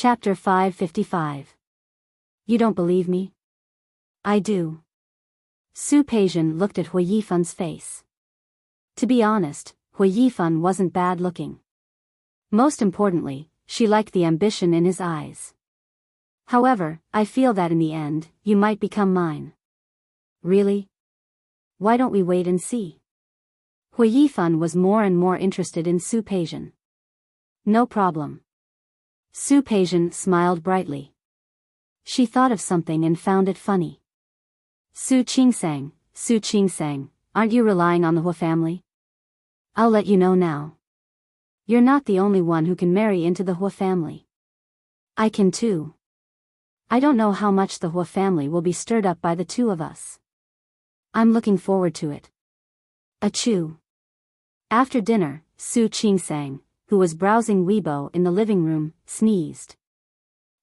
Chapter 555. You don't believe me? I do. Su Peijian looked at Hui Yifan's face. To be honest, Hui Yifan wasn't bad looking. Most importantly, she liked the ambition in his eyes. However, I feel that in the end, you might become mine. Really? Why don't we wait and see? Hui Yifan was more and more interested in Su Peijian. No problem. Su Peijian smiled brightly. She thought of something and found it funny. Su Qingsang, aren't you relying on the Hua family? I'll let you know now. You're not the only one who can marry into the Hua family. I can too. I don't know how much the Hua family will be stirred up by the two of us. I'm looking forward to it. Achoo. After dinner, Su Qingsang, who was browsing Weibo in the living room, sneezed.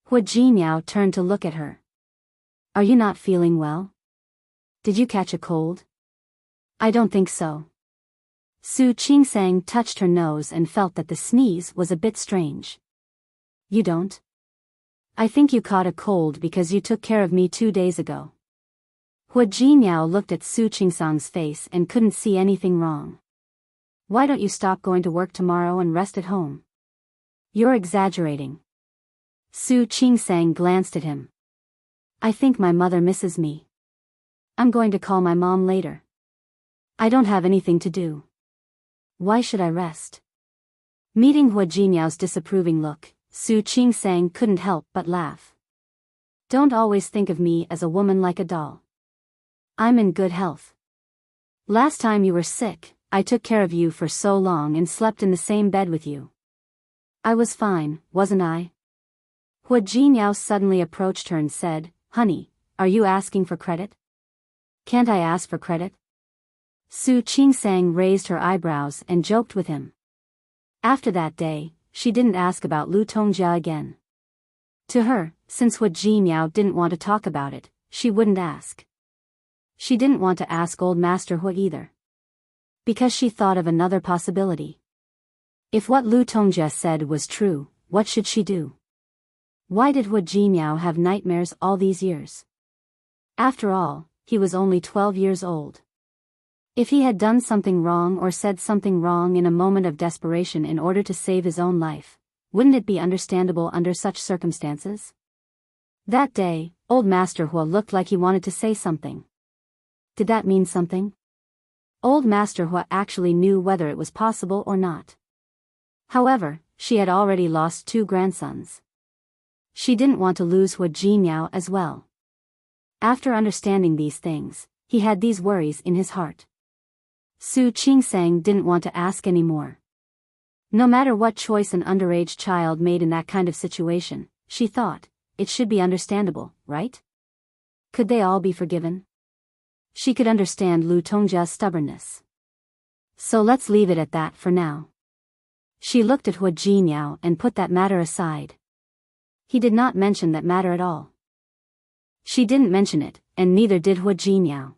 Hua Jinmiao turned to look at her. Are you not feeling well? Did you catch a cold? I don't think so. Su Qingsang touched her nose and felt that the sneeze was a bit strange. You don't? I think you caught a cold because you took care of me 2 days ago. Hua Jinmiao looked at Su Qingsang's face and couldn't see anything wrong. Why don't you stop going to work tomorrow and rest at home? You're exaggerating. Su Qingsang glanced at him. I think my mother misses me. I'm going to call my mom later. I don't have anything to do. Why should I rest? Meeting Hua Jinmiao's disapproving look, Su Qingsang couldn't help but laugh. Don't always think of me as a woman like a doll. I'm in good health. Last time you were sick, I took care of you for so long and slept in the same bed with you. I was fine, wasn't I? Hua Jinmiao suddenly approached her and said, Honey, are you asking for credit? Can't I ask for credit? Su Qingsang raised her eyebrows and joked with him. After that day, she didn't ask about Lu Tongjia again. To her, since Hua Jinmiao didn't want to talk about it, she wouldn't ask. She didn't want to ask old Master Hua either. Because she thought of another possibility. If what Lu Tongjia said was true, what should she do? Why did Hua Jinmiao have nightmares all these years? After all, he was only 12 years old. If he had done something wrong or said something wrong in a moment of desperation in order to save his own life, wouldn't it be understandable under such circumstances? That day, old Master Hua looked like he wanted to say something. Did that mean something? Old Master Hua actually knew whether it was possible or not. However, she had already lost 2 grandsons. She didn't want to lose Hua Jinmiao as well. After understanding these things, he had these worries in his heart. Su Qingsang didn't want to ask anymore. No matter what choice an underage child made in that kind of situation, she thought, it should be understandable, right? Could they all be forgiven? She could understand Lu Tongjia's stubbornness. So let's leave it at that for now. She looked at Hua Jinmiao and put that matter aside. He did not mention that matter at all. She didn't mention it, and neither did Hua Jinmiao.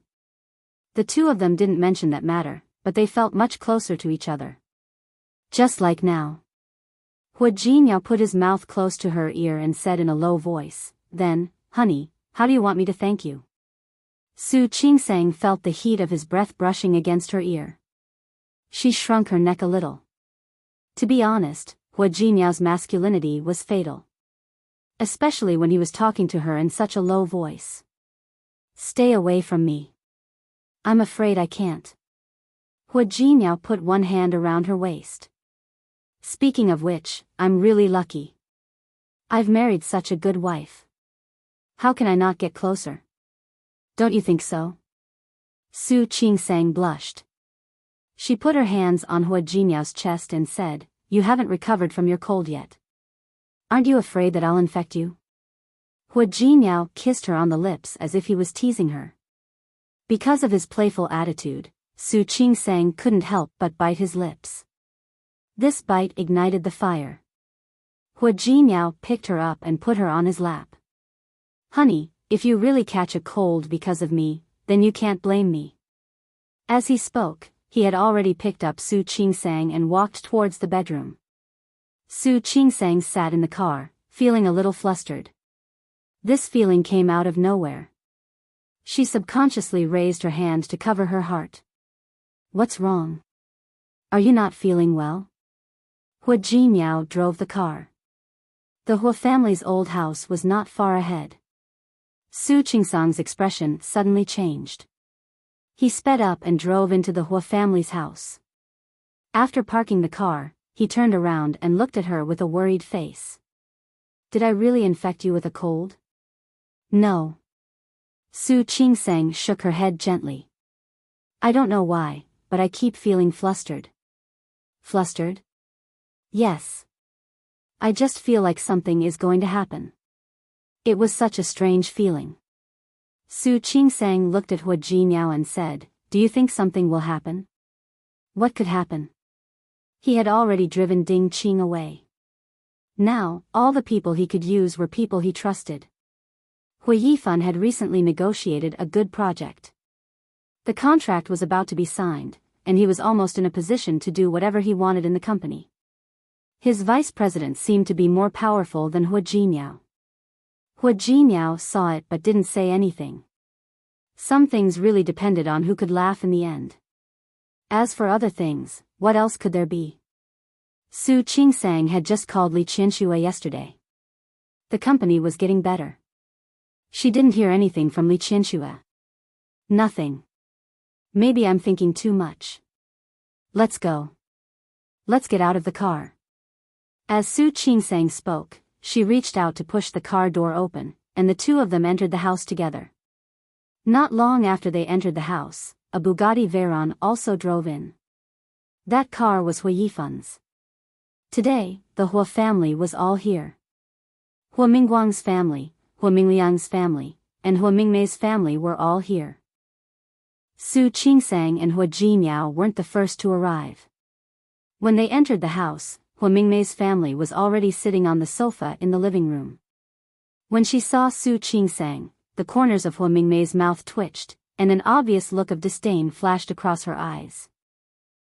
The two of them didn't mention that matter, but they felt much closer to each other. Just like now. Hua Jinmiao put his mouth close to her ear and said in a low voice, Then, honey, how do you want me to thank you? Su Qingsang felt the heat of his breath brushing against her ear. She shrunk her neck a little. To be honest, Hua Jinmiao's masculinity was fatal. Especially when he was talking to her in such a low voice. Stay away from me. I'm afraid I can't. Hua Jinmiao put one hand around her waist. Speaking of which, I'm really lucky. I've married such a good wife. How can I not get closer? Don't you think so? Su Qingsang blushed. She put her hands on Hua Jinmiao's chest and said, You haven't recovered from your cold yet. Aren't you afraid that I'll infect you? Hua Jinmiao kissed her on the lips as if he was teasing her. Because of his playful attitude, Su Qingsang couldn't help but bite his lips. This bite ignited the fire. Hua Jinmiao picked her up and put her on his lap. Honey, if you really catch a cold because of me, then you can't blame me. As he spoke, he had already picked up Su Qingsang and walked towards the bedroom. Su Qingsang sat in the car, feeling a little flustered. This feeling came out of nowhere. She subconsciously raised her hand to cover her heart. What's wrong? Are you not feeling well? Hua Jinmiao drove the car. The Hua family's old house was not far ahead. Su Qingsang's expression suddenly changed. He sped up and drove into the Hua family's house. After parking the car, he turned around and looked at her with a worried face. Did I really infect you with a cold? No. Su Qingsang shook her head gently. I don't know why, but I keep feeling flustered. Flustered? Yes. I just feel like something is going to happen. It was such a strange feeling. Su Qingsang looked at Hua Jinmiao and said, do you think something will happen? What could happen? He had already driven Ding Qing away. Now, all the people he could use were people he trusted. Hua Yifan had recently negotiated a good project. The contract was about to be signed, and he was almost in a position to do whatever he wanted in the company. His vice president seemed to be more powerful than Hua Jinmiao. Hua Jinmiao saw it but didn't say anything. Some things really depended on who could laugh in the end. As for other things, what else could there be? Su Qingsang had just called Li Qianxue yesterday. The company was getting better. She didn't hear anything from Li Qianxue. Nothing. Maybe I'm thinking too much. Let's go. Let's get out of the car. As Su Qingsang spoke, she reached out to push the car door open, and the two of them entered the house together. Not long after they entered the house, a Bugatti Veyron also drove in. That car was Hua Yifan's. Today, the Hua family was all here. Hua Mingguang's family, Hua Mingliang's family, and Hua Mingmei's family were all here. Su Qingsang and Hua Jinmiao weren't the first to arrive. When they entered the house, Hua Mingmei's family was already sitting on the sofa in the living room. When she saw Su Qingsang, the corners of Hua Mingmei's mouth twitched, and an obvious look of disdain flashed across her eyes.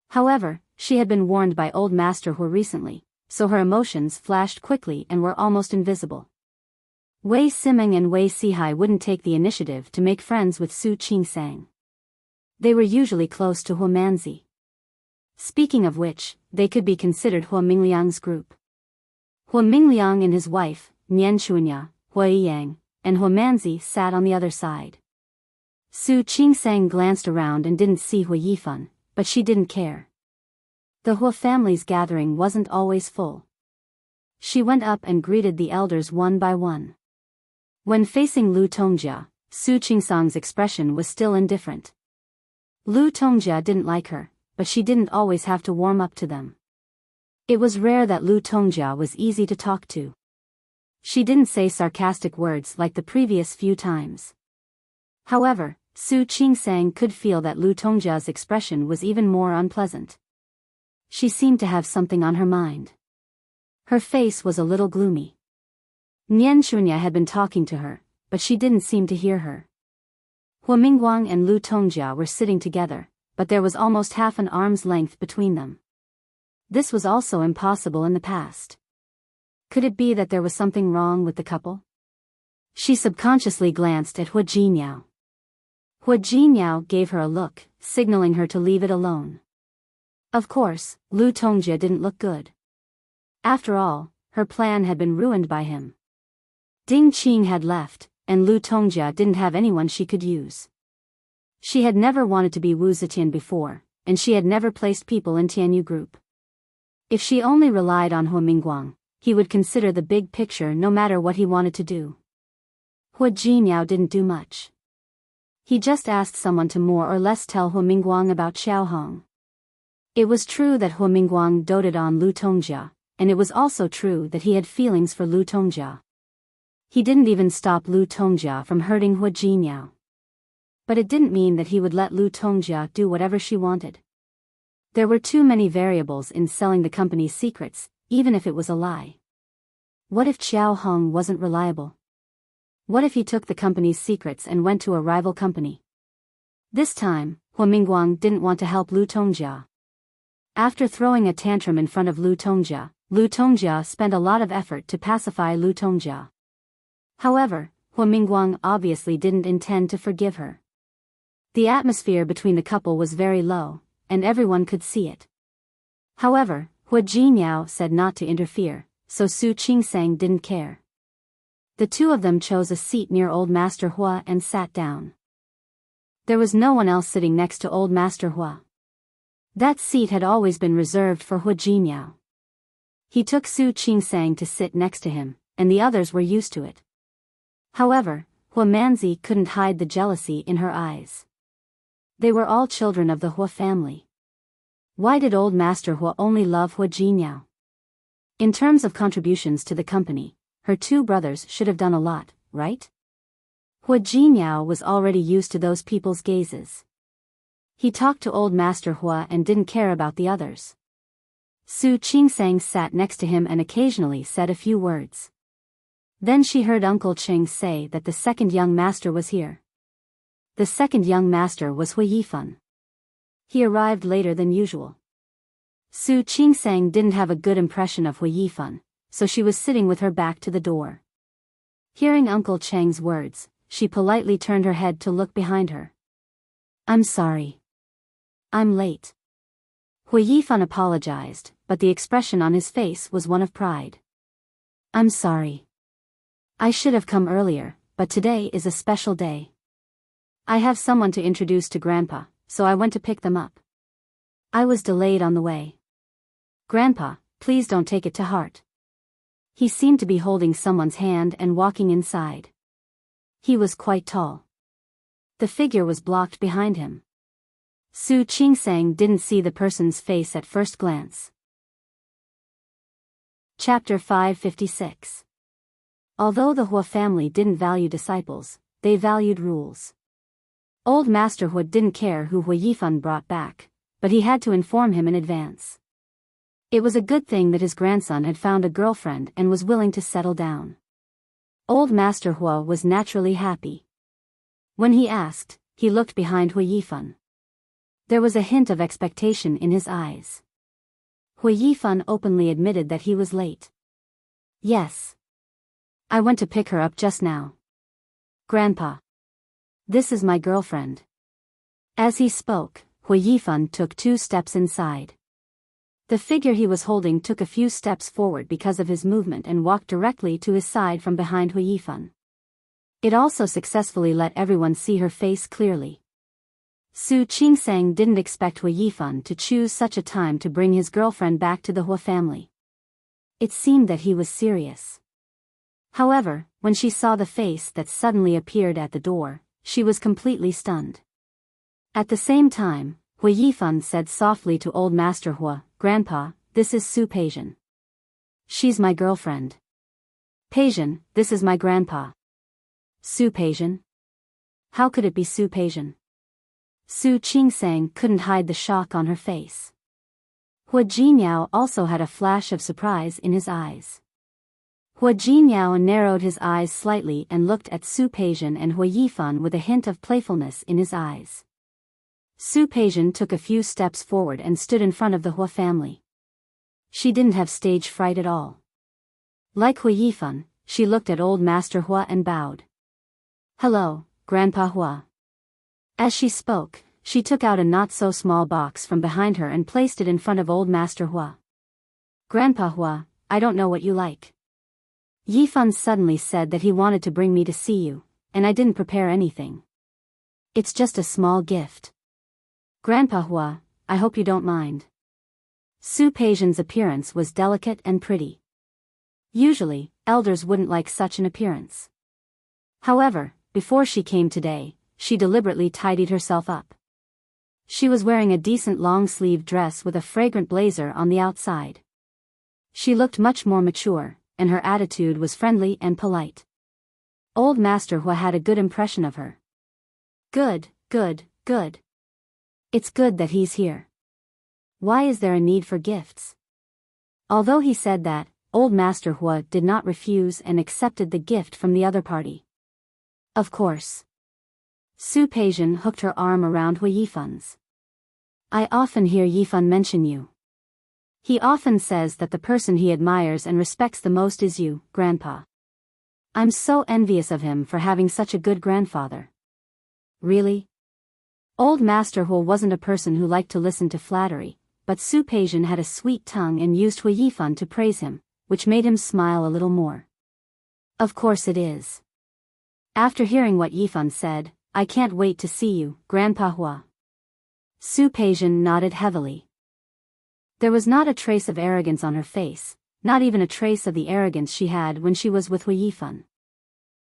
However, she had been warned by old Master Hua recently, so her emotions flashed quickly and were almost invisible. Wei Simeng and Wei Sihai wouldn't take the initiative to make friends with Su Qingsang. They were usually close to Hua Manzi. Speaking of which, they could be considered Hua Mingliang's group. Hua Mingliang and his wife, Nian Chuanya, Hua Yiyang, and Hua Manzi sat on the other side. Su Qingsang glanced around and didn't see Hua Yifan, but she didn't care. The Hua family's gathering wasn't always full. She went up and greeted the elders one by one. When facing Lu Tongjia, Su Qingsang's expression was still indifferent. Lu Tongjia didn't like her, but she didn't always have to warm up to them. It was rare that Lu Tongjia was easy to talk to. She didn't say sarcastic words like the previous few times. However, Su Qingsang could feel that Lu Tongjia's expression was even more unpleasant. She seemed to have something on her mind. Her face was a little gloomy. Nian Chunya had been talking to her, but she didn't seem to hear her. Hua Mingguang and Lu Tongjia were sitting together, but there was almost half an arm's length between them. This was also impossible in the past. Could it be that there was something wrong with the couple? She subconsciously glanced at Hua Jinmiao. Hua Jinmiao gave her a look, signaling her to leave it alone. Of course, Lu Tongjia didn't look good. After all, her plan had been ruined by him. Ding Qing had left, and Lu Tongjia didn't have anyone she could use. She had never wanted to be Wu Zetian before, and she had never placed people in Tianyu group. If she only relied on Hua Mingguang, he would consider the big picture no matter what he wanted to do. Hua Jinmiao didn't do much. He just asked someone to more or less tell Hua Mingguang about Xiao Hong. It was true that Hua Mingguang doted on Lu Tongjia, and it was also true that he had feelings for Lu Tongjia. He didn't even stop Lu Tongjia from hurting Hua Jinmiao. But it didn't mean that he would let Lu Tongjia do whatever she wanted. There were too many variables in selling the company's secrets, even if it was a lie. What if Xiao Hong wasn't reliable? What if he took the company's secrets and went to a rival company? This time, Hua Mingguang didn't want to help Lu Tongjia. After throwing a tantrum in front of Lu Tongjia, Lu Tongjia spent a lot of effort to pacify Lu Tongjia. However, Hua Mingguang obviously didn't intend to forgive her. The atmosphere between the couple was very low, and everyone could see it. However, Hua Jinyao said not to interfere, so Su Qingsang didn't care. The two of them chose a seat near Old Master Hua and sat down. There was no one else sitting next to Old Master Hua. That seat had always been reserved for Hua Jinyao. He took Su Qingsang to sit next to him, and the others were used to it. However, Hua Manzi couldn't hide the jealousy in her eyes. They were all children of the Hua family. Why did Old Master Hua only love Hua Jinyao? In terms of contributions to the company, her two brothers should have done a lot, right? Hua Jinyao was already used to those people's gazes. He talked to Old Master Hua and didn't care about the others. Su Qingsang sat next to him and occasionally said a few words. Then she heard Uncle Ching say that the second young master was here. The second young master was Hua Yifan. He arrived later than usual. Su Qingsang didn't have a good impression of Hua Yifan, so she was sitting with her back to the door. Hearing Uncle Cheng's words, she politely turned her head to look behind her. "I'm sorry. I'm late." Hua Yifan apologized, but the expression on his face was one of pride. "I'm sorry. I should have come earlier, but today is a special day. I have someone to introduce to Grandpa, so I went to pick them up. I was delayed on the way. Grandpa, please don't take it to heart." He seemed to be holding someone's hand and walking inside. He was quite tall. The figure was blocked behind him. Su Qingsang didn't see the person's face at first glance. Chapter 556. Although the Hua family didn't value disciples, they valued rules. Old Master Hua didn't care who Hua Yifan brought back, but he had to inform him in advance. It was a good thing that his grandson had found a girlfriend and was willing to settle down. Old Master Hua was naturally happy. When he asked, he looked behind Hua Yifan. There was a hint of expectation in his eyes. Hua Yifan openly admitted that he was late. "Yes. I went to pick her up just now. Grandpa. This is my girlfriend." As he spoke, Hua Yifan took 2 steps inside. The figure he was holding took a few steps forward because of his movement and walked directly to his side from behind Hua Yifan. It also successfully let everyone see her face clearly. Su Qingsang didn't expect Hua Yifan to choose such a time to bring his girlfriend back to the Hua family. It seemed that he was serious. However, when she saw the face that suddenly appeared at the door, she was completely stunned. At the same time, Hua Yifan said softly to Old Master Hua, "Grandpa, this is Su Peijian. She's my girlfriend." "Peijian, this is my grandpa." "Su Peijian? How could it be Su Peijian?" Su Qingsang couldn't hide the shock on her face. Hua Jinyao also had a flash of surprise in his eyes. Hua Jinyao narrowed his eyes slightly and looked at Su Peijian and Hua Yifan with a hint of playfulness in his eyes. Su Peijian took a few steps forward and stood in front of the Hua family. She didn't have stage fright at all. Like Hua Yifan, she looked at Old Master Hua and bowed. "Hello, Grandpa Hua." As she spoke, she took out a not-so-small box from behind her and placed it in front of Old Master Hua. "Grandpa Hua, I don't know what you like. Yifan suddenly said that he wanted to bring me to see you, and I didn't prepare anything. It's just a small gift. Grandpa Hua, I hope you don't mind." Su Peijian's appearance was delicate and pretty. Usually, elders wouldn't like such an appearance. However, before she came today, she deliberately tidied herself up. She was wearing a decent long-sleeved dress with a fragrant blazer on the outside. She looked much more mature, and her attitude was friendly and polite. Old Master Hua had a good impression of her. Good, good, good. It's good that he's here. Why is there a need for gifts? Although he said that, Old Master Hua did not refuse and accepted the gift from the other party. Of course. Su Peijian hooked her arm around Hua Yifan's. "I often hear Yifan mention you. He often says that the person he admires and respects the most is you, Grandpa. I'm so envious of him for having such a good grandfather. Really? Old Master Huo wasn't a person who liked to listen to flattery, but Su Peijian had a sweet tongue and used Hui Yifan to praise him, which made him smile a little more. Of course it is. After hearing what Yifan said, I can't wait to see you, Grandpa Hua. Su Peijian nodded heavily. There was not a trace of arrogance on her face, not even a trace of the arrogance she had when she was with Hui Yifan.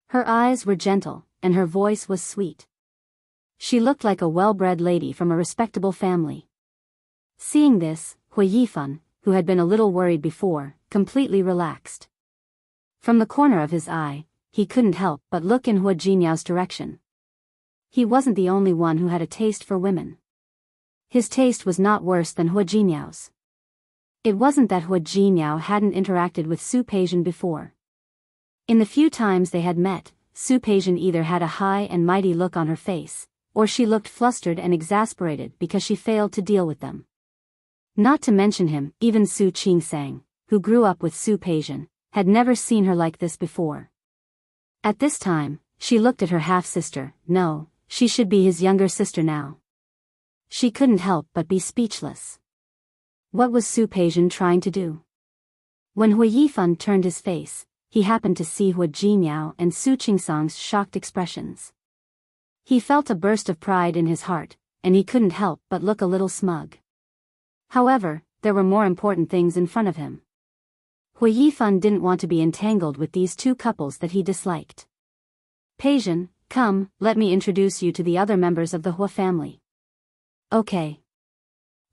Her eyes were gentle, and her voice was sweet. She looked like a well-bred lady from a respectable family. Seeing this, Hui Yifan, who had been a little worried before, completely relaxed. From the corner of his eye, he couldn't help but look in Hua Jinyao's direction. He wasn't the only one who had a taste for women. His taste was not worse than Hua Jinyao's. It wasn't that Hua Jinyao hadn't interacted with Su Peijian before. In the few times they had met, Su Peijian either had a high and mighty look on her face, or she looked flustered and exasperated because she failed to deal with them. Not to mention him, even Su Qingsang, who grew up with Su Peijian, had never seen her like this before. At this time, she looked at her half-sister. No, she should be his younger sister now. She couldn't help but be speechless. What was Su Peijian trying to do? When Hui Yifan turned his face, he happened to see Hua Jinyao and Su Qingsang's shocked expressions. He felt a burst of pride in his heart, and he couldn't help but look a little smug. However, there were more important things in front of him. Hui Yifan didn't want to be entangled with these two couples that he disliked. Peijian, come, let me introduce you to the other members of the Hua family. Okay.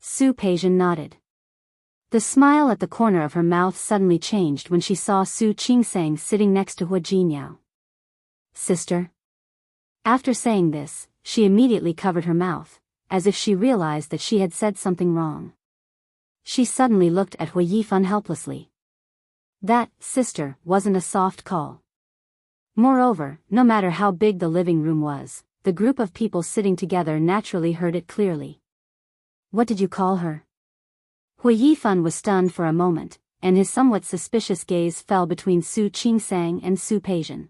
Su Peijian nodded. The smile at the corner of her mouth suddenly changed when she saw Su Qingsang sitting next to Hua Jinyao. Sister? After saying this, she immediately covered her mouth, as if she realized that she had said something wrong. She suddenly looked at Hui Yifan helplessly. That, sister, wasn't a soft call. Moreover, no matter how big the living room was, the group of people sitting together naturally heard it clearly. What did you call her? Hui Yifan was stunned for a moment, and his somewhat suspicious gaze fell between Su Qingsang and Su Peijian.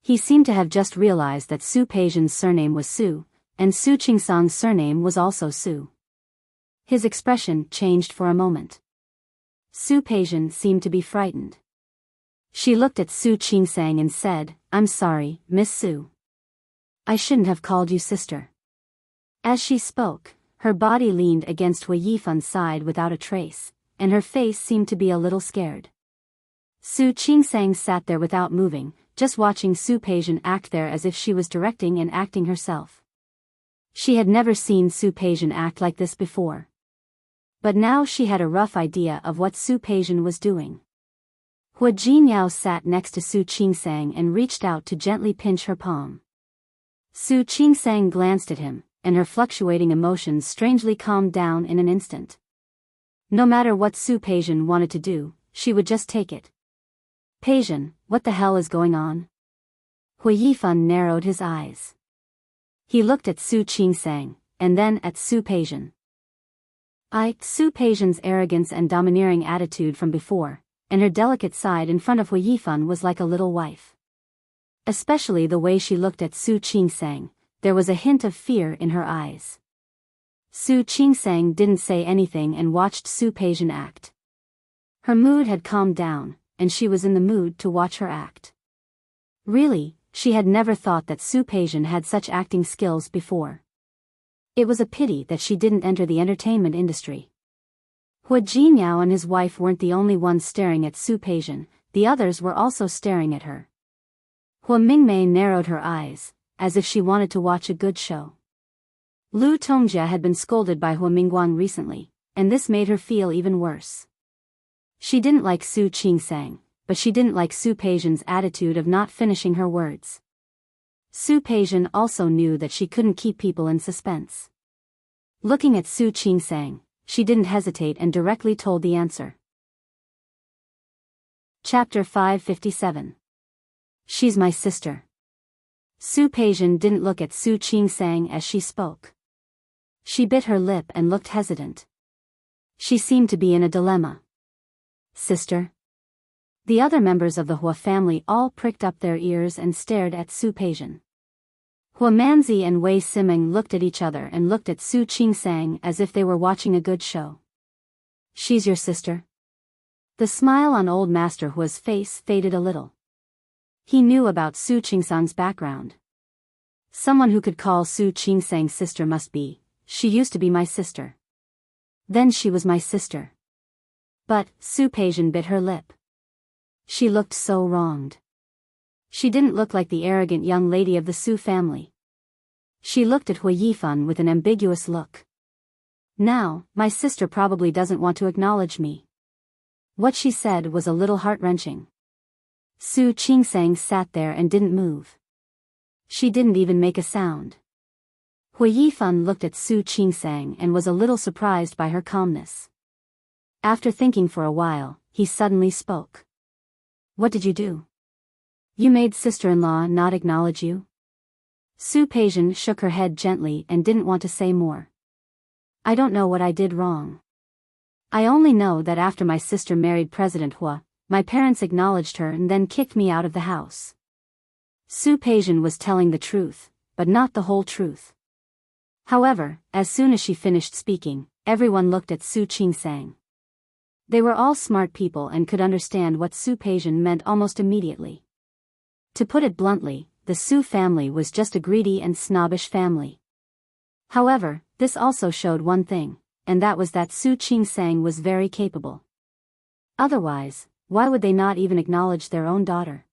He seemed to have just realized that Su Peijian's surname was Su, and Su Qingsang's surname was also Su. His expression changed for a moment. Su Peijian seemed to be frightened. She looked at Su Qingsang and said, I'm sorry, Miss Su. I shouldn't have called you sister. As she spoke, her body leaned against Hui Yifan's side without a trace, and her face seemed to be a little scared. Su Qingsang sat there without moving, just watching Su Peijian act there as if she was directing and acting herself. She had never seen Su Peijian act like this before. But now she had a rough idea of what Su Peijian was doing. Hua Jinyao sat next to Su Qingsang and reached out to gently pinch her palm. Su Qingsang glanced at him, and her fluctuating emotions strangely calmed down in an instant. No matter what Su Peijian wanted to do, she would just take it. Peijian, what the hell is going on? Hui Yifan narrowed his eyes. He looked at Su Qingsang, and then at Su Peijian. Su Peijian's arrogance and domineering attitude from before, and her delicate side in front of Hui Yifan was like a little wife. Especially the way she looked at Su Qingsang, there was a hint of fear in her eyes. Su Qingsang didn't say anything and watched Su Peijian act. Her mood had calmed down, and she was in the mood to watch her act. Really, she had never thought that Su Peijian had such acting skills before. It was a pity that she didn't enter the entertainment industry. Hua Jinyao and his wife weren't the only ones staring at Su Peijian, the others were also staring at her. Hua Mingmei narrowed her eyes, as if she wanted to watch a good show. Lu Tongjia had been scolded by Hua Mingguang recently, and this made her feel even worse. She didn't like Su Qingsang, but she didn't like Su Peijian's attitude of not finishing her words. Su Peijian also knew that she couldn't keep people in suspense. Looking at Su Qingsang, she didn't hesitate and directly told the answer. Chapter 557. She's my sister. Su Peijian didn't look at Su Qingsang as she spoke. She bit her lip and looked hesitant. She seemed to be in a dilemma. Sister? The other members of the Hua family all pricked up their ears and stared at Su Peijian. Hua Manzi and Wei Siming looked at each other and looked at Su Qingsang as if they were watching a good show. She's your sister? The smile on old Master Hua's face faded a little. He knew about Su Qingsang's background. Someone who could call Su Qingsang sister must be, she used to be my sister. Then she was my sister. But, Su Peijian bit her lip. She looked so wronged. She didn't look like the arrogant young lady of the Su family. She looked at Hua Yifan with an ambiguous look. Now, my sister probably doesn't want to acknowledge me. What she said was a little heart-wrenching. Su Qingsang sat there and didn't move. She didn't even make a sound. Hua Yifan looked at Su Qingsang and was a little surprised by her calmness. After thinking for a while, he suddenly spoke. What did you do? You made sister-in-law not acknowledge you? Su Peijian shook her head gently and didn't want to say more. I don't know what I did wrong. I only know that after my sister married President Hua, my parents acknowledged her and then kicked me out of the house. Su Peijian was telling the truth, but not the whole truth. However, as soon as she finished speaking, everyone looked at Su Qingsang. They were all smart people and could understand what Su Peijian meant almost immediately. To put it bluntly, the Su family was just a greedy and snobbish family. However, this also showed one thing, and that was that Su Qingsang was very capable. Otherwise, why would they not even acknowledge their own daughter?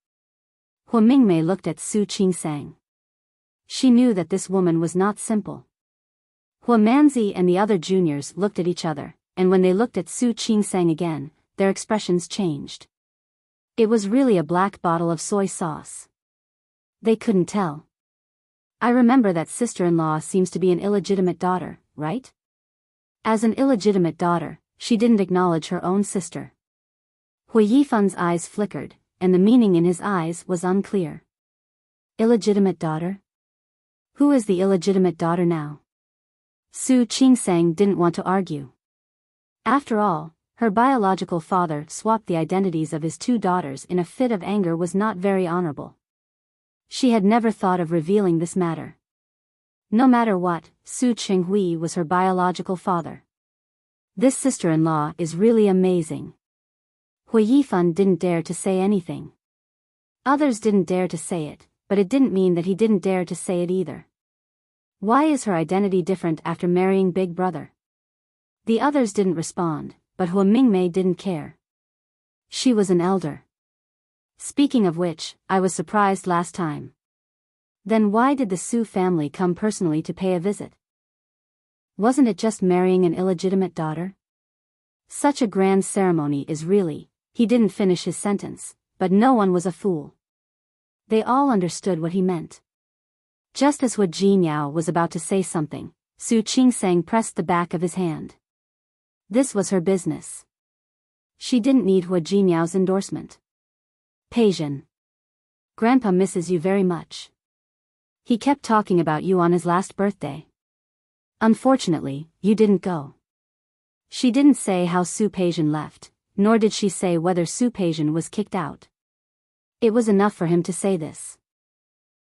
Hua Mingmei looked at Su Qingsang. She knew that this woman was not simple. Hua Manzi and the other juniors looked at each other, and when they looked at Su Qingsang again, their expressions changed. It was really a black bottle of soy sauce. They couldn't tell. I remember that sister-in-law seems to be an illegitimate daughter, right? As an illegitimate daughter, she didn't acknowledge her own sister. Hua Yifan's eyes flickered, and the meaning in his eyes was unclear. Illegitimate daughter? Who is the illegitimate daughter now? Su Qingsang didn't want to argue. After all, her biological father swapped the identities of his two daughters in a fit of anger was not very honorable. She had never thought of revealing this matter. No matter what, Su Qinghui was her biological father. This sister-in-law is really amazing. Hua Yifan didn't dare to say anything. Others didn't dare to say it, but it didn't mean that he didn't dare to say it either. Why is her identity different after marrying Big Brother? The others didn't respond, but Hua Mingmei didn't care. She was an elder. Speaking of which, I was surprised last time. Then why did the Su family come personally to pay a visit? Wasn't it just marrying an illegitimate daughter? Such a grand ceremony is really, he didn't finish his sentence, but no one was a fool. They all understood what he meant. Just as Hua Jinyao was about to say something, Su Qingsang pressed the back of his hand. This was her business. She didn't need Hua Jinyao's endorsement. Peijian. Grandpa misses you very much. He kept talking about you on his last birthday. Unfortunately, you didn't go. She didn't say how Su Peijian left, nor did she say whether Su Peijian was kicked out. It was enough for him to say this.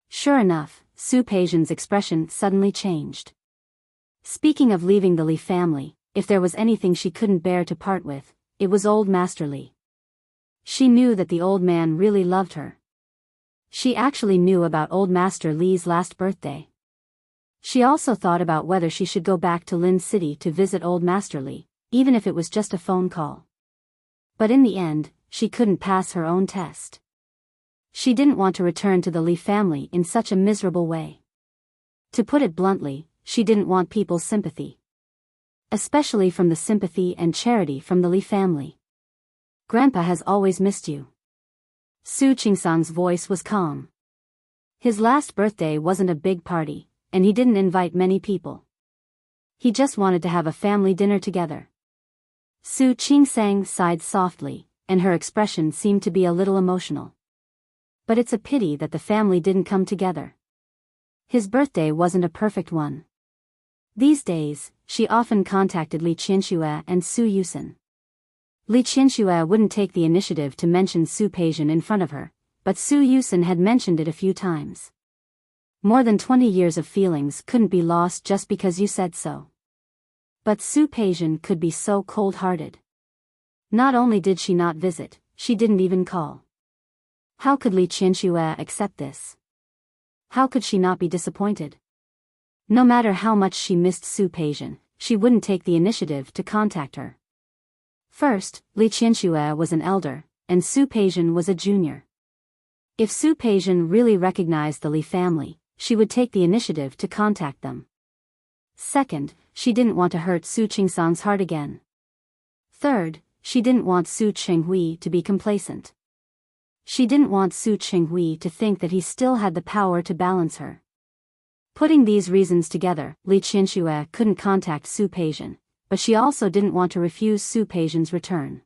Sure enough, Su Peijian's expression suddenly changed. Speaking of leaving the Li family, if there was anything she couldn't bear to part with, it was old Master Li. She knew that the old man really loved her. She actually knew about old Master Li's last birthday. She also thought about whether she should go back to Lin City to visit old Master Li, even if it was just a phone call. But in the end, she couldn't pass her own test. She didn't want to return to the Li family in such a miserable way. To put it bluntly, she didn't want people's sympathy. Especially from the sympathy and charity from the Li family. Grandpa has always missed you. Su Qingsang's voice was calm. His last birthday wasn't a big party, and he didn't invite many people. He just wanted to have a family dinner together. Su Qingsang sighed softly, and her expression seemed to be a little emotional. But it's a pity that the family didn't come together. His birthday wasn't a perfect one. These days, she often contacted Li Qianxue and Su Yusen. Li Qianxue wouldn't take the initiative to mention Su Peijian in front of her, but Su Yusen had mentioned it a few times. More than 20 years of feelings couldn't be lost just because you said so. But Su Peijian could be so cold-hearted. Not only did she not visit, she didn't even call. How could Li Qianxue accept this? How could she not be disappointed? No matter how much she missed Su Peijian, she wouldn't take the initiative to contact her. First, Li Qianxue was an elder, and Su Peijian was a junior. If Su Peijian really recognized the Li family, she would take the initiative to contact them. Second, she didn't want to hurt Su Qingsang's heart again. Third, she didn't want Su Qinghui to be complacent. She didn't want Su Qinghui to think that he still had the power to balance her. Putting these reasons together, Li Qianxue couldn't contact Su Peijian, but she also didn't want to refuse Su Peijian's return.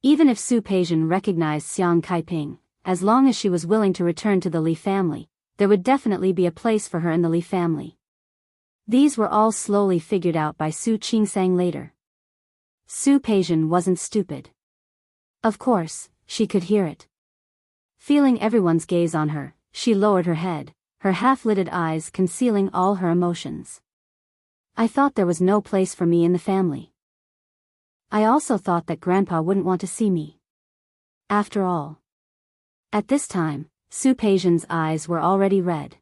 Even if Su Peijian recognized Xiang Kaiping, as long as she was willing to return to the Li family, there would definitely be a place for her in the Li family. These were all slowly figured out by Su Qingsang later. Su Peijian wasn't stupid. Of course, she could hear it. Feeling everyone's gaze on her, she lowered her head, her half-lidded eyes concealing all her emotions. I thought there was no place for me in the family. I also thought that Grandpa wouldn't want to see me. After all. At this time, Su Peijian's eyes were already red.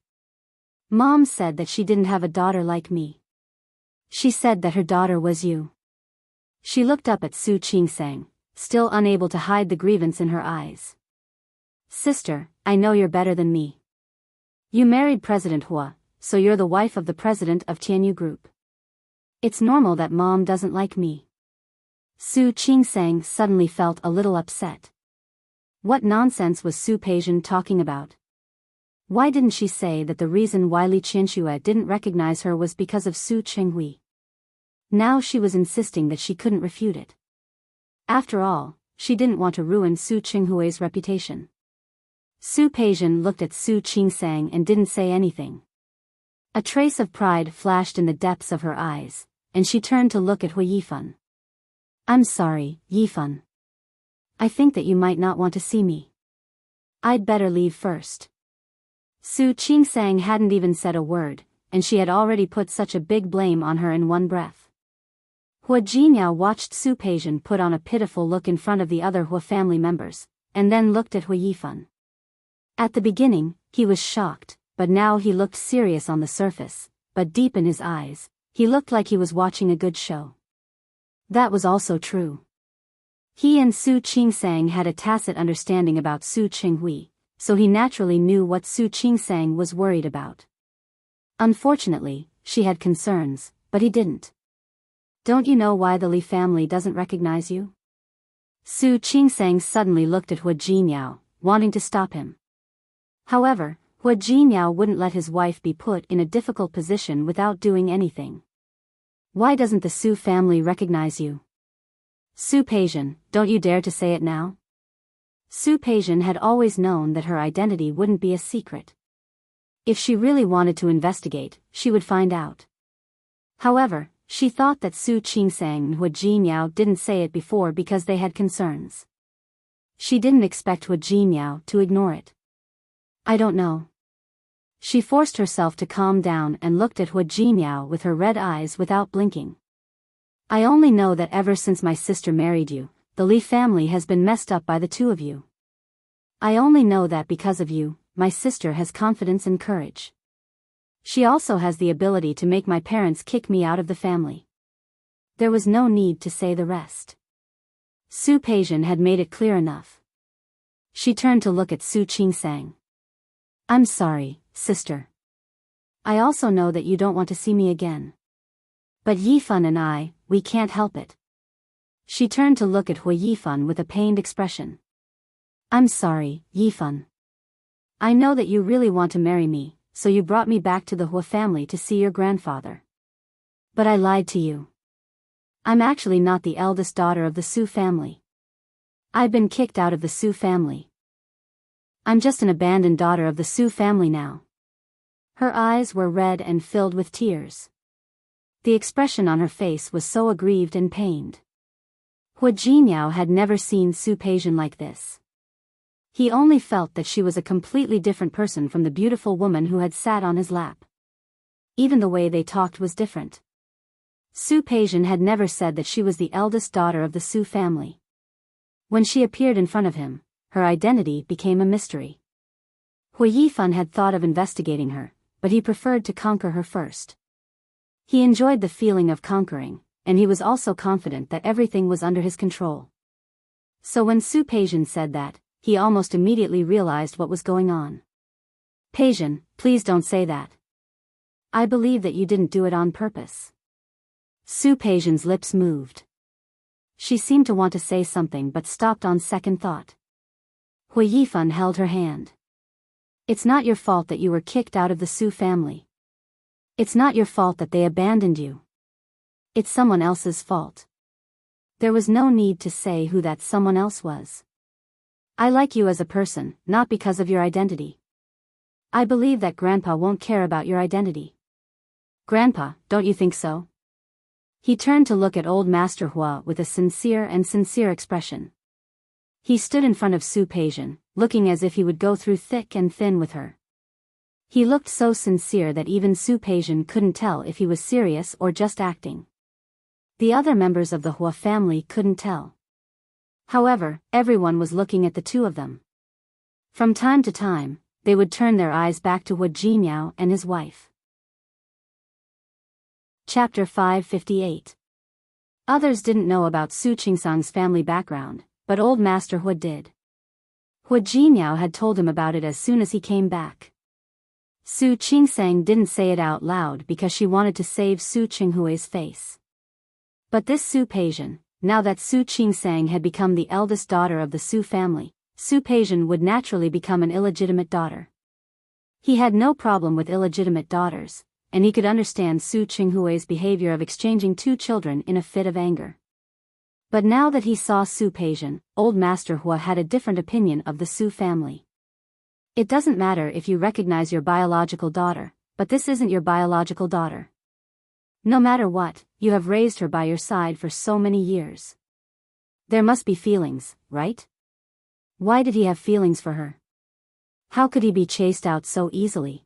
Mom said that she didn't have a daughter like me. She said that her daughter was you. She looked up at Su Qingsang, still unable to hide the grievance in her eyes. Sister, I know you're better than me. You married President Hua, so you're the wife of the president of Tianyu Group. It's normal that Mom doesn't like me. Su Qingsang suddenly felt a little upset. What nonsense was Su Peijian talking about? Why didn't she say that the reason why Li Qianxue didn't recognize her was because of Su Qinghui? Now she was insisting that she couldn't refute it. After all, she didn't want to ruin Su Qinghui's reputation. Su Peijian looked at Su Qingsang and didn't say anything. A trace of pride flashed in the depths of her eyes, and she turned to look at Hui Yifan. I'm sorry, Yifan. I think that you might not want to see me. I'd better leave first. Su Qingsang hadn't even said a word, and she had already put such a big blame on her in one breath. Hua Jinyao watched Su Peijian put on a pitiful look in front of the other Hua family members, and then looked at Hui Yifan. At the beginning, he was shocked, but now he looked serious on the surface, but deep in his eyes, he looked like he was watching a good show. That was also true. He and Su Qingsang had a tacit understanding about Su Qinghui, so he naturally knew what Su Qingsang was worried about. Unfortunately, she had concerns, but he didn't. Don't you know why the Li family doesn't recognize you? Su Qingsang suddenly looked at Hua Jinyao, wanting to stop him. However, Hua Jinyao wouldn't let his wife be put in a difficult position without doing anything. Why doesn't the Su family recognize you? Su Peijian, don't you dare to say it now? Su Peijian had always known that her identity wouldn't be a secret. If she really wanted to investigate, she would find out. However, she thought that Su Qingsang and Hua Jinyao didn't say it before because they had concerns. She didn't expect Hua Jinyao to ignore it. I don't know. She forced herself to calm down and looked at Hua Jinyao with her red eyes without blinking. I only know that ever since my sister married you, the Li family has been messed up by the two of you. I only know that because of you, my sister has confidence and courage. She also has the ability to make my parents kick me out of the family. There was no need to say the rest. Su Peijian had made it clear enough. She turned to look at Su Qingsang. I'm sorry, sister. I also know that you don't want to see me again. But Yifan and I, we can't help it. She turned to look at Hua Yifan with a pained expression. I'm sorry, Yifan. I know that you really want to marry me, so you brought me back to the Hua family to see your grandfather. But I lied to you. I'm actually not the eldest daughter of the Su family. I've been kicked out of the Su family. I'm just an abandoned daughter of the Su family now. Her eyes were red and filled with tears. The expression on her face was so aggrieved and pained. Hua Jinyao had never seen Su Peijian like this. He only felt that she was a completely different person from the beautiful woman who had sat on his lap. Even the way they talked was different. Su Peijian had never said that she was the eldest daughter of the Su family. When she appeared in front of him, her identity became a mystery. Hua Yifan had thought of investigating her, but he preferred to conquer her first. He enjoyed the feeling of conquering, and he was also confident that everything was under his control. So when Su Peijian said that, he almost immediately realized what was going on. Peijian, please don't say that. I believe that you didn't do it on purpose. Su Peijian's lips moved. She seemed to want to say something but stopped on second thought. Hua Yifan held her hand. It's not your fault that you were kicked out of the Su family. It's not your fault that they abandoned you. It's someone else's fault. There was no need to say who that someone else was. I like you as a person, not because of your identity. I believe that Grandpa won't care about your identity. Grandpa, don't you think so? He turned to look at old Master Hua with a sincere expression. He stood in front of Su Peijian, looking as if he would go through thick and thin with her. He looked so sincere that even Su Peijian couldn't tell if he was serious or just acting. The other members of the Hua family couldn't tell. However, everyone was looking at the two of them. From time to time, they would turn their eyes back to Hua Jinyao and his wife. Chapter 558. Others didn't know about Su Qingsang's family background, but old Master Hua did. Hua Jinyao had told him about it as soon as he came back. Su Qingsang didn't say it out loud because she wanted to save Su Qinghui's face. But this Su Peijian, now that Su Qingsang had become the eldest daughter of the Su family, Su Peijian would naturally become an illegitimate daughter. He had no problem with illegitimate daughters, and he could understand Su Qinghui's behavior of exchanging two children in a fit of anger. But now that he saw Su Peijian, old Master Hua had a different opinion of the Su family. It doesn't matter if you recognize your biological daughter, but this isn't your biological daughter. No matter what, you have raised her by your side for so many years. There must be feelings, right? Why did he have feelings for her? How could he be chased out so easily?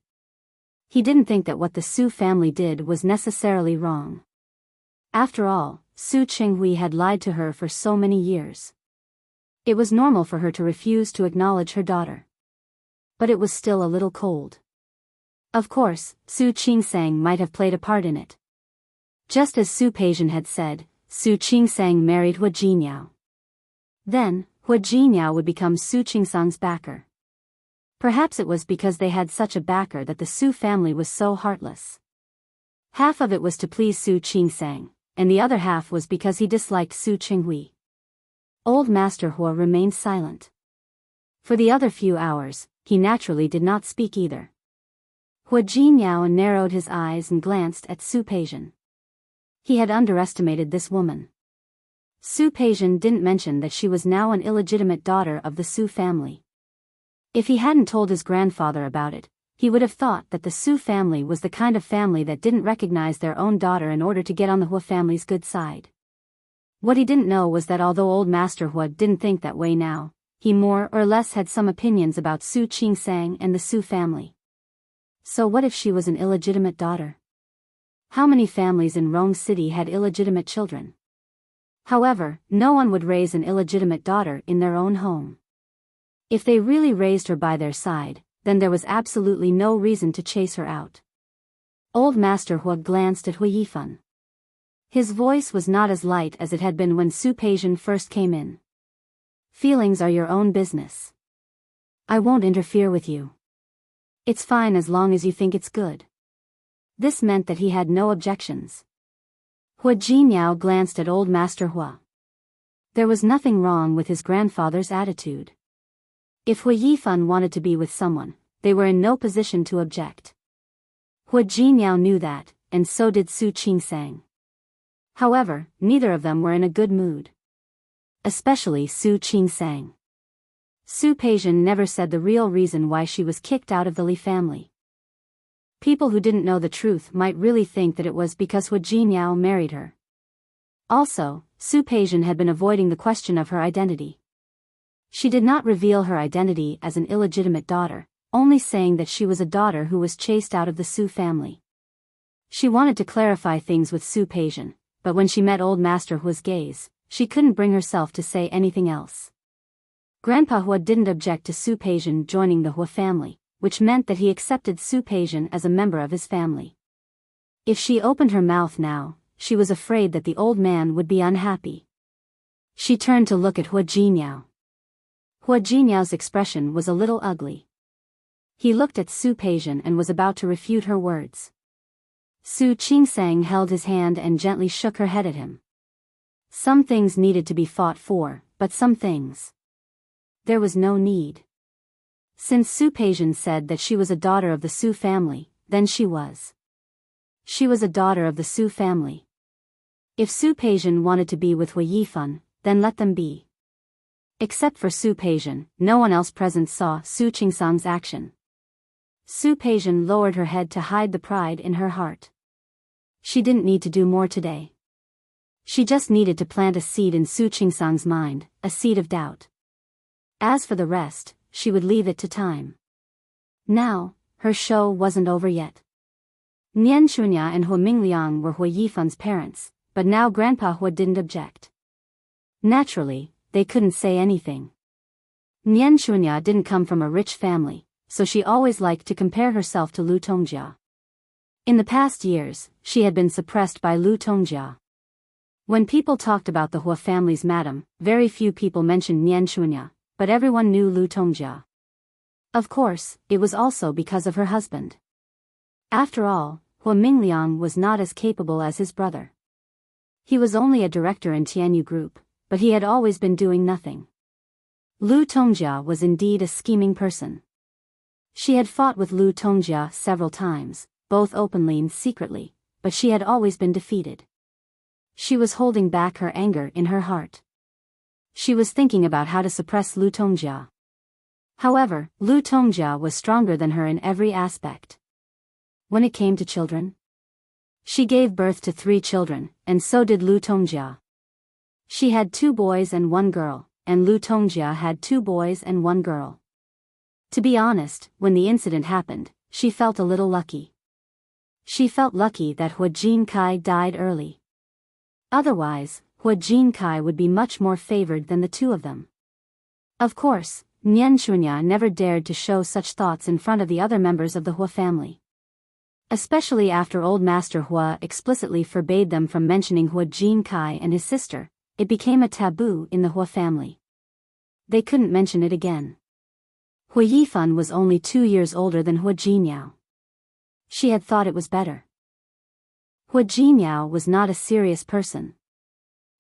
He didn't think that what the Su family did was necessarily wrong. After all, Su Qinghui had lied to her for so many years. It was normal for her to refuse to acknowledge her daughter. But it was still a little cold. Of course, Su Qingsang might have played a part in it. Just as Su Peijian had said, Su Qingsang married Hua Jinyao. Then, Hua Jinyao would become Su Qingsang's backer. Perhaps it was because they had such a backer that the Su family was so heartless. Half of it was to please Su Qingsang, and the other half was because he disliked Su Qinghui. Old Master Hua remained silent. For the other few hours, he naturally did not speak either. Hua Jinyao narrowed his eyes and glanced at Su Peijian. He had underestimated this woman. Su Peijian didn't mention that she was now an illegitimate daughter of the Su family. If he hadn't told his grandfather about it, he would have thought that the Su family was the kind of family that didn't recognize their own daughter in order to get on the Hua family's good side. What he didn't know was that although old Master Hua didn't think that way now, he more or less had some opinions about Su Qingsang and the Su family. So what if she was an illegitimate daughter? How many families in Rome City had illegitimate children? However, no one would raise an illegitimate daughter in their own home. If they really raised her by their side, then there was absolutely no reason to chase her out. Old Master Hua glanced at Hua Yifan. His voice was not as light as it had been when Su Peijian first came in. Feelings are your own business. I won't interfere with you. It's fine as long as you think it's good. This meant that he had no objections. Hua Jinyao glanced at old Master Hua. There was nothing wrong with his grandfather's attitude. If Hua Yifan wanted to be with someone, they were in no position to object. Hua Jinyao knew that, and so did Su Qingsang. However, neither of them were in a good mood. Especially Su Qingsang. Su Peijian never said the real reason why she was kicked out of the Li family. People who didn't know the truth might really think that it was because Hu Jinyao married her. Also, Su Peijian had been avoiding the question of her identity. She did not reveal her identity as an illegitimate daughter, only saying that she was a daughter who was chased out of the Su family. She wanted to clarify things with Su Peijian, but when she met Old Master Hua's gaze, she couldn't bring herself to say anything else. Grandpa Hua didn't object to Su Peijian joining the Hua family, which meant that he accepted Su Peijian as a member of his family. If she opened her mouth now, she was afraid that the old man would be unhappy. She turned to look at Hu Jinyao. Hu Jinyao's expression was a little ugly. He looked at Su Peijian and was about to refute her words. Su Qingsang held his hand and gently shook her head at him. Some things needed to be fought for, but some things there was no need. Since Su Peijian said that she was a daughter of the Su family, then she was. She was a daughter of the Su family. If Su Peijian wanted to be with Hu Yifan, then let them be. Except for Su Peijian, no one else present saw Su Qingsang's action. Su Peijian lowered her head to hide the pride in her heart. She didn't need to do more today. She just needed to plant a seed in Su Qingsang's mind, a seed of doubt. As for the rest, she would leave it to time. Now, her show wasn't over yet. Nian Chunya and Hu Mingliang were Hu Yifan's parents, but now Grandpa Hu didn't object. Naturally, they couldn't say anything. Nian Chunya didn't come from a rich family, so she always liked to compare herself to Lu Tongjia. In the past years, she had been suppressed by Lu Tongjia. When people talked about the Hua family's madam, very few people mentioned Nian Chunya, but everyone knew Lu Tongjia. Of course, it was also because of her husband. After all, Hu Mingliang was not as capable as his brother. He was only a director in Tianyu Group, but he had always been doing nothing. Lu Tongjia was indeed a scheming person. She had fought with Lu Tongjia several times, both openly and secretly, but she had always been defeated. She was holding back her anger in her heart. She was thinking about how to suppress Lu Tongjia. However, Lu Tongjia was stronger than her in every aspect. When it came to children, she gave birth to 3 children, and so did Lu Tongjia. She had 2 boys and 1 girl, and Lu Tongjia had 2 boys and 1 girl. To be honest, when the incident happened, she felt a little lucky. She felt lucky that Hu Jinkai died early. Otherwise, Hu Jinkai would be much more favored than the 2 of them. Of course, Nian Chunya never dared to show such thoughts in front of the other members of the Hua family. Especially after Old Master Hua explicitly forbade them from mentioning Hu Jinkai and his sister, it became a taboo in the Hua family. They couldn't mention it again. Hu Yifan was only 2 years older than Hu Jinyao. She had thought it was better. Hu Jinyao was not a serious person.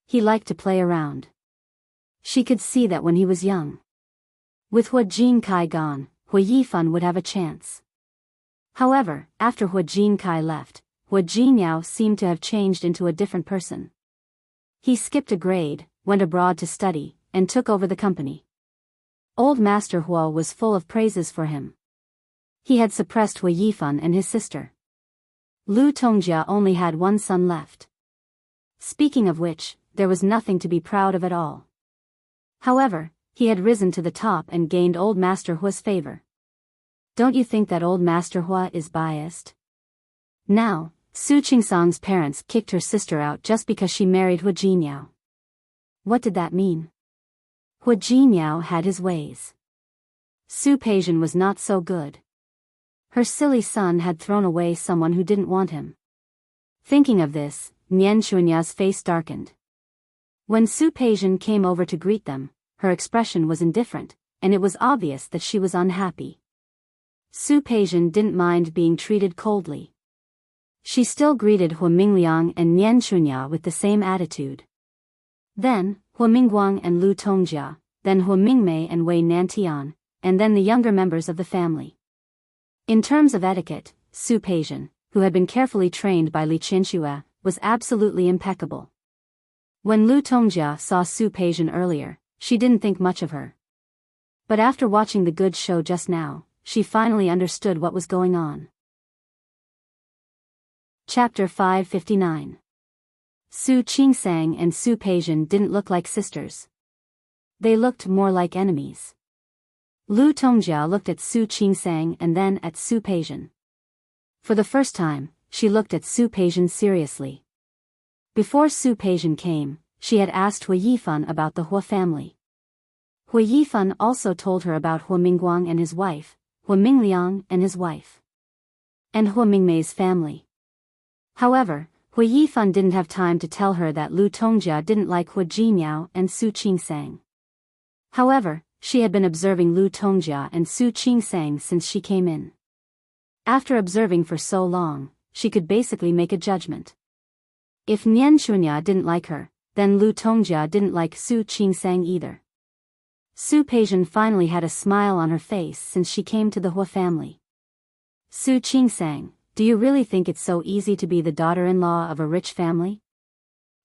He liked to play around. She could see that when he was young. With Hu Jinkai gone, Hu Yifan would have a chance. However, after Hu Jinkai left, Hu Jinyao seemed to have changed into a different person. He skipped a grade, went abroad to study, and took over the company. Old Master Hua was full of praises for him. He had suppressed Hu Yifan and his sister. Lu Tongjia only had 1 son left. Speaking of which, there was nothing to be proud of at all. However, he had risen to the top and gained Old Master Hua's favor. Don't you think that Old Master Hua is biased? Now, Su Qingsang's parents kicked her sister out just because she married Hu Jinyao. What did that mean? Hu Jinyao had his ways. Su Peijian was not so good. Her silly son had thrown away someone who didn't want him. Thinking of this, Nian Chunya's face darkened. When Su Peijian came over to greet them, her expression was indifferent, and it was obvious that she was unhappy. Su Peijian didn't mind being treated coldly. She still greeted Hu Mingliang and Nian Chunya with the same attitude. Then, Hu Mingguang and Lu Tongjia, then Hu Mingmei and Wei Nantian, and then the younger members of the family. In terms of etiquette, Su Peijian, who had been carefully trained by Li Qianxue, was absolutely impeccable. When Lu Tongjia saw Su Peijian earlier, she didn't think much of her. But after watching the good show just now, she finally understood what was going on. Chapter 559. Su Qingsang and Su Peijian didn't look like sisters. They looked more like enemies. Lu Tongjia looked at Su Qingsang and then at Su Peijian. For the first time, she looked at Su Peijian seriously. Before Su Peijian came, she had asked Hui Yifan about the Hua family. Hui Yifan also told her about Hua Mingguang and his wife, Hua Mingliang and his wife, and Hua Mingmei's family. However, Hui Yifan didn't have time to tell her that Lu Tongjia didn't like Hua Jinyao and Su Qingsang. However, she had been observing Lu Tongjia and Su Qingsang since she came in. After observing for so long, she could basically make a judgment. If Nian Shunya didn't like her, then Lu Tongjia didn't like Su Qingsang either. Su Peijian finally had a smile on her face since she came to the Hua family. Su Qingsang, do you really think it's so easy to be the daughter-in-law of a rich family?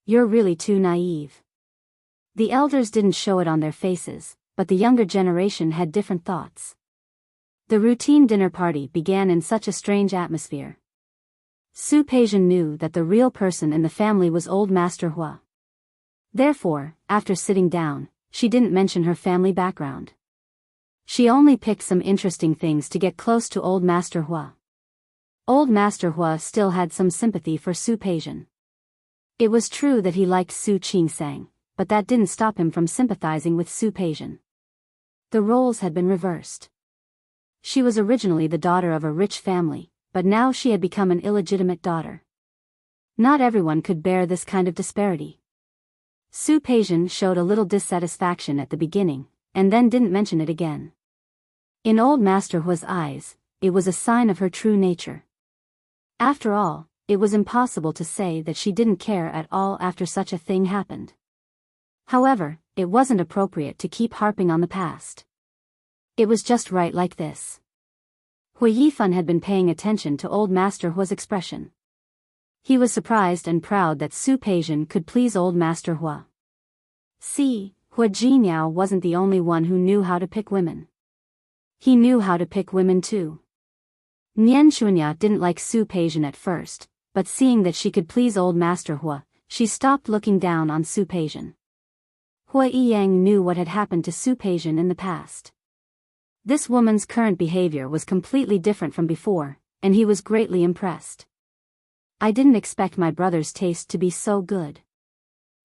You're really too naive. The elders didn't show it on their faces, but the younger generation had different thoughts. The routine dinner party began in such a strange atmosphere. Su Peijian knew that the real person in the family was old Master Hua. Therefore, after sitting down, she didn't mention her family background. She only picked some interesting things to get close to old Master Hua. Old Master Hua still had some sympathy for Su Peijian. It was true that he liked Su Qingsang, but that didn't stop him from sympathizing with Su Peijian. The roles had been reversed. She was originally the daughter of a rich family, but now she had become an illegitimate daughter. Not everyone could bear this kind of disparity. Su Peijian showed a little dissatisfaction at the beginning, and then didn't mention it again. In old Master Hua's eyes, it was a sign of her true nature. After all, it was impossible to say that she didn't care at all after such a thing happened. However, it wasn't appropriate to keep harping on the past. It was just right like this. Hui Yifan had been paying attention to old Master Hua's expression. He was surprised and proud that Su Peijian could please old Master Hua. See, Hua Jinyao wasn't the only one who knew how to pick women. He knew how to pick women too. Nian Shunya didn't like Su Peijian at first, but seeing that she could please old Master Hua, she stopped looking down on Su Peijian. Hua Yiyang knew what had happened to Su Peijian in the past. This woman's current behavior was completely different from before, and he was greatly impressed. I didn't expect my brother's taste to be so good.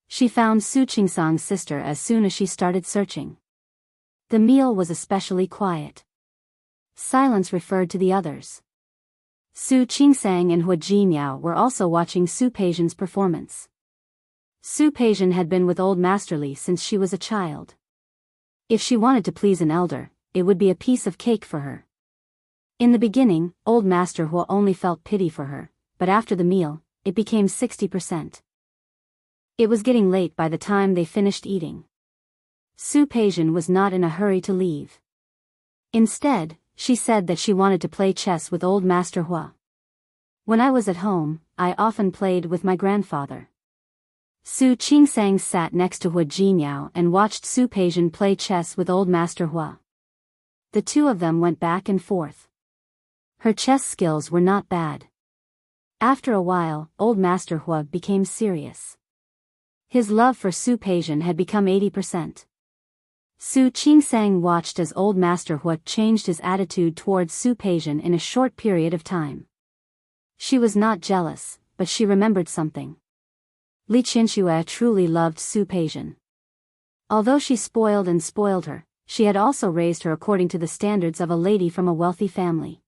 She found Su Qingsang's sister as soon as she started searching. The meal was especially quiet. Silence referred to the others. Su Qingsang and Hua Jinyao were also watching Su Peijian's performance. Su Peijian had been with old Master Li since she was a child. If she wanted to please an elder, it would be a piece of cake for her. In the beginning, old Master Hua only felt pity for her, but after the meal, it became 60%. It was getting late by the time they finished eating. Su Peijian was not in a hurry to leave. Instead, she said that she wanted to play chess with old Master Hua. When I was at home, I often played with my grandfather. Su Qingsang sat next to Hua Jinyao and watched Su Peijian play chess with old Master Hua. The two of them went back and forth. Her chess skills were not bad. After a while, old Master Hua became serious. His love for Su Peijian had become 80%. Su Qingsang watched as old Master Hua changed his attitude towards Su Peijian in a short period of time. She was not jealous, but she remembered something. Li Qianxue truly loved Su Peijian. Although she spoiled her, she had also raised her according to the standards of a lady from a wealthy family.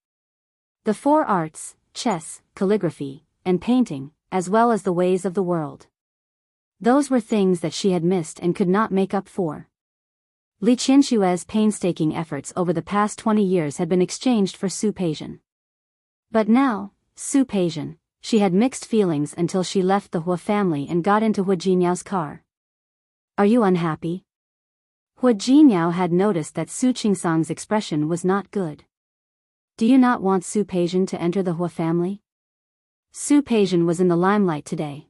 The four arts, chess, calligraphy, and painting, as well as the ways of the world. Those were things that she had missed and could not make up for. Li Qianxue's painstaking efforts over the past 20 years had been exchanged for Su Peijian. But now, Su Peijian, she had mixed feelings until she left the Hua family and got into Hua Jinyao's car. Are you unhappy? Hua Jinyao had noticed that Su Qingsang's expression was not good. Do you not want Su Peijian to enter the Hua family? Su Peijian was in the limelight today.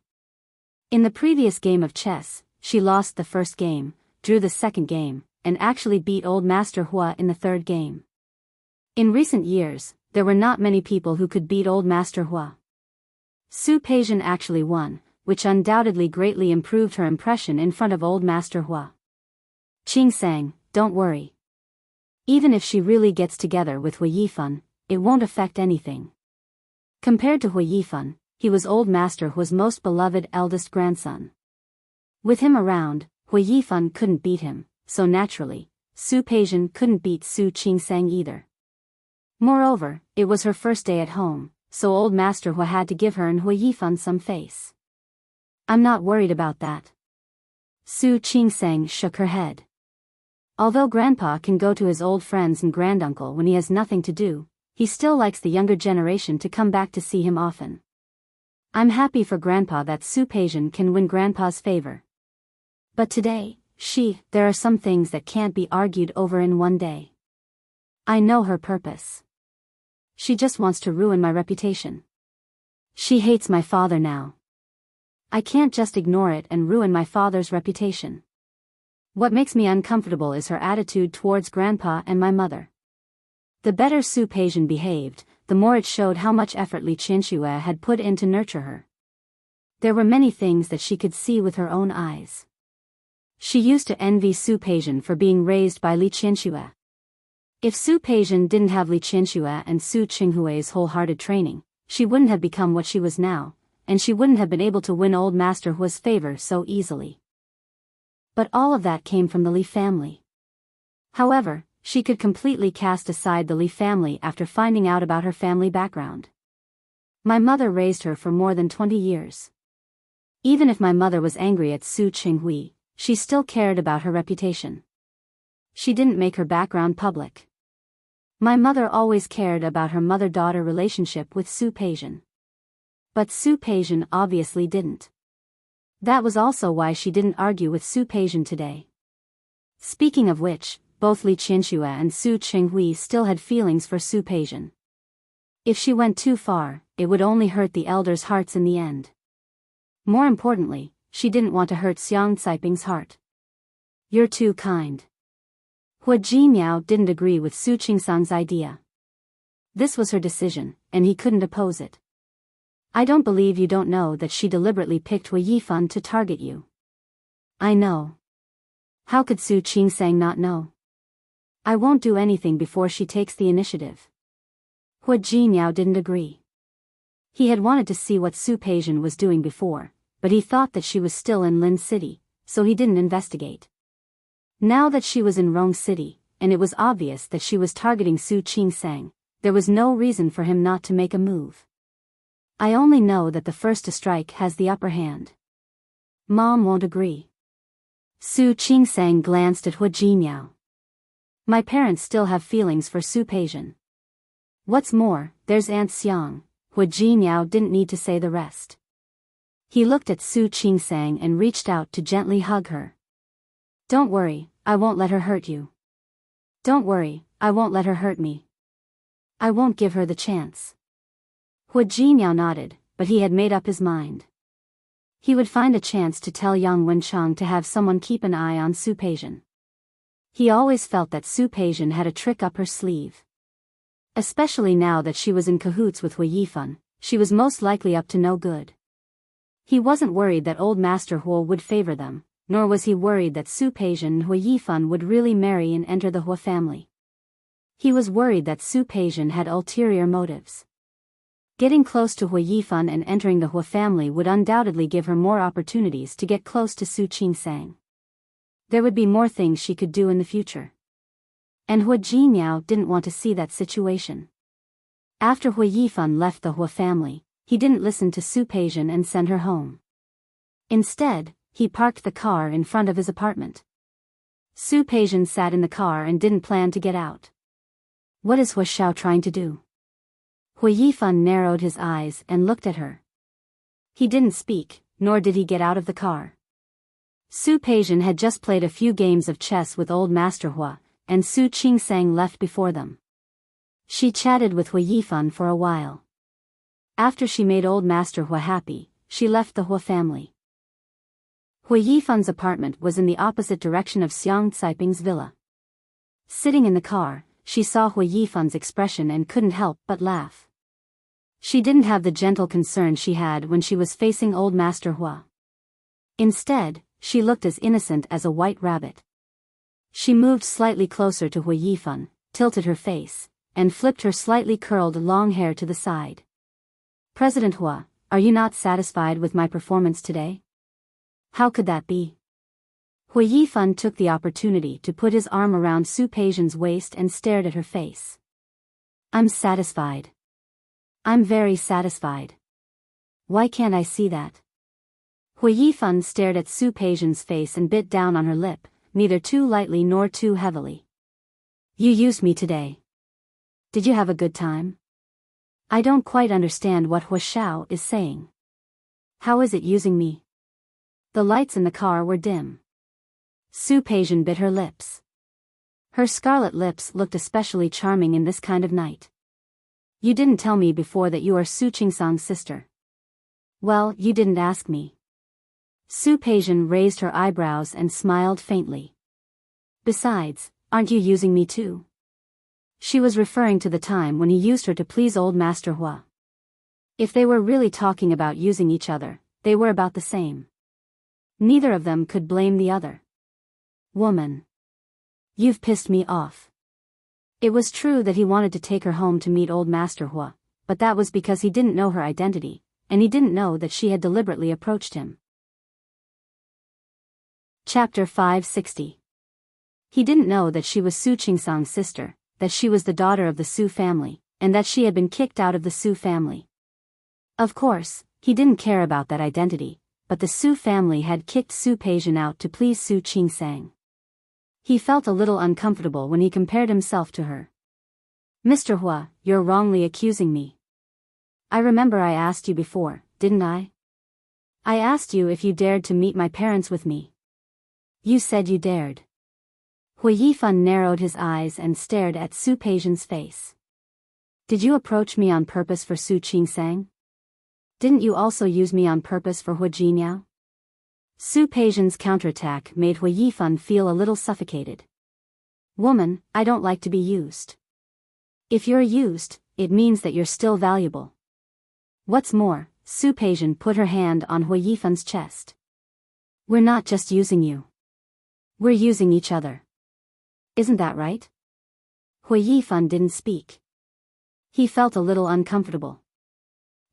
In the previous game of chess, she lost the first game, drew the second game, and actually beat old Master Hua in the third game. In recent years, there were not many people who could beat old Master Hua. Su Peijian actually won, which undoubtedly greatly improved her impression in front of old Master Hua. Qing sang, don't worry. Even if she really gets together with Hui Yifan, it won't affect anything. Compared to Hui Yifan, he was old Master Hua's most beloved eldest grandson. With him around, Hui Yifan couldn't beat him, so naturally, Su Peijian couldn't beat Su Qingsang either. Moreover, it was her first day at home, so old Master Hua had to give her and Hui Yifan some face. I'm not worried about that. Su Qingsang shook her head. Although Grandpa can go to his old friends and granduncle when he has nothing to do, he still likes the younger generation to come back to see him often. I'm happy for Grandpa that Su Peijian can win Grandpa's favor. But today, there are some things that can't be argued over in one day. I know her purpose. She just wants to ruin my reputation. She hates my father now. I can't just ignore it and ruin my father's reputation. What makes me uncomfortable is her attitude towards Grandpa and my mother. The better Su Peijian behaved, the more it showed how much effort Li Qianxue had put in to nurture her. There were many things that she could see with her own eyes. She used to envy Su Peijian for being raised by Li Qianxue. If Su Peijian didn't have Li Qianxue and Su Qinghui's wholehearted training, she wouldn't have become what she was now, and she wouldn't have been able to win old Master Hua's favor so easily. But all of that came from the Li family. However, she could completely cast aside the Li family after finding out about her family background. My mother raised her for more than 20 years. Even if my mother was angry at Su Qinghui, she still cared about her reputation. She didn't make her background public. My mother always cared about her mother-daughter relationship with Su Peijian. But Su Peijian obviously didn't. That was also why she didn't argue with Su Peijian today. Speaking of which, both Li Qianxue and Su Qinghui still had feelings for Su Peijian. If she went too far, it would only hurt the elders' hearts in the end. More importantly, she didn't want to hurt Xiang Caiping's heart. You're too kind. Hua Jinmiao didn't agree with Su Qingsang's idea. This was her decision, and he couldn't oppose it. I don't believe you don't know that she deliberately picked Hui Yifan to target you. I know. How could Su Qingsang not know? I won't do anything before she takes the initiative. Hua Jinmiao didn't agree. He had wanted to see what Su Peijian was doing before, but he thought that she was still in Lin City, so he didn't investigate. Now that she was in Rong City, and it was obvious that she was targeting Su Qingsang, there was no reason for him not to make a move. I only know that the first to strike has the upper hand. Mom won't agree. Su Qingsang glanced at Hua Jinmiao. My parents still have feelings for Su Peijian. What's more, there's Aunt Xiang. Hua Jinmiao didn't need to say the rest. He looked at Su Qingsang and reached out to gently hug her. Don't worry, I won't let her hurt you. Don't worry, I won't let her hurt me. I won't give her the chance. Hua Jinmiao nodded, but he had made up his mind. He would find a chance to tell Yang Wenchang to have someone keep an eye on Su Peijian. He always felt that Su Peijian had a trick up her sleeve. Especially now that she was in cahoots with Hui Yifan, she was most likely up to no good. He wasn't worried that old Master Hua would favor them, nor was he worried that Su Peijian and Hui Yifan would really marry and enter the Hua family. He was worried that Su Peijian had ulterior motives. Getting close to Hui Yifan and entering the Hua family would undoubtedly give her more opportunities to get close to Su Qingsang. There would be more things she could do in the future. And Hua Jinmiao didn't want to see that situation. After Hui Yifan left the Hua family, he didn't listen to Su Peijian and send her home. Instead, he parked the car in front of his apartment. Su Peijian sat in the car and didn't plan to get out. What is Hua Xiao trying to do? Hui Yifan narrowed his eyes and looked at her. He didn't speak, nor did he get out of the car. Su Peijian had just played a few games of chess with old Master Hua, and Su Qingsang left before them. She chatted with Hui Yifan for a while. After she made old Master Hua happy, she left the Hua family. Hui Yifan's apartment was in the opposite direction of Xiang Caiping's villa. Sitting in the car, she saw Hui Yifan's expression and couldn't help but laugh. She didn't have the gentle concern she had when she was facing old Master Hua. Instead, she looked as innocent as a white rabbit. She moved slightly closer to Hui Yifan, tilted her face, and flipped her slightly curled long hair to the side. President Hua, are you not satisfied with my performance today? How could that be? Hui Yifan took the opportunity to put his arm around Su Peijian's waist and stared at her face. I'm satisfied. I'm very satisfied. Why can't I see that? Hui Yifan stared at Su Peijian's face and bit down on her lip, neither too lightly nor too heavily. You used me today. Did you have a good time? I don't quite understand what Hua Xiao is saying. How is it using me? The lights in the car were dim. Su Peijian bit her lips. Her scarlet lips looked especially charming in this kind of night. You didn't tell me before that you are Su Qingsang's sister. Well, you didn't ask me. Su Peijian raised her eyebrows and smiled faintly. Besides, aren't you using me too? She was referring to the time when he used her to please old Master Hua. If they were really talking about using each other, they were about the same. Neither of them could blame the other. Woman. You've pissed me off. It was true that he wanted to take her home to meet old Master Hua, but that was because he didn't know her identity, and he didn't know that she had deliberately approached him. Chapter 560. He didn't know that she was Su Qingsang's sister, that she was the daughter of the Su family, and that she had been kicked out of the Su family. Of course, he didn't care about that identity, but the Su family had kicked Su Peijian out to please Su Qingsang. He felt a little uncomfortable when he compared himself to her. Mr. Hua, you're wrongly accusing me. I remember I asked you before, didn't I? I asked you if you dared to meet my parents with me. You said you dared. Hui Yifan narrowed his eyes and stared at Su Peijian's face. Did you approach me on purpose for Su Qingsang? Didn't you also use me on purpose for Hui Jinyao? Su Peijian's counterattack made Hui Yifan feel a little suffocated. Woman, I don't like to be used. If you're used, it means that you're still valuable. What's more, Su Peijian put her hand on Hui Yifan's chest. We're not just using you. We're using each other. Isn't that right? Hui Yifan didn't speak. He felt a little uncomfortable.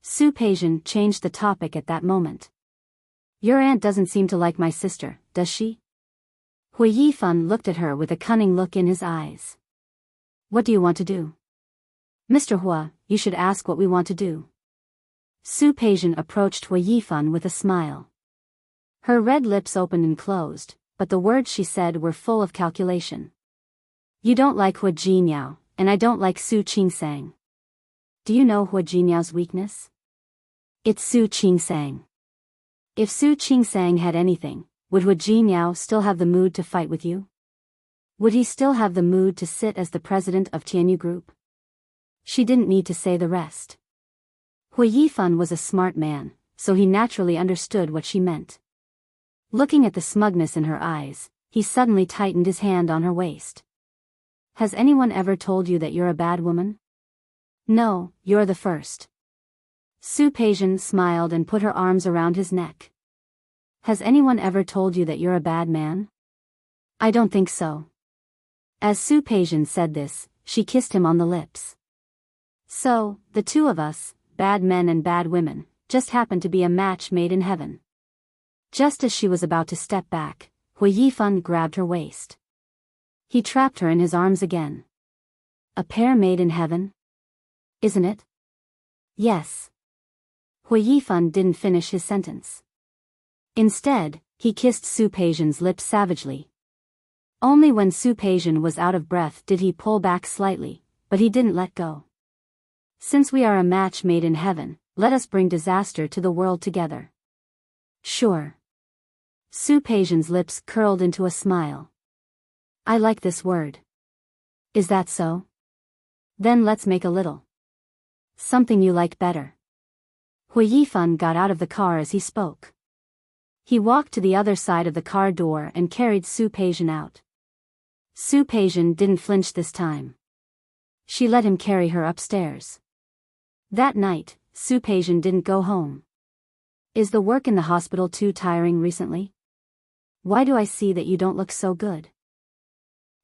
Su Peijian changed the topic at that moment. Your aunt doesn't seem to like my sister, does she? Hui Yifan looked at her with a cunning look in his eyes. What do you want to do? Mr. Hua, you should ask what we want to do. Su Peijian approached Hui Yifan with a smile. Her red lips opened and closed, but the words she said were full of calculation. You don't like Hui Jinyao, and I don't like Su Qingsang. Do you know Hui Jinyao's weakness? It's Su Qingsang. If Su Qingsang had anything, would Hui Jinyao still have the mood to fight with you? Would he still have the mood to sit as the president of Tianyu Group? She didn't need to say the rest. Hui Yifan was a smart man, so he naturally understood what she meant. Looking at the smugness in her eyes, he suddenly tightened his hand on her waist. Has anyone ever told you that you're a bad woman? No, you're the first. Su Peijian smiled and put her arms around his neck. Has anyone ever told you that you're a bad man? I don't think so. As Su Peijian said this, she kissed him on the lips. So, the two of us, bad men and bad women, just happened to be a match made in heaven. Just as she was about to step back, Hui Yifan grabbed her waist. He trapped her in his arms again. A pair made in heaven? Isn't it? Yes. Hui Yifan didn't finish his sentence. Instead, he kissed Su Peijian's lips savagely. Only when Su Peijian was out of breath did he pull back slightly, but he didn't let go. Since we are a match made in heaven, let us bring disaster to the world together. Sure. Su Peijian's lips curled into a smile. I like this word. Is that so? Then let's make a little. Something you like better. Hui Yifan got out of the car as he spoke. He walked to the other side of the car door and carried Su Peijian out. Su Peijian didn't flinch this time. She let him carry her upstairs. That night, Su Peijian didn't go home. Is the work in the hospital too tiring recently? Why do I see that you don't look so good?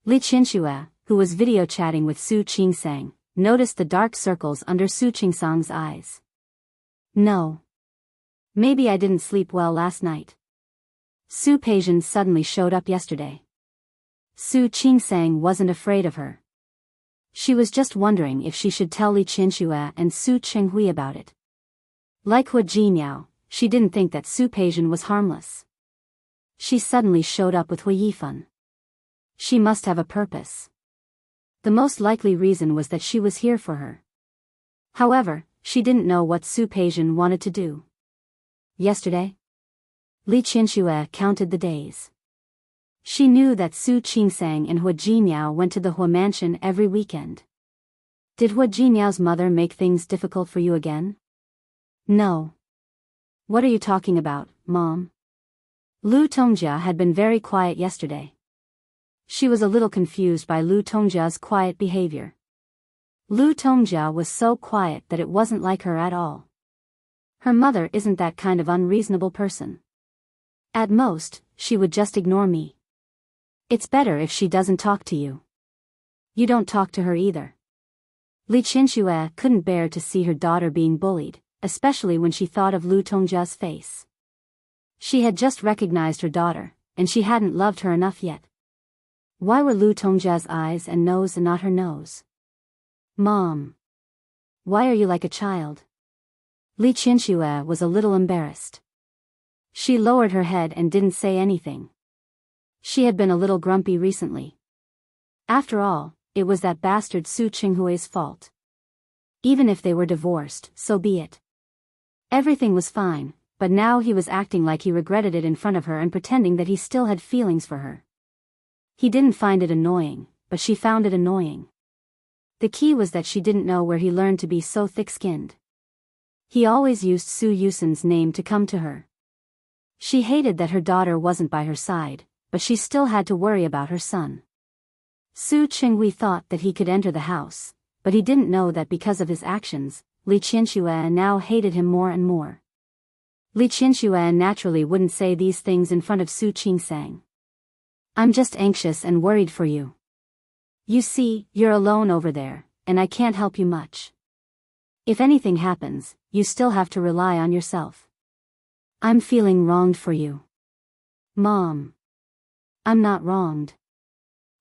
Li Qianxue, who was video chatting with Su Qingsang, noticed the dark circles under Su Qingsang's eyes. No. Maybe I didn't sleep well last night. Su Peijian suddenly showed up yesterday. Su Qingsang wasn't afraid of her. She was just wondering if she should tell Li Qianxue and Su Qinghui about it. Like Hu Jinmiao, she didn't think that Su Peijian was harmless. She suddenly showed up with Hu Yifan. She must have a purpose. The most likely reason was that she was here for her. However, she didn't know what Su Peijian wanted to do. Yesterday? Li Qianxue counted the days. She knew that Su Qingsang and Hu Jinmiao went to the Hu mansion every weekend. Did Hu Jinmiao's mother make things difficult for you again? No. What are you talking about, Mom? Lu Tongjia had been very quiet yesterday. She was a little confused by Lu Tongjia's quiet behavior. Lu Tongjia was so quiet that it wasn't like her at all. Her mother isn't that kind of unreasonable person. At most, she would just ignore me. It's better if she doesn't talk to you. You don't talk to her either. Li Qianxue couldn't bear to see her daughter being bullied, especially when she thought of Lu Tongjia's face. She had just recognized her daughter, and she hadn't loved her enough yet. Why were Lu Tongjia's eyes and nose and not her nose? Mom. Why are you like a child? Li Qianxue was a little embarrassed. She lowered her head and didn't say anything. She had been a little grumpy recently. After all, it was that bastard Su Qinghui's fault. Even if they were divorced, so be it. Everything was fine, but now he was acting like he regretted it in front of her and pretending that he still had feelings for her. He didn't find it annoying, but she found it annoying. The key was that she didn't know where he learned to be so thick-skinned. He always used Su Yusen's name to come to her. She hated that her daughter wasn't by her side, but she still had to worry about her son. Su Qinghui thought that he could enter the house, but he didn't know that because of his actions, Li Qianxue now hated him more and more. Li Qianxue naturally wouldn't say these things in front of Su Qingsang. I'm just anxious and worried for you. You see, you're alone over there, and I can't help you much. If anything happens, you still have to rely on yourself. I'm feeling wronged for you. Mom. I'm not wronged.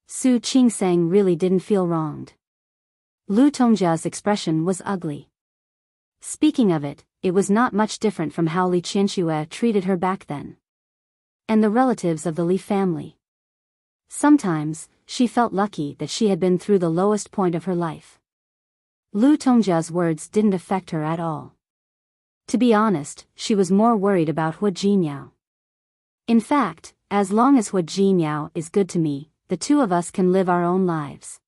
Su Qingsang really didn't feel wronged. Lu Tongjia's expression was ugly. Speaking of it, it was not much different from how Li Qianxue treated her back then. And the relatives of the Li family. Sometimes, she felt lucky that she had been through the lowest point of her life. Lu Tongjia's words didn't affect her at all. To be honest, she was more worried about Hu Jinmiao. In fact, as long as Hu Jinmiao is good to me, the two of us can live our own lives.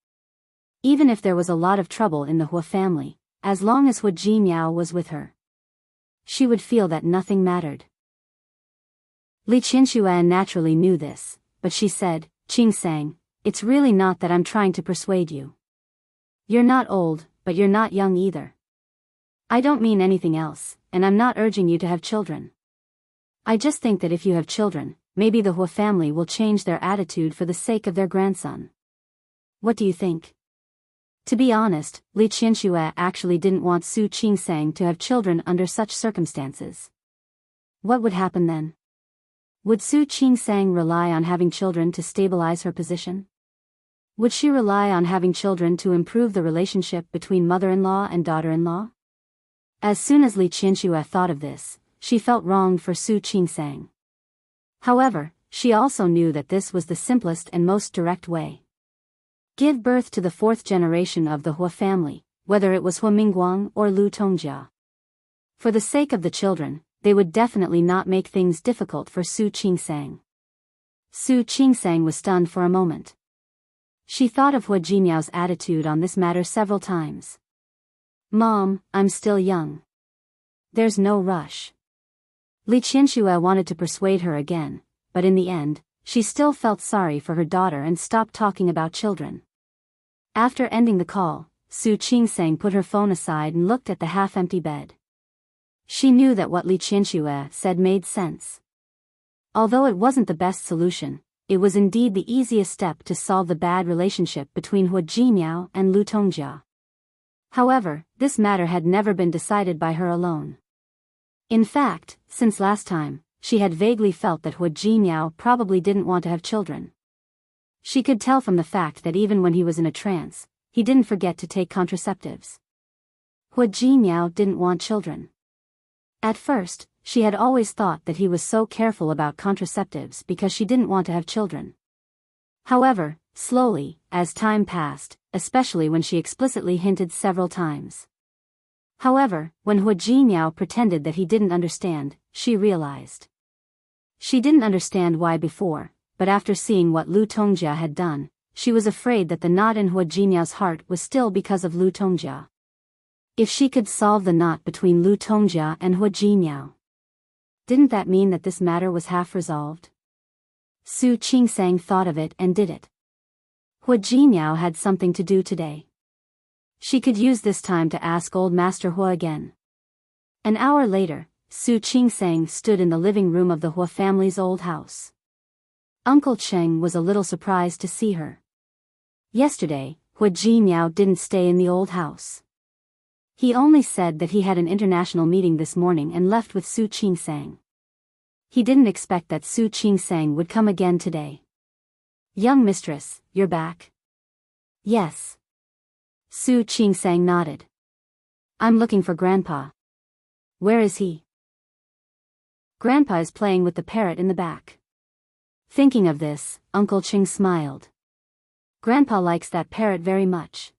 Even if there was a lot of trouble in the Hu family, as long as Hu Jinmiao was with her, she would feel that nothing mattered. Li Qianxue naturally knew this, but she said, Qingsang, it's really not that I'm trying to persuade you. You're not old, but you're not young either. I don't mean anything else, and I'm not urging you to have children. I just think that if you have children, maybe the Hu family will change their attitude for the sake of their grandson. What do you think? To be honest, Li Qianxue actually didn't want Su Qingsang to have children under such circumstances. What would happen then? Would Su Qingsang rely on having children to stabilize her position? Would she rely on having children to improve the relationship between mother-in-law and daughter-in-law? As soon as Li Qianxue thought of this, she felt wronged for Su Qingsang. However, she also knew that this was the simplest and most direct way. Give birth to the fourth generation of the Hu family, whether it was Hu Mingguang or Lu Tongjia. For the sake of the children, they would definitely not make things difficult for Su Qingsang. Su Qingsang was stunned for a moment. She thought of Hu Jinmiao's attitude on this matter several times. Mom, I'm still young. There's no rush. Li Qianxue wanted to persuade her again, but in the end, she still felt sorry for her daughter and stopped talking about children. After ending the call, Su Qingsang put her phone aside and looked at the half-empty bed. She knew that what Li Qianxue said made sense. Although it wasn't the best solution, it was indeed the easiest step to solve the bad relationship between Hua Jimiao and Lu Tongjia. However, this matter had never been decided by her alone. In fact, since last time, she had vaguely felt that Hua Jimiao probably didn't want to have children. She could tell from the fact that even when he was in a trance, he didn't forget to take contraceptives. Hua Jimiao didn't want children. At first, she had always thought that he was so careful about contraceptives because she didn't want to have children. However, slowly, as time passed, especially when she explicitly hinted several times. However, when Hua Jimiao pretended that he didn't understand, she realized. She didn't understand why before, but after seeing what Lu Tongjia had done, she was afraid that the knot in Hua Jimiao's heart was still because of Lu Tongjia. If she could solve the knot between Lu Tongjia and Hua Jimiao, didn't that mean that this matter was half resolved? Su Qingsang thought of it and did it. Hua Jimiao had something to do today. She could use this time to ask old Master Hua again. An hour later, Su Qingsang stood in the living room of the Hua family's old house. Uncle Cheng was a little surprised to see her. Yesterday, Hua Jimiao didn't stay in the old house. He only said that he had an international meeting this morning and left with Su Qingsang. He didn't expect that Su Qingsang would come again today. "Young mistress, you're back?" "Yes." Su Qingsang nodded. "I'm looking for Grandpa." "Where is he?" "Grandpa is playing with the parrot in the back." Thinking of this, Uncle Cheng smiled. "Grandpa likes that parrot very much.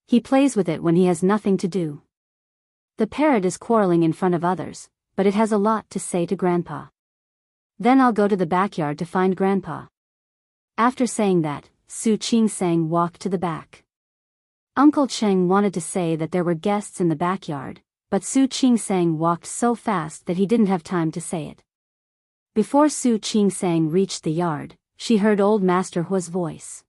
He plays with it when he has nothing to do. The parrot is quarreling in front of others, but it has a lot to say to Grandpa. Then I'll go to the backyard to find Grandpa." After saying that, Su Qingsang walked to the back. Uncle Cheng wanted to say that there were guests in the backyard, but Su Qingsang walked so fast that he didn't have time to say it. Before Su Qingsang reached the yard, she heard old Master Hua's voice.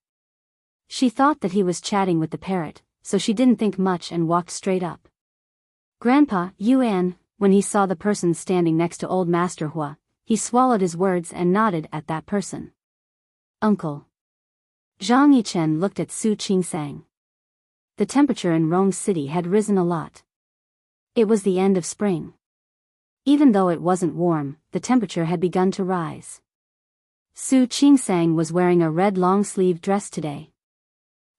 She thought that he was chatting with the parrot, so she didn't think much and walked straight up. "Grandpa, Yuan," when he saw the person standing next to old Master Hua, he swallowed his words and nodded at that person. "Uncle." Zhang Yichen looked at Su Qingsang. The temperature in Rome City had risen a lot. It was the end of spring. Even though it wasn't warm, the temperature had begun to rise. Su Qingsang was wearing a red long-sleeved dress today.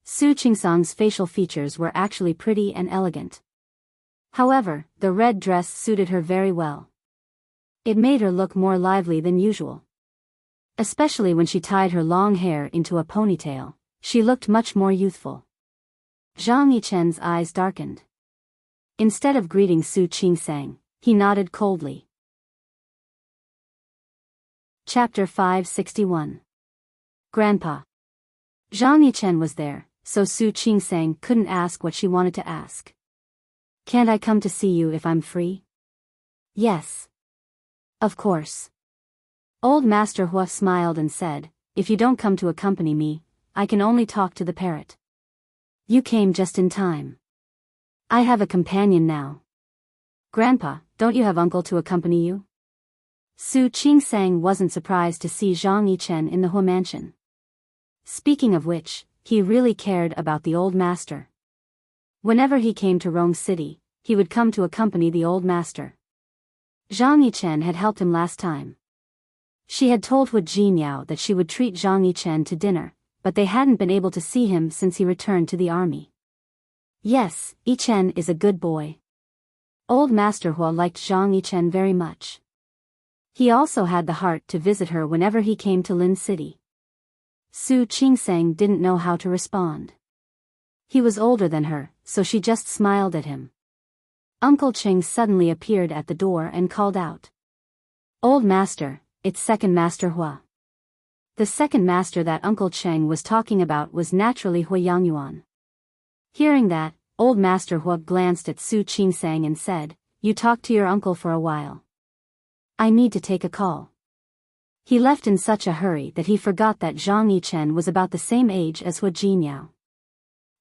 Su Qingsang's facial features were actually pretty and elegant. However, the red dress suited her very well. It made her look more lively than usual. Especially when she tied her long hair into a ponytail, she looked much more youthful. Zhang Yichen's eyes darkened. Instead of greeting Su Qingsang, he nodded coldly. Chapter 561. Grandpa. Zhang Yichen was there, so Su Qingsang couldn't ask what she wanted to ask. "Can't I come to see you if I'm free?" "Yes. Of course." Old Master Hua smiled and said, "If you don't come to accompany me, I can only talk to the parrot." "You came just in time. I have a companion now." "Grandpa, don't you have uncle to accompany you?" Su Qingsang wasn't surprised to see Zhang Yichen in the Hua mansion. Speaking of which, he really cared about the old master. Whenever he came to Rome City, he would come to accompany the old master. Zhang Yichen had helped him last time. She had told Hua Jimiao that she would treat Zhang Yichen to dinner, but they hadn't been able to see him since he returned to the army. Yes, Yichen is a good boy. Old Master Hua liked Zhang Yichen very much. He also had the heart to visit her whenever he came to Lin City. Su Qingsang didn't know how to respond. He was older than her, so she just smiled at him. Uncle Cheng suddenly appeared at the door and called out. "Old Master, it's Second Master Hua." The second master that Uncle Cheng was talking about was naturally Hua Yangyuan. Hearing that, Old Master Hua glanced at Su Qingsang and said, "You talk to your uncle for a while. I need to take a call." He left in such a hurry that he forgot that Zhang Yichen was about the same age as Hua Jimiao.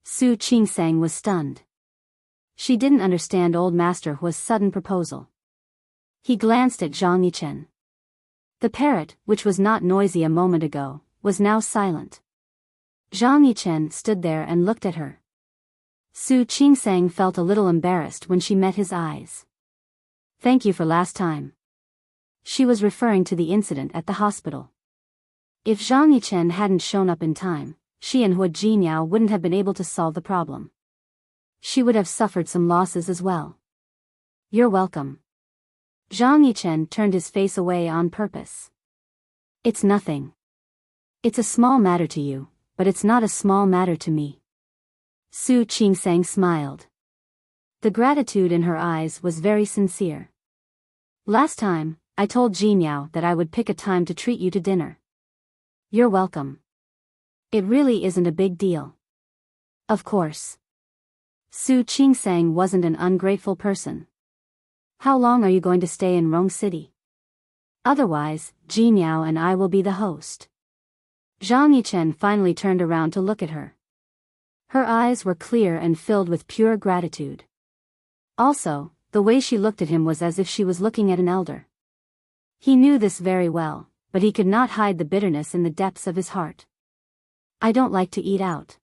Su Qingsang was stunned. She didn't understand old Master Hua's sudden proposal. He glanced at Zhang Yichen. The parrot, which was not noisy a moment ago, was now silent. Zhang Yichen stood there and looked at her. Su Qingsang felt a little embarrassed when she met his eyes. Thank you for last time. She was referring to the incident at the hospital. If Zhang Yichen hadn't shown up in time, she and Hua Jinyao wouldn't have been able to solve the problem. She would have suffered some losses as well. You're welcome. Zhang Yichen turned his face away on purpose. It's nothing. It's a small matter to you, but it's not a small matter to me. Su Qingsang smiled. The gratitude in her eyes was very sincere. Last time, I told Jinyao that I would pick a time to treat you to dinner. You're welcome. It really isn't a big deal. Of course. Su Qingsang wasn't an ungrateful person. How long are you going to stay in Rong City? Otherwise, Jinyao and I will be the host. Zhang Yichen finally turned around to look at her. Her eyes were clear and filled with pure gratitude. Also, the way she looked at him was as if she was looking at an elder. He knew this very well, but he could not hide the bitterness in the depths of his heart. I don't like to eat out.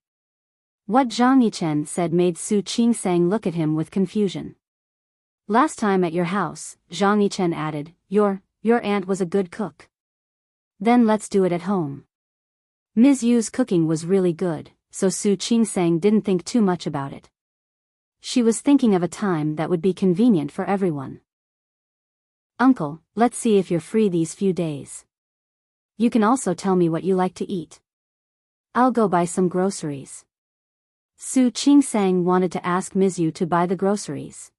What Zhang Yichen said made Su Qingsang look at him with confusion. Last time at your house, Zhang Yichen added, your aunt was a good cook. Then let's do it at home. Ms. Yu's cooking was really good, so Su Qingsang didn't think too much about it. She was thinking of a time that would be convenient for everyone. Uncle, let's see if you're free these few days. You can also tell me what you like to eat. I'll go buy some groceries. Su Qingsang wanted to ask Ms. Yu to buy the groceries.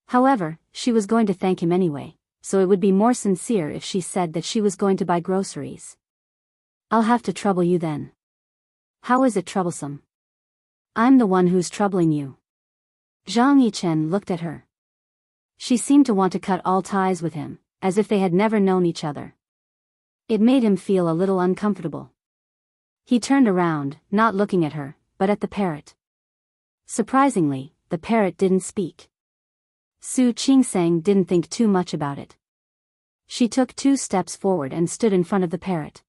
However, she was going to thank him anyway, so it would be more sincere if she said that she was going to buy groceries. I'll have to trouble you then. How is it troublesome? I'm the one who's troubling you. Zhang Yichen looked at her. She seemed to want to cut all ties with him, as if they had never known each other. It made him feel a little uncomfortable. He turned around, not looking at her, but at the parrot. Surprisingly, the parrot didn't speak. Su Qingsang didn't think too much about it. She took 2 steps forward and stood in front of the parrot.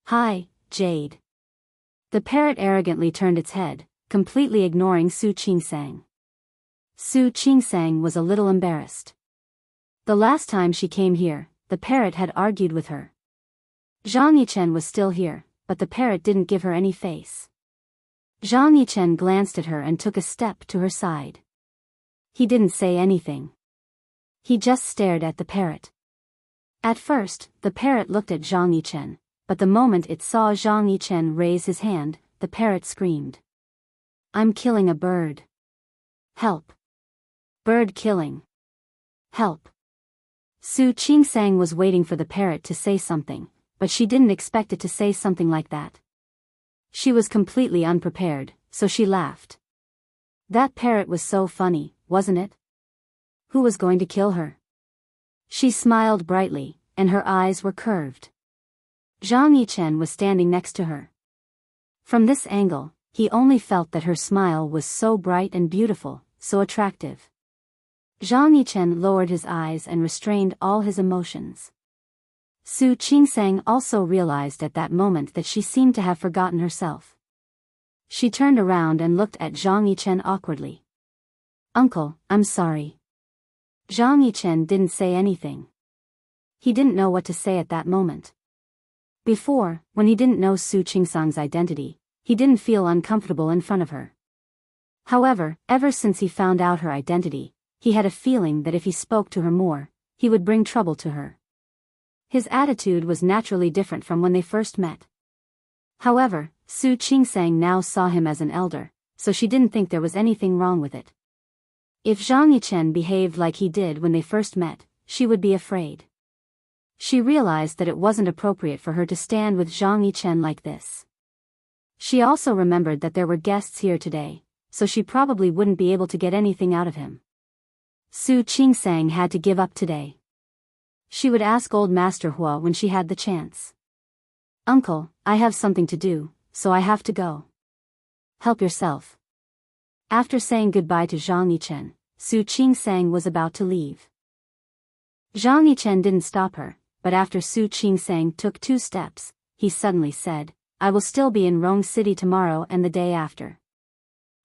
Hi, Jade. The parrot arrogantly turned its head, completely ignoring Su Qingsang. Su Qingsang was a little embarrassed. The last time she came here, the parrot had argued with her. Zhang Yichen was still here, but the parrot didn't give her any face. Zhang Yichen glanced at her and took a step to her side. He didn't say anything. He just stared at the parrot. At first, the parrot looked at Zhang Yichen, but the moment it saw Zhang Yichen raise his hand, the parrot screamed. I'm killing a bird. Help. Bird killing. Help. Su Qingsang was waiting for the parrot to say something, but she didn't expect it to say something like that. She was completely unprepared, so she laughed. That parrot was so funny, wasn't it? Who was going to kill her? She smiled brightly, and her eyes were curved. Zhang Yichen was standing next to her. From this angle, he only felt that her smile was so bright and beautiful, so attractive. Zhang Yichen lowered his eyes and restrained all his emotions. Su Qingsang also realized at that moment that she seemed to have forgotten herself. She turned around and looked at Zhang Yichen awkwardly. Uncle, I'm sorry. Zhang Yichen didn't say anything. He didn't know what to say at that moment. Before, when he didn't know Su Qingsang's identity, he didn't feel uncomfortable in front of her. However, ever since he found out her identity, he had a feeling that if he spoke to her more, he would bring trouble to her. His attitude was naturally different from when they first met. However, Su Qingsang now saw him as an elder, so she didn't think there was anything wrong with it. If Zhang Yichen behaved like he did when they first met, she would be afraid. She realized that it wasn't appropriate for her to stand with Zhang Yichen like this. She also remembered that there were guests here today, so she probably wouldn't be able to get anything out of him. Su Qingsang had to give up today. She would ask old Master Hua when she had the chance. Uncle, I have something to do, so I have to go. help yourself. After saying goodbye to Zhang Yichen, Su Qingsang was about to leave. Zhang Yichen didn't stop her, but after Su Qingsang took 2 steps, he suddenly said, I will still be in Rong City tomorrow and the day after.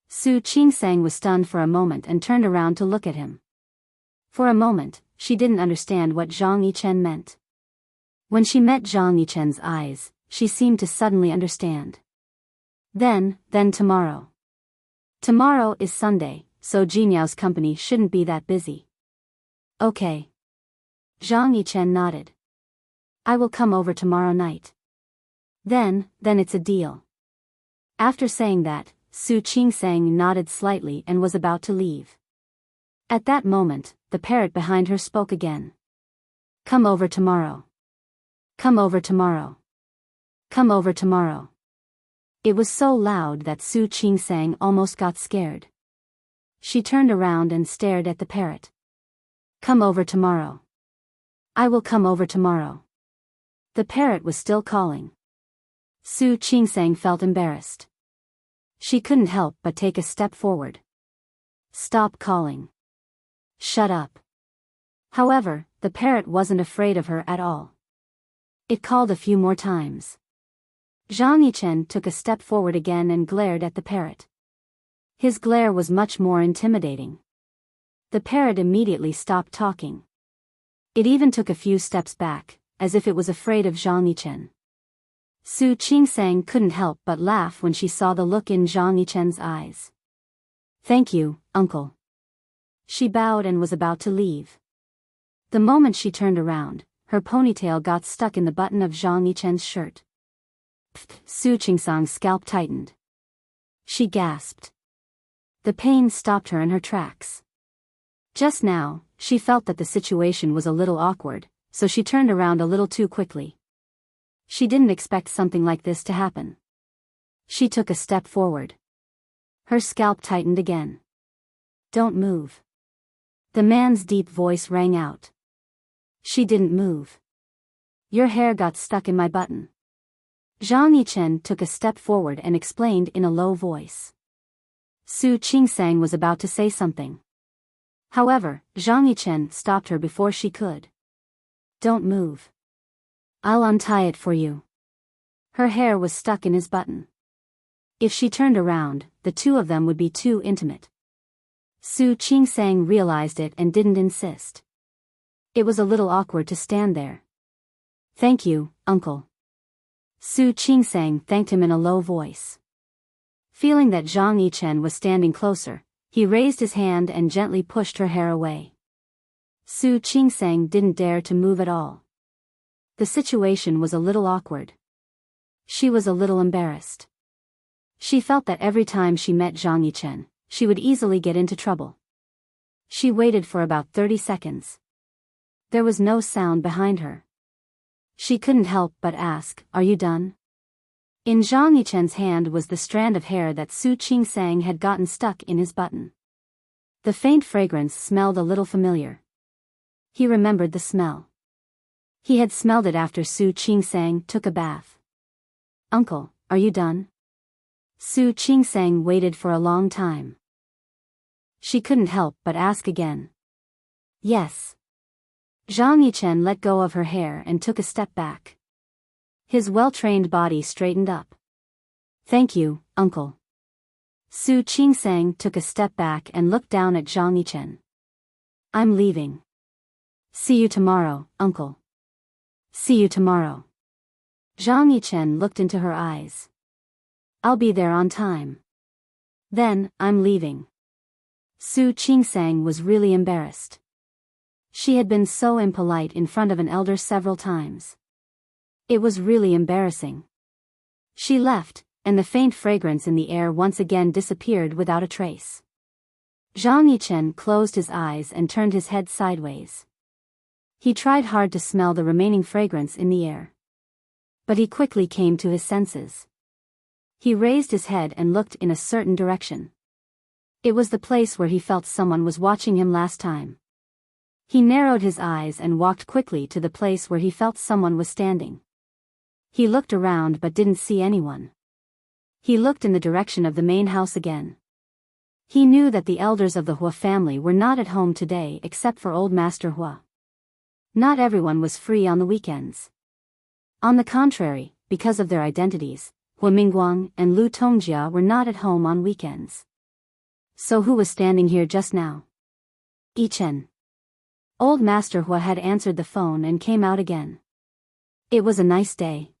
Su Qingsang was stunned for a moment and turned around to look at him. For a moment, she didn't understand what Zhang Yichen meant. When she met Zhang Yichen's eyes, she seemed to suddenly understand. Then tomorrow. Tomorrow is Sunday, so Jinyao's company shouldn't be that busy. Okay. Zhang Yichen nodded. I will come over tomorrow night. Then it's a deal. After saying that, Su Qingsang nodded slightly and was about to leave. At that moment, the parrot behind her spoke again. Come over tomorrow. Come over tomorrow. Come over tomorrow. It was so loud that Su Qingsang almost got scared. She turned around and stared at the parrot. Come over tomorrow. I will come over tomorrow. The parrot was still calling. Su Qingsang felt embarrassed. She couldn't help but take a step forward. Stop calling. Shut up. However, the parrot wasn't afraid of her at all. It called a few more times. Zhang Yichen took a step forward again and glared at the parrot. His glare was much more intimidating. The parrot immediately stopped talking. It even took a few steps back, as if it was afraid of Zhang Yichen. Su Qingsang couldn't help but laugh when she saw the look in Zhang Yichen's eyes. Thank you, uncle. She bowed and was about to leave. The moment she turned around, her ponytail got stuck in the button of Zhang Yichen's shirt. Su Qingsang's scalp tightened. She gasped. The pain stopped her in her tracks. Just now, she felt that the situation was a little awkward, so she turned around a little too quickly. She didn't expect something like this to happen. She took a step forward. Her scalp tightened again. Don't move. The man's deep voice rang out. She didn't move. Your hair got stuck in my button. Zhang Yichen took a step forward and explained in a low voice. Su Qingsang was about to say something. However, Zhang Yichen stopped her before she could. Don't move. I'll untie it for you. Her hair was stuck in his button. If she turned around, the two of them would be too intimate. Su Qingsang realized it and didn't insist. It was a little awkward to stand there. Thank you, uncle. Su Qingsang thanked him in a low voice. Feeling that Zhang Yichen was standing closer, he raised his hand and gently pushed her hair away. Su Qingsang didn't dare to move at all. The situation was a little awkward. She was a little embarrassed. She felt that every time she met Zhang Yichen, she would easily get into trouble. She waited for about 30 seconds. There was no sound behind her. She couldn't help but ask, Are you done? In Zhang Yichen's hand was the strand of hair that Su Qingsang had gotten stuck in his button. The faint fragrance smelled a little familiar. He remembered the smell. He had smelled it after Su Qingsang took a bath. Uncle, are you done? Su Qingsang waited for a long time. She couldn't help but ask again. Yes. Zhang Yichen let go of her hair and took a step back. His well-trained body straightened up. Thank you, uncle. Su Qingsang took a step back and looked down at Zhang Yichen. I'm leaving. See you tomorrow, uncle. See you tomorrow. Zhang Yichen looked into her eyes. I'll be there on time. Then, I'm leaving. Su Qingsang was really embarrassed. She had been so impolite in front of an elder several times. It was really embarrassing. She left, and the faint fragrance in the air once again disappeared without a trace. Zhang Yichen closed his eyes and turned his head sideways. He tried hard to smell the remaining fragrance in the air. But he quickly came to his senses. He raised his head and looked in a certain direction. It was the place where he felt someone was watching him last time. He narrowed his eyes and walked quickly to the place where he felt someone was standing. He looked around but didn't see anyone. He looked in the direction of the main house again. He knew that the elders of the Hua family were not at home today except for old Master Hua. Not everyone was free on the weekends. On the contrary, because of their identities, Hua Mingguang and Lu Tongjia were not at home on weekends. So who was standing here just now? Yichen. Old Master Hua had answered the phone and came out again. It was a nice day.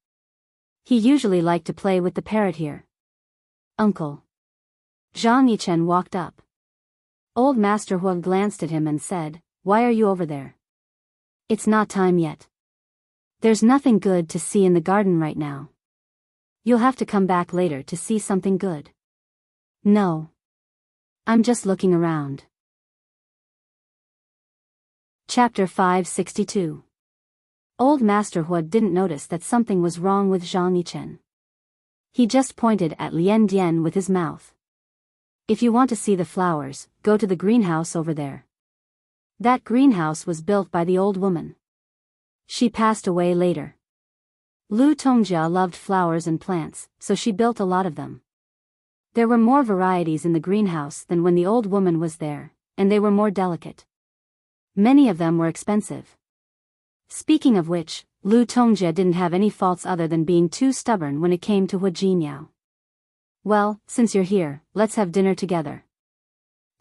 He usually liked to play with the parrot here. Uncle. Zhang Yichen walked up. Old Master Hua glanced at him and said, "Why are you over there? It's not time yet. There's nothing good to see in the garden right now. You'll have to come back later to see something good." "No. I'm just looking around." Chapter 562. Old Master Hua didn't notice that something was wrong with Zhang Yichen. He just pointed at Lian Dian with his mouth. "If you want to see the flowers, go to the greenhouse over there." That greenhouse was built by the old woman. She passed away later. Lu Tongjia loved flowers and plants, so she built a lot of them. There were more varieties in the greenhouse than when the old woman was there, and they were more delicate. Many of them were expensive. Speaking of which, Lu Tongjia didn't have any faults other than being too stubborn when it came to Hua Jinyao. "Well, since you're here, let's have dinner together.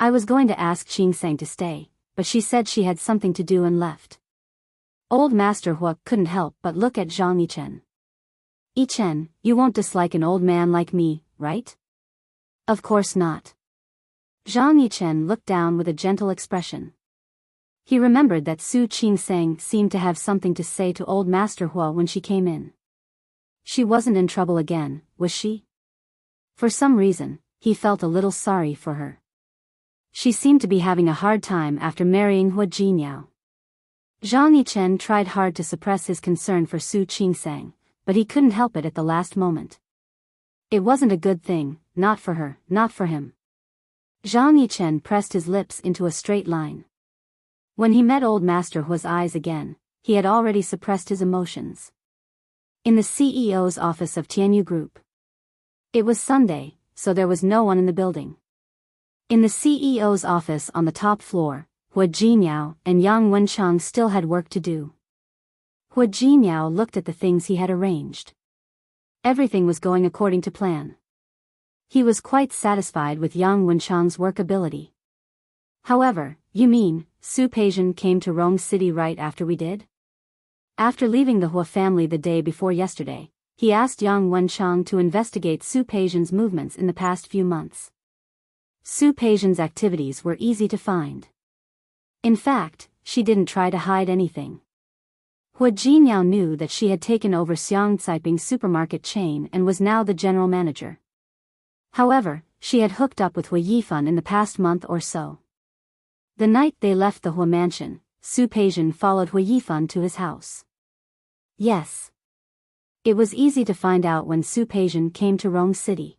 I was going to ask Qingsang to stay, but she said she had something to do and left." Old Master Hua couldn't help but look at Zhang Yichen. "Yichen, you won't dislike an old man like me, right?" "Of course not." Zhang Yichen looked down with a gentle expression. He remembered that Su Qingsang seemed to have something to say to old Master Hua when she came in. She wasn't in trouble again, was she? For some reason, he felt a little sorry for her. She seemed to be having a hard time after marrying Hua Jinyao. Zhang Yichen tried hard to suppress his concern for Su Qingsang, but he couldn't help it at the last moment. It wasn't a good thing, not for her, not for him. Zhang Yichen pressed his lips into a straight line. When he met old Master Hua's eyes again, he had already suppressed his emotions. In the CEO's office of Tianyu Group. It was Sunday, so there was no one in the building. In the CEO's office on the top floor, Hua Jinyao and Yang Wenchang still had work to do. Hua Jinyao looked at the things he had arranged. Everything was going according to plan. He was quite satisfied with Yang Wenchang's work ability. "However, you mean, Su Peijian came to Rome City right after we did?" After leaving the Hua family the day before yesterday, he asked Yang Wenchang to investigate Su Peijian's movements in the past few months. Su Peijian's activities were easy to find. In fact, she didn't try to hide anything. Hua Jinyao knew that she had taken over Xiang Caiping's supermarket chain and was now the general manager. However, she had hooked up with Hua Yifan in the past month or so. The night they left the Hua mansion, Su Peijian followed Hua Yifan to his house. Yes. It was easy to find out when Su Peijian came to Rome City.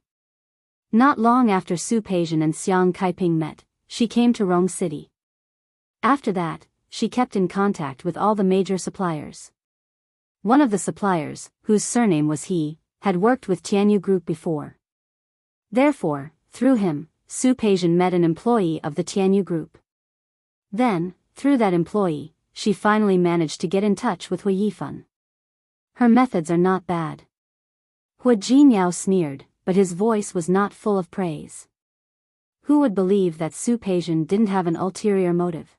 Not long after Su Peijian and Xiang Caiping met, she came to Rome City. After that, she kept in contact with all the major suppliers. One of the suppliers, whose surname was He, had worked with Tianyu Group before. Therefore, through him, Su Peijian met an employee of the Tianyu Group. Then, through that employee, she finally managed to get in touch with Hua Yifan. Her methods are not bad. Hua Jinyao sneered, but his voice was not full of praise. Who would believe that Su Peijian didn't have an ulterior motive?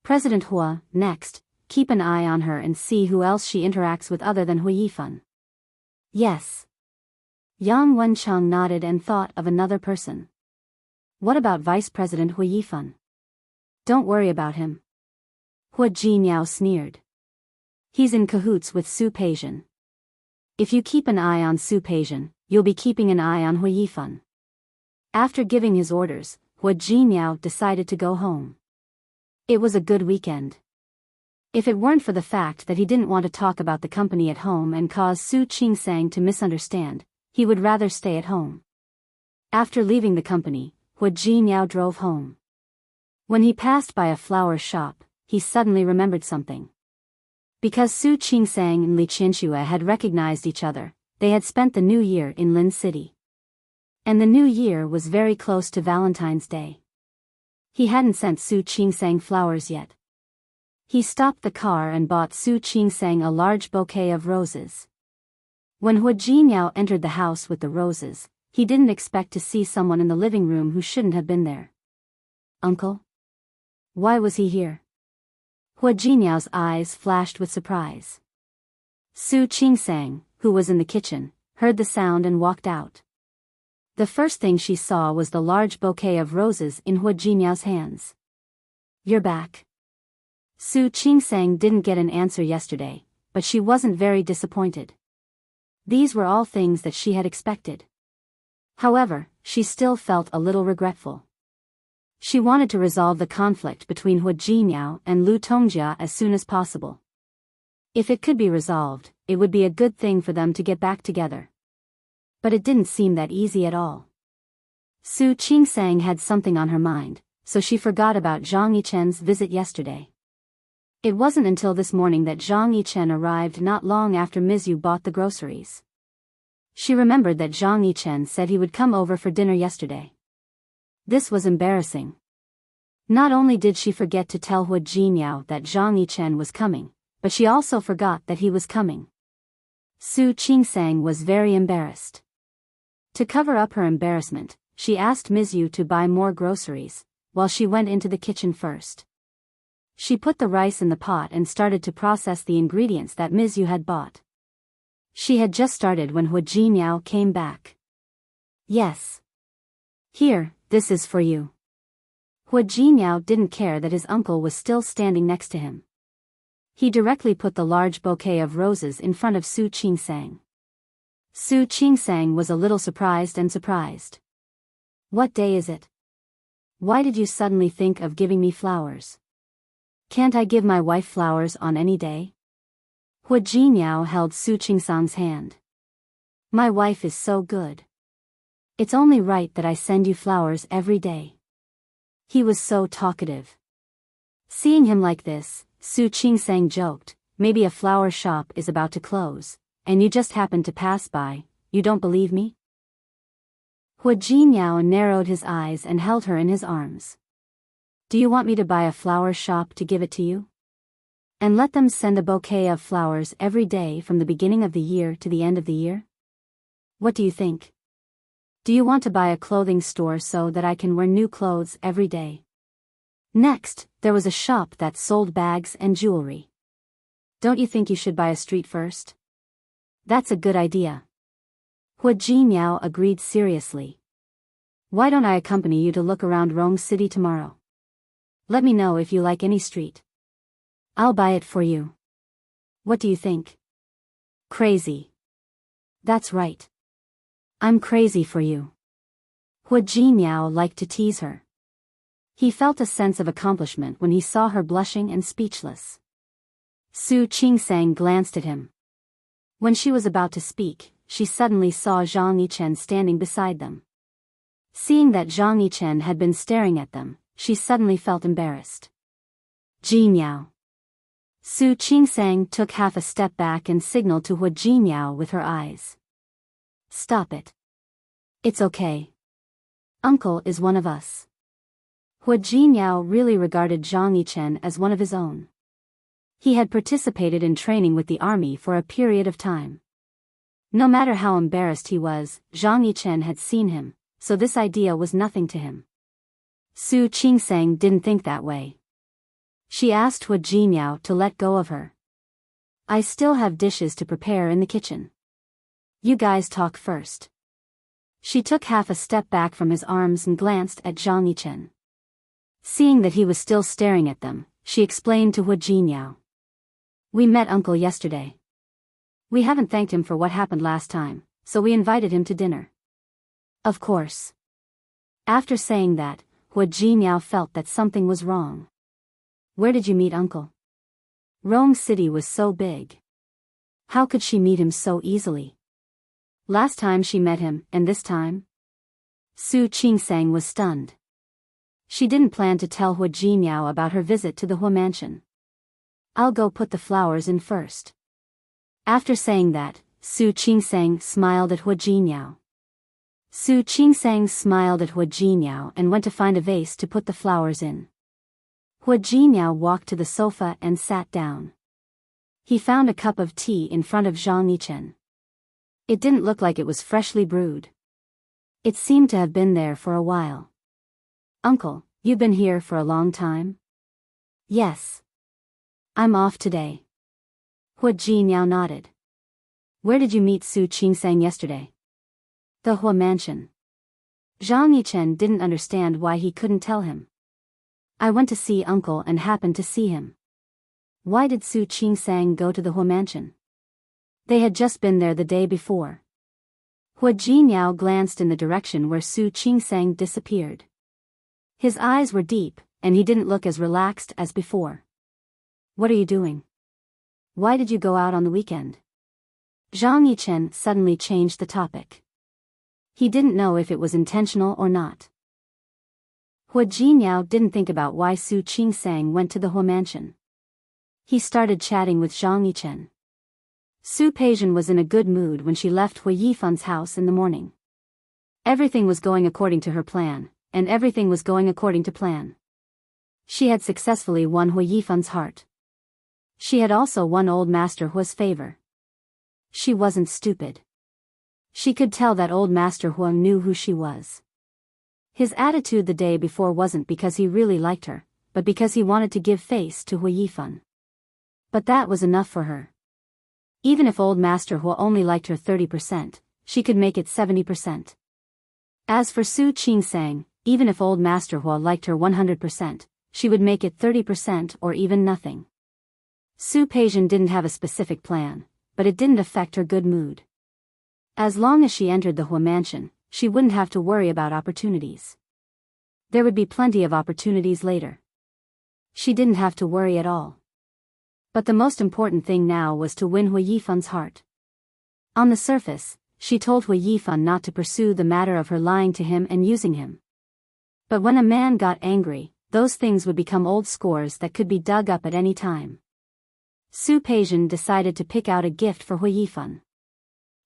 President Hua, next, keep an eye on her and see who else she interacts with other than Hua Yifan. Yes. Yang Wenchang nodded and thought of another person. What about Vice President Hua Yifan? Don't worry about him. Hua Jinyao sneered. He's in cahoots with Su Peijian. If you keep an eye on Su Peijian, you'll be keeping an eye on Hua Yifan. After giving his orders, Hua Jinyao decided to go home. It was a good weekend. If it weren't for the fact that he didn't want to talk about the company at home and cause Su Qingsang to misunderstand, he would rather stay at home. After leaving the company, Hua Jinyao drove home. When he passed by a flower shop, he suddenly remembered something. Because Su Qingsang and Li Qianxue had recognized each other, They had spent the new year in Lin City. And the new year was very close to Valentine's Day. He hadn't sent Su Qingsang flowers yet. He stopped the car and bought Su Qingsang a large bouquet of roses. When Hu Jinyao entered the house with the roses, he didn't expect to see someone in the living room who shouldn't have been there. Uncle? Why was he here? Hu Jinyao's eyes flashed with surprise. Su Qingsang, who was in the kitchen, heard the sound and walked out. The first thing she saw was the large bouquet of roses in Hu Jinyao's hands. You're back. Su Qingsang didn't get an answer yesterday, but she wasn't very disappointed. These were all things that she had expected. However, she still felt a little regretful. She wanted to resolve the conflict between Hu Jinyao and Lu Tongjia as soon as possible. If it could be resolved, it would be a good thing for them to get back together. But it didn't seem that easy at all. Su Qingsang had something on her mind, so she forgot about Zhang Yichen's visit yesterday. It wasn't until this morning that Zhang Yichen arrived, not long after Mizu bought the groceries. She remembered that Zhang Yichen said he would come over for dinner yesterday. This was embarrassing. Not only did she forget to tell Hu Jinyao that Zhang Yichen was coming, but she also forgot that he was coming. Su Qingsang was very embarrassed. To cover up her embarrassment, she asked Mizu to buy more groceries, while she went into the kitchen first. She put the rice in the pot and started to process the ingredients that Mizu had bought. She had just started when Hu Jinyao came back. Yes. Here, this is for you. Hu Jinyao didn't care that his uncle was still standing next to him. He directly put the large bouquet of roses in front of Su Qingsang. Su Qingsang was a little surprised. What day is it? Why did you suddenly think of giving me flowers? Can't I give my wife flowers on any day? Hu Jinyao held Su Qingsang's hand. My wife is so good. It's only right that I send you flowers every day. He was so talkative. Seeing him like this, Su Qingsang joked, maybe a flower shop is about to close, and you just happened to pass by. You don't believe me? Hu Jinyao narrowed his eyes and held her in his arms. Do you want me to buy a flower shop to give it to you? And let them send a bouquet of flowers every day from the beginning of the year to the end of the year? What do you think? Do you want to buy a clothing store so that I can wear new clothes every day? Next, there was a shop that sold bags and jewelry. Don't you think you should buy a street first? That's a good idea. Hu Jinyao agreed seriously. Why don't I accompany you to look around Rome City tomorrow? Let me know if you like any street. I'll buy it for you. What do you think? Crazy. That's right. I'm crazy for you. Hu Jinyao liked to tease her. He felt a sense of accomplishment when he saw her blushing and speechless. Su Qingsang glanced at him. When she was about to speak, she suddenly saw Zhang Yichen standing beside them. Seeing that Zhang Yichen had been staring at them, she suddenly felt embarrassed. Jinyao. Su Qingsang took half a step back and signaled to Hu Jinyao with her eyes. Stop it. It's okay. Uncle is one of us. Hu Jinyao really regarded Zhang Yichen as one of his own. He had participated in training with the army for a period of time. No matter how embarrassed he was, Zhang Yichen had seen him, so this idea was nothing to him. Su Qingsang didn't think that way. She asked Hu Jinyao to let go of her. I still have dishes to prepare in the kitchen. You guys talk first. She took half a step back from his arms and glanced at Zhang Yichen. Seeing that he was still staring at them, she explained to Hu Jinyao. We met Uncle yesterday. We haven't thanked him for what happened last time, so we invited him to dinner. Of course. After saying that, Hu Jinyao felt that something was wrong. Where did you meet Uncle? Rome City was so big. How could she meet him so easily? Last time she met him, and this time? Su Qingsang was stunned. She didn't plan to tell Hu Jinyao about her visit to the Hu mansion. I'll go put the flowers in first. After saying that, Su Qingsang smiled at Hua Jinyao. Su Qingsang smiled at Hua Jinyao and went to find a vase to put the flowers in. Hua Jinyao walked to the sofa and sat down. He found a cup of tea in front of Zhang Yichen. It didn't look like it was freshly brewed. It seemed to have been there for a while. "Uncle, you've been here for a long time?" "Yes. I'm off today." Hua Jinyao nodded. "Where did you meet Su Qingsang yesterday?" "The Hua mansion." Zhang Yichen didn't understand why he couldn't tell him. "I went to see uncle and happened to see him." Why did Su Qingsang go to the Hua mansion? They had just been there the day before. Hua Jinyao glanced in the direction where Su Qingsang disappeared. His eyes were deep, and he didn't look as relaxed as before. "What are you doing? Why did you go out on the weekend?" Zhang Yichen suddenly changed the topic. He didn't know if it was intentional or not. Hua Jinyao didn't think about why Su Qingsang went to the Hua mansion. He started chatting with Zhang Yichen. Su Peijian was in a good mood when she left Hua Yifan's house in the morning. Everything was going according to her plan, and everything was going according to plan. She had successfully won Hua Yifan's heart. She had also won old Master Hua's favor. She wasn't stupid. She could tell that old Master Hua knew who she was. His attitude the day before wasn't because he really liked her, but because he wanted to give face to Hua Yifan. But that was enough for her. Even if old Master Hua only liked her 30%, she could make it 70%. As for Su Qingsang, even if old Master Hua liked her 100%, she would make it 30% or even nothing. Su Peijian didn't have a specific plan, but it didn't affect her good mood. As long as she entered the Hua mansion, she wouldn't have to worry about opportunities. There would be plenty of opportunities later. She didn't have to worry at all. But the most important thing now was to win Hua Yifan's heart. On the surface, she told Hua Yifan not to pursue the matter of her lying to him and using him. But when a man got angry, those things would become old scores that could be dug up at any time. Su Peijian decided to pick out a gift for Hua Yifan.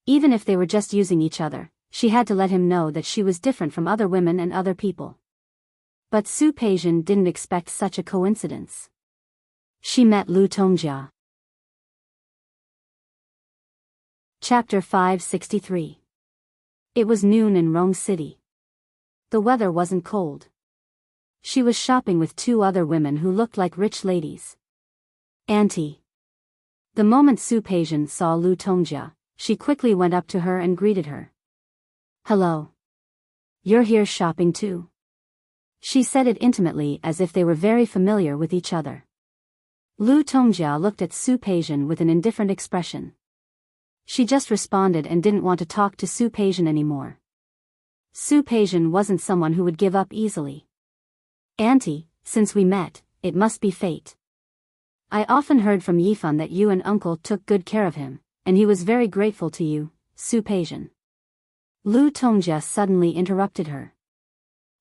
Even if they were just using each other, she had to let him know that she was different from other women and other people. But Su Peijian didn't expect such a coincidence. She met Lu Tongjia. Chapter 563. It was noon in Rong City. The weather wasn't cold. She was shopping with two other women who looked like rich ladies. "Auntie." The moment Su Peijian saw Lu Tongjia, she quickly went up to her and greeted her. "Hello. You're here shopping too?" She said it intimately as if they were very familiar with each other. Lu Tongjia looked at Su Peijian with an indifferent expression. She just responded and didn't want to talk to Su Peijian anymore. Su Peijian wasn't someone who would give up easily. "Auntie, since we met, it must be fate. I often heard from Yifan that you and uncle took good care of him, and he was very grateful to you, Su Peijian." Lu Tongjia suddenly interrupted her.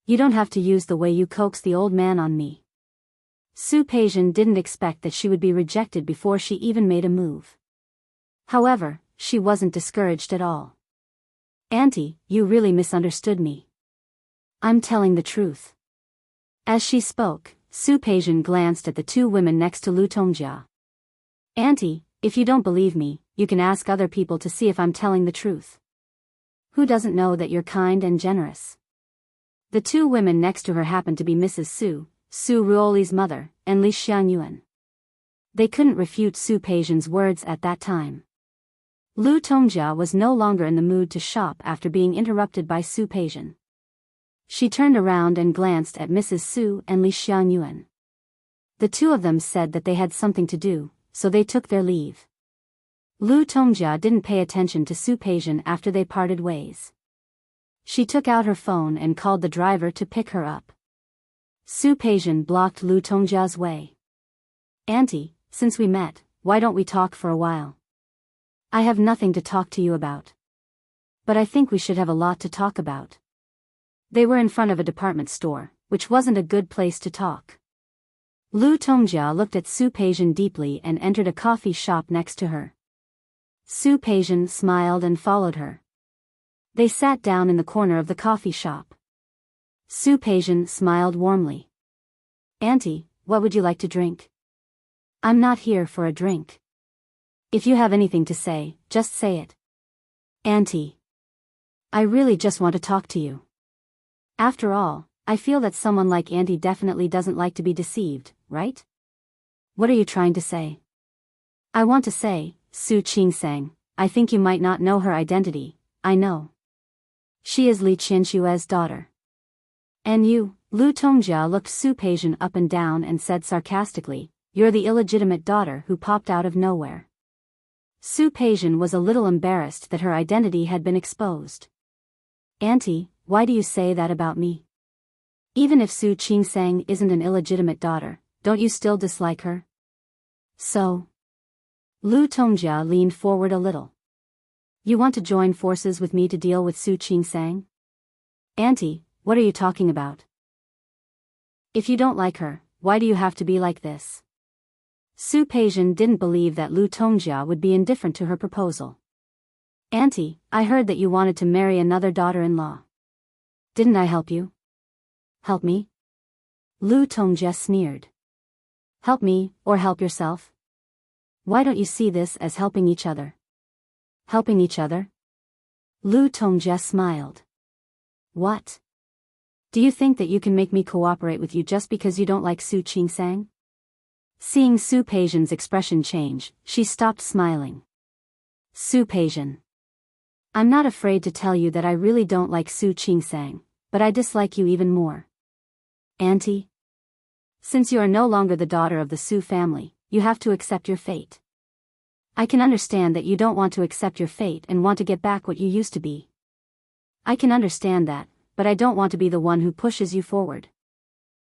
"You don't have to use the way you coaxed the old man on me." Su Peijian didn't expect that she would be rejected before she even made a move. However, she wasn't discouraged at all. "Auntie, you really misunderstood me. I'm telling the truth." As she spoke, Su Peijian glanced at the two women next to Lu Tongjia. "Auntie, if you don't believe me, you can ask other people to see if I'm telling the truth. Who doesn't know that you're kind and generous?" The two women next to her happened to be Mrs. Su Ruoli's mother, and Li Xiangyuan. They couldn't refute Su Peijian's words at that time. Lu Tongjia was no longer in the mood to shop after being interrupted by Su Peijian. She turned around and glanced at Mrs. Su and Li Xiangyuan. The two of them said that they had something to do, so they took their leave. Lu Tongjia didn't pay attention to Su Peijian after they parted ways. She took out her phone and called the driver to pick her up. Su Peijian blocked Lu Tongjia's way. "Auntie, since we met, why don't we talk for a while? I have nothing to talk to you about. But I think we should have a lot to talk about." They were in front of a department store, which wasn't a good place to talk. Lu Tongjia looked at Su Peijian deeply and entered a coffee shop next to her. Su Peijian smiled and followed her. They sat down in the corner of the coffee shop. Su Peijian smiled warmly. Auntie, what would you like to drink? I'm not here for a drink. If you have anything to say, just say it. Auntie. I really just want to talk to you. After all, I feel that someone like Auntie definitely doesn't like to be deceived, right? What are you trying to say? I want to say, Su Qingsang, I think you might not know her identity. I know. She is Li Qianshue's daughter. And you, Lu Tongjia looked Su Peijian up and down and said sarcastically, you're the illegitimate daughter who popped out of nowhere. Su Peijian was a little embarrassed that her identity had been exposed. Auntie, why do you say that about me? Even if Su Qingsang isn't an illegitimate daughter, don't you still dislike her? So? Lu Tongjia leaned forward a little. You want to join forces with me to deal with Su Qingsang? Auntie, what are you talking about? If you don't like her, why do you have to be like this? Su Peijian didn't believe that Lu Tongjia would be indifferent to her proposal. Auntie, I heard that you wanted to marry another daughter-in-law. Didn't I help you? Help me? Lu Tongjia sneered. Help me, or help yourself? Why don't you see this as helping each other? Helping each other? Lu Tongjia smiled. What? Do you think that you can make me cooperate with you just because you don't like Su Qingsang? Seeing Su Peijian's expression change, she stopped smiling. Su Peijian. I'm not afraid to tell you that I really don't like Su Qingsang, but I dislike you even more. Auntie? Since you are no longer the daughter of the Su family, you have to accept your fate. I can understand that you don't want to accept your fate and want to get back what you used to be. I can understand that, but I don't want to be the one who pushes you forward.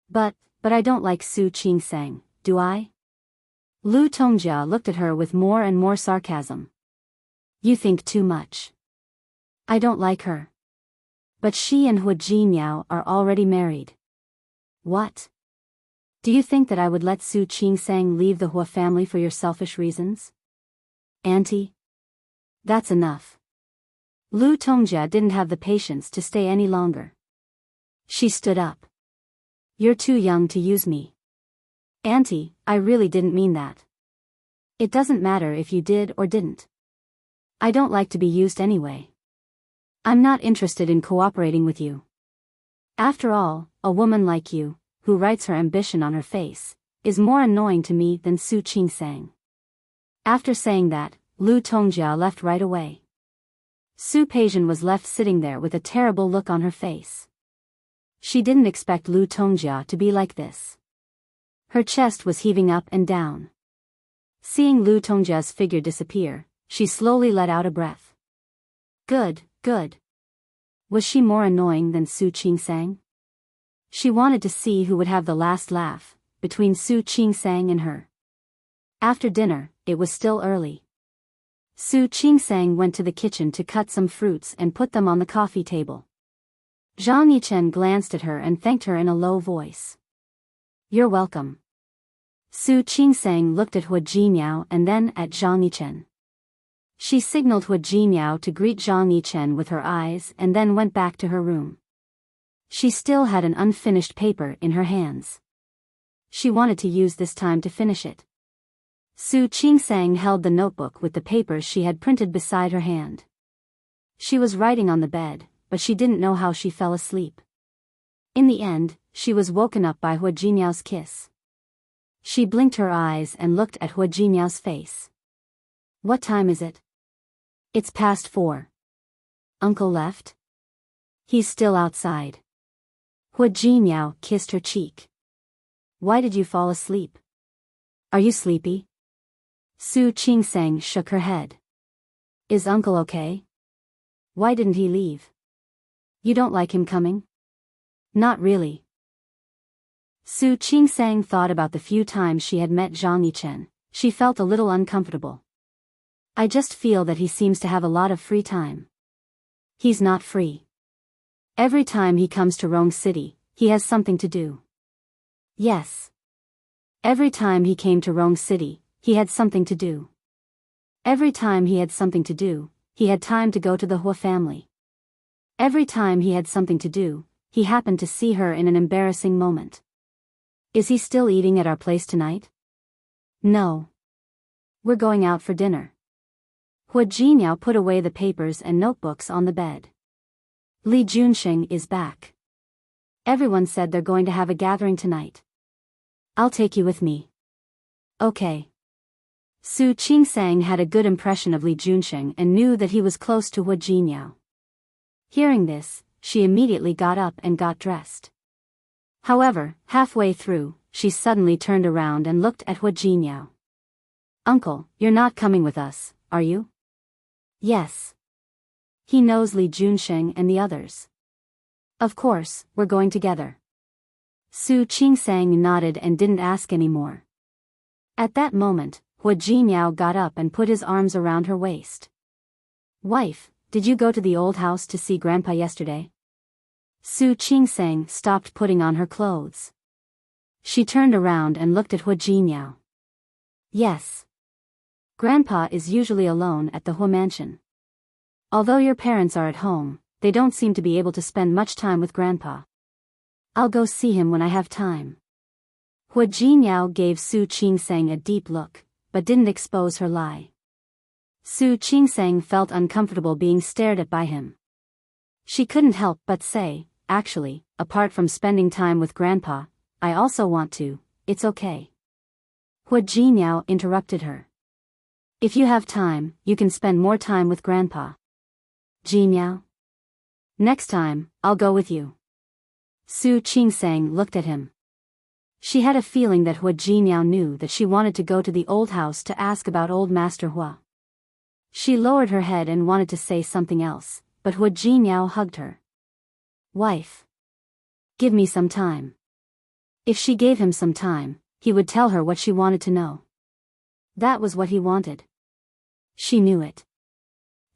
But I don't like Su Qingsang, do I? Lu Tongjia looked at her with more and more sarcasm. You think too much. I don't like her. But she and Hua Jinmiao are already married. What? Do you think that I would let Su Qingsang leave the Hua family for your selfish reasons? Auntie? That's enough. Lu Tongjia didn't have the patience to stay any longer. She stood up. You're too young to use me. Auntie, I really didn't mean that. It doesn't matter if you did or didn't. I don't like to be used anyway. I'm not interested in cooperating with you. After all, a woman like you, who writes her ambition on her face, is more annoying to me than Su Qingsang. After saying that, Lu Tongjia left right away. Su Peijian was left sitting there with a terrible look on her face. She didn't expect Lu Tongjia to be like this. Her chest was heaving up and down. Seeing Lu Tongjia's figure disappear, she slowly let out a breath. Good, good. Was she more annoying than Su Qingsang? She wanted to see who would have the last laugh, between Su Qingsang and her. After dinner, it was still early. Su Qingsang went to the kitchen to cut some fruits and put them on the coffee table. Zhang Yichen glanced at her and thanked her in a low voice. You're welcome. Su Qingsang looked at Hua Jinmiao and then at Zhang Yichen. She signaled Hua Jinmiao to greet Zhang Yichen with her eyes and then went back to her room. She still had an unfinished paper in her hands. She wanted to use this time to finish it. Su Qingsang held the notebook with the papers she had printed beside her hand. She was writing on the bed, but she didn't know how she fell asleep. In the end, she was woken up by Hua Jinmiao's kiss. She blinked her eyes and looked at Hua Jinmiao's face. What time is it? It's past 4. Uncle left? He's still outside. Hua Jinmiao kissed her cheek. Why did you fall asleep? Are you sleepy? Su Qingsang shook her head. Is Uncle okay? Why didn't he leave? You don't like him coming? Not really. Su Qingsang thought about the few times she had met Zhang Yichen. She felt a little uncomfortable. I just feel that he seems to have a lot of free time. He's not free. Every time he comes to Rong City, he has something to do. Yes. Every time he came to Rong City, he had something to do. Every time he had something to do, he had time to go to the Hua family. Every time he had something to do, he happened to see her in an embarrassing moment. Is he still eating at our place tonight? No. We're going out for dinner. Hua Jinyao put away the papers and notebooks on the bed. Li Junxing is back. Everyone said they're going to have a gathering tonight. I'll take you with me. Okay. Su Qingsang had a good impression of Li Junxing and knew that he was close to Hua Jinyao. Hearing this, she immediately got up and got dressed. However, halfway through, she suddenly turned around and looked at Hua Jinyao. Uncle, you're not coming with us, are you? Yes. He knows Li Junxing and the others. Of course, we're going together. Su Qingsang nodded and didn't ask any more. At that moment, Hua Jinyao got up and put his arms around her waist. Wife, did you go to the old house to see Grandpa yesterday? Su Qingsang stopped putting on her clothes. She turned around and looked at Hua Jinyao. Yes. Grandpa is usually alone at the Hua mansion. Although your parents are at home, they don't seem to be able to spend much time with Grandpa. I'll go see him when I have time. Hua Jinyao gave Su Qingsang a deep look, but didn't expose her lie. Su Qingsang felt uncomfortable being stared at by him. She couldn't help but say, actually, apart from spending time with Grandpa, I also want to, it's okay. Hua Jinyao interrupted her. If you have time, you can spend more time with Grandpa. Jinyao? Next time, I'll go with you. Su Qingsang looked at him. She had a feeling that Hua Jinyao knew that she wanted to go to the old house to ask about old Master Hua. She lowered her head and wanted to say something else, but Hua Jinyao hugged her. Wife. Give me some time. If she gave him some time, he would tell her what she wanted to know. That was what he wanted. She knew it.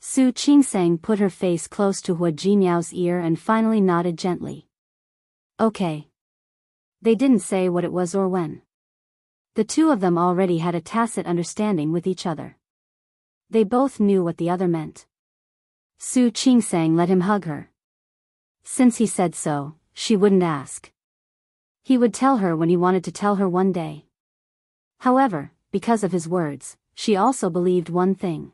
Su Qingsang put her face close to Hua Jinyao's ear and finally nodded gently. Okay. They didn't say what it was or when. The two of them already had a tacit understanding with each other. They both knew what the other meant. Su Qingsang let him hug her. Since he said so, she wouldn't ask. He would tell her when he wanted to tell her one day. However, because of his words, she also believed one thing.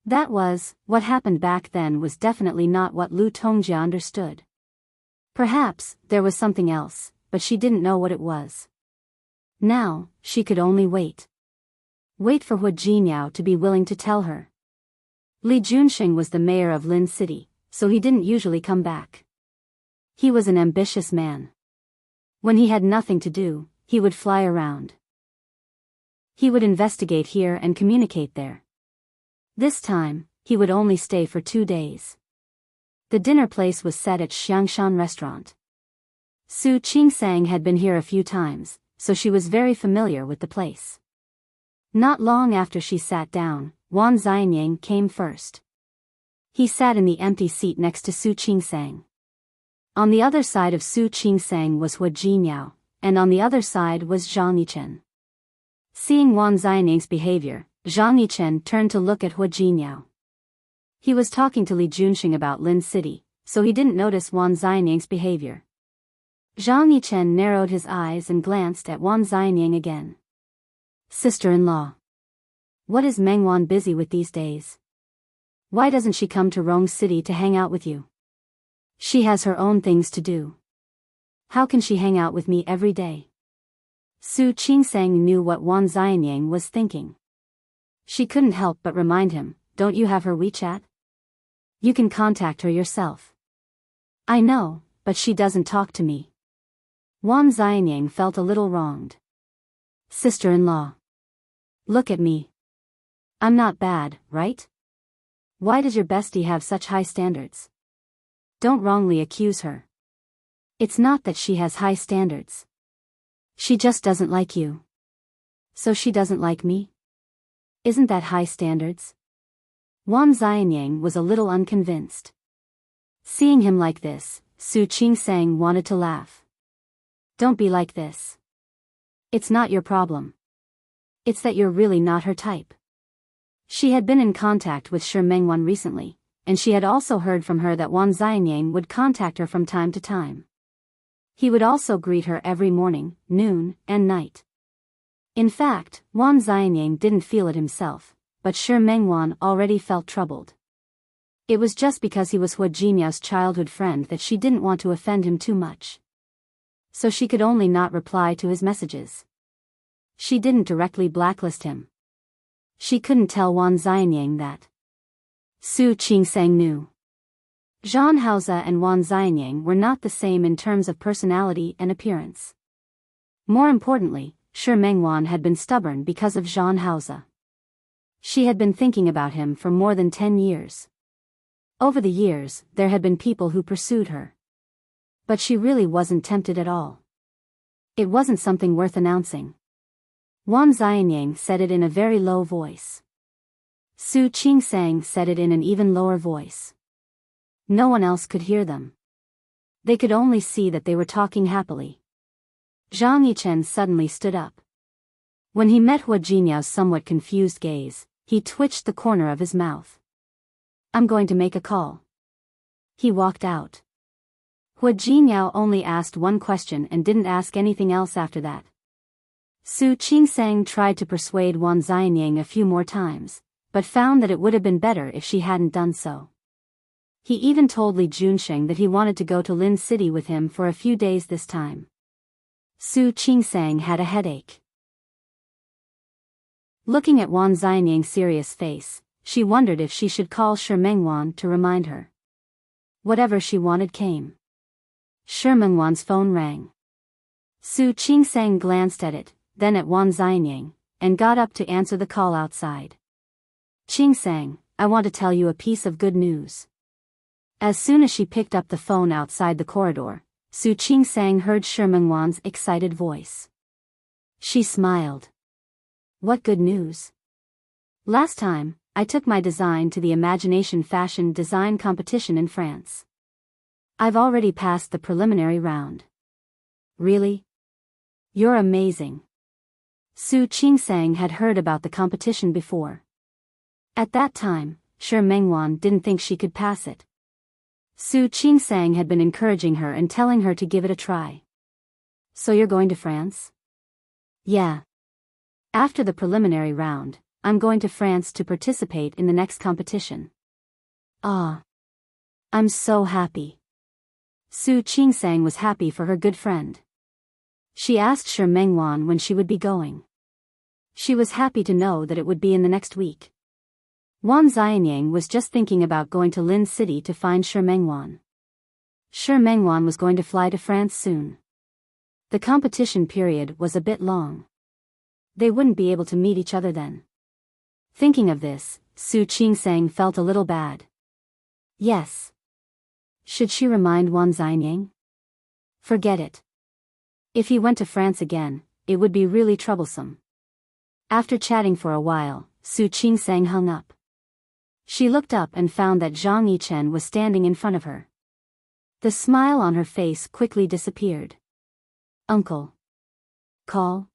That was, what happened back then was definitely not what Lu Tongjia understood. Perhaps, there was something else, but she didn't know what it was. Now, she could only wait. Wait for Hua Jinyao to be willing to tell her. Li Junxing was the mayor of Lin City, so he didn't usually come back. He was an ambitious man. When he had nothing to do, he would fly around. He would investigate here and communicate there. This time, he would only stay for 2 days. The dinner place was set at Xiangshan Restaurant. Su Qingsang had been here a few times, so she was very familiar with the place. Not long after she sat down, Wan Xianying came first. He sat in the empty seat next to Su Qingsang. On the other side of Su Qingsang was Hua Jinyao, and on the other side was Zhang Yichen. Seeing Wan Xianying's behavior, Zhang Yichen turned to look at Hua Jinyao. He was talking to Li Junxing about Lin City, so he didn't notice Wan Xianying's behavior. Zhang Yichen narrowed his eyes and glanced at Wan Xianying again. Sister-in-law. What is Mengwan busy with these days? Why doesn't she come to Rong City to hang out with you? She has her own things to do. How can she hang out with me every day? Su Qingsang knew what Wan Xianying was thinking. She couldn't help but remind him, don't you have her WeChat? You can contact her yourself. I know, but she doesn't talk to me. Wan Xianying felt a little wronged. Sister-in-law. Look at me. I'm not bad, right? Why does your bestie have such high standards? Don't wrongly accuse her. It's not that she has high standards. She just doesn't like you. So she doesn't like me? Isn't that high standards? Wan Xianying was a little unconvinced. Seeing him like this, Su Qingsang wanted to laugh. Don't be like this. It's not your problem. It's that you're really not her type. She had been in contact with Shi Mengwan recently, and she had also heard from her that Wang Xianyang would contact her from time to time. He would also greet her every morning, noon, and night. In fact, Wang Xianyang didn't feel it himself, but Shi Mengwan already felt troubled. It was just because he was Hua Jinyao's childhood friend that she didn't want to offend him too much. So she could only not reply to his messages. She didn't directly blacklist him. She couldn't tell Wang Xianyang that. Su Qingsang knew. Zhang Haoze and Wang Xianyang were not the same in terms of personality and appearance. More importantly, Shi Mengwan had been stubborn because of Zhang Haoze. She had been thinking about him for more than 10 years. Over the years, there had been people who pursued her. But she really wasn't tempted at all. It wasn't something worth announcing. Wang Xianyang said it in a very low voice. Su Qingsang said it in an even lower voice. No one else could hear them. They could only see that they were talking happily. Zhang Yichen suddenly stood up. When he met Hua Jinyao's somewhat confused gaze, he twitched the corner of his mouth. I'm going to make a call. He walked out. Hua Jinyao only asked one question and didn't ask anything else after that. Su Qingsang tried to persuade Wang Xianyang a few more times, but found that it would have been better if she hadn't done so. He even told Li Junsheng that he wanted to go to Lin City with him for a few days this time. Su Qingsang had a headache. Looking at Wang Xianyang's serious face, she wondered if she should call Shi Mengwan to remind her. Whatever she wanted came. Shi Mengwan's phone rang. Su Qingsang glanced at it, then at Wang Xianyang, and got up to answer the call outside. Qingsang, I want to tell you a piece of good news. As soon as she picked up the phone outside the corridor, Su Qingsang heard Shi Mengwan's excited voice. She smiled. What good news? Last time, I took my design to the Imagination Fashion Design Competition in France. I've already passed the preliminary round. Really? You're amazing. Su Qingsang had heard about the competition before. At that time, Shi Mengwan didn't think she could pass it. Su Qingsang had been encouraging her and telling her to give it a try. So you're going to France? Yeah. After the preliminary round, I'm going to France to participate in the next competition. Ah. I'm so happy. Su Qingsang was happy for her good friend. She asked Shi Mengwan when she would be going. She was happy to know that it would be in the next week. Wang Xianyang was just thinking about going to Lin City to find Shi Mengwan. Shi Mengwan was going to fly to France soon. The competition period was a bit long. They wouldn't be able to meet each other then. Thinking of this, Su Qingsang felt a little bad. Yes. Should she remind Wang Xianyang? Forget it. If he went to France again, it would be really troublesome. After chatting for a while, Su Qingsang hung up. She looked up and found that Zhang Yichen was standing in front of her. The smile on her face quickly disappeared. Uncle. Call?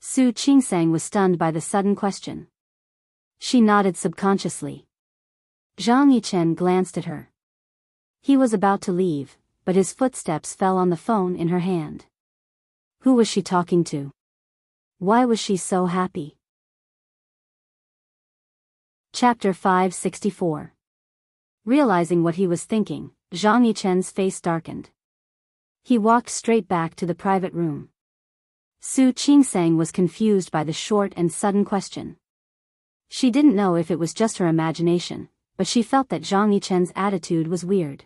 Su Qingsang was stunned by the sudden question. She nodded subconsciously. Zhang Yichen glanced at her. He was about to leave, but his footsteps fell on the phone in her hand. Who was she talking to? Why was she so happy? Chapter 564. Realizing what he was thinking, Zhang Yichen's face darkened. He walked straight back to the private room. Su Qingsang was confused by the short and sudden question. She didn't know if it was just her imagination, but she felt that Zhang Yichen's attitude was weird.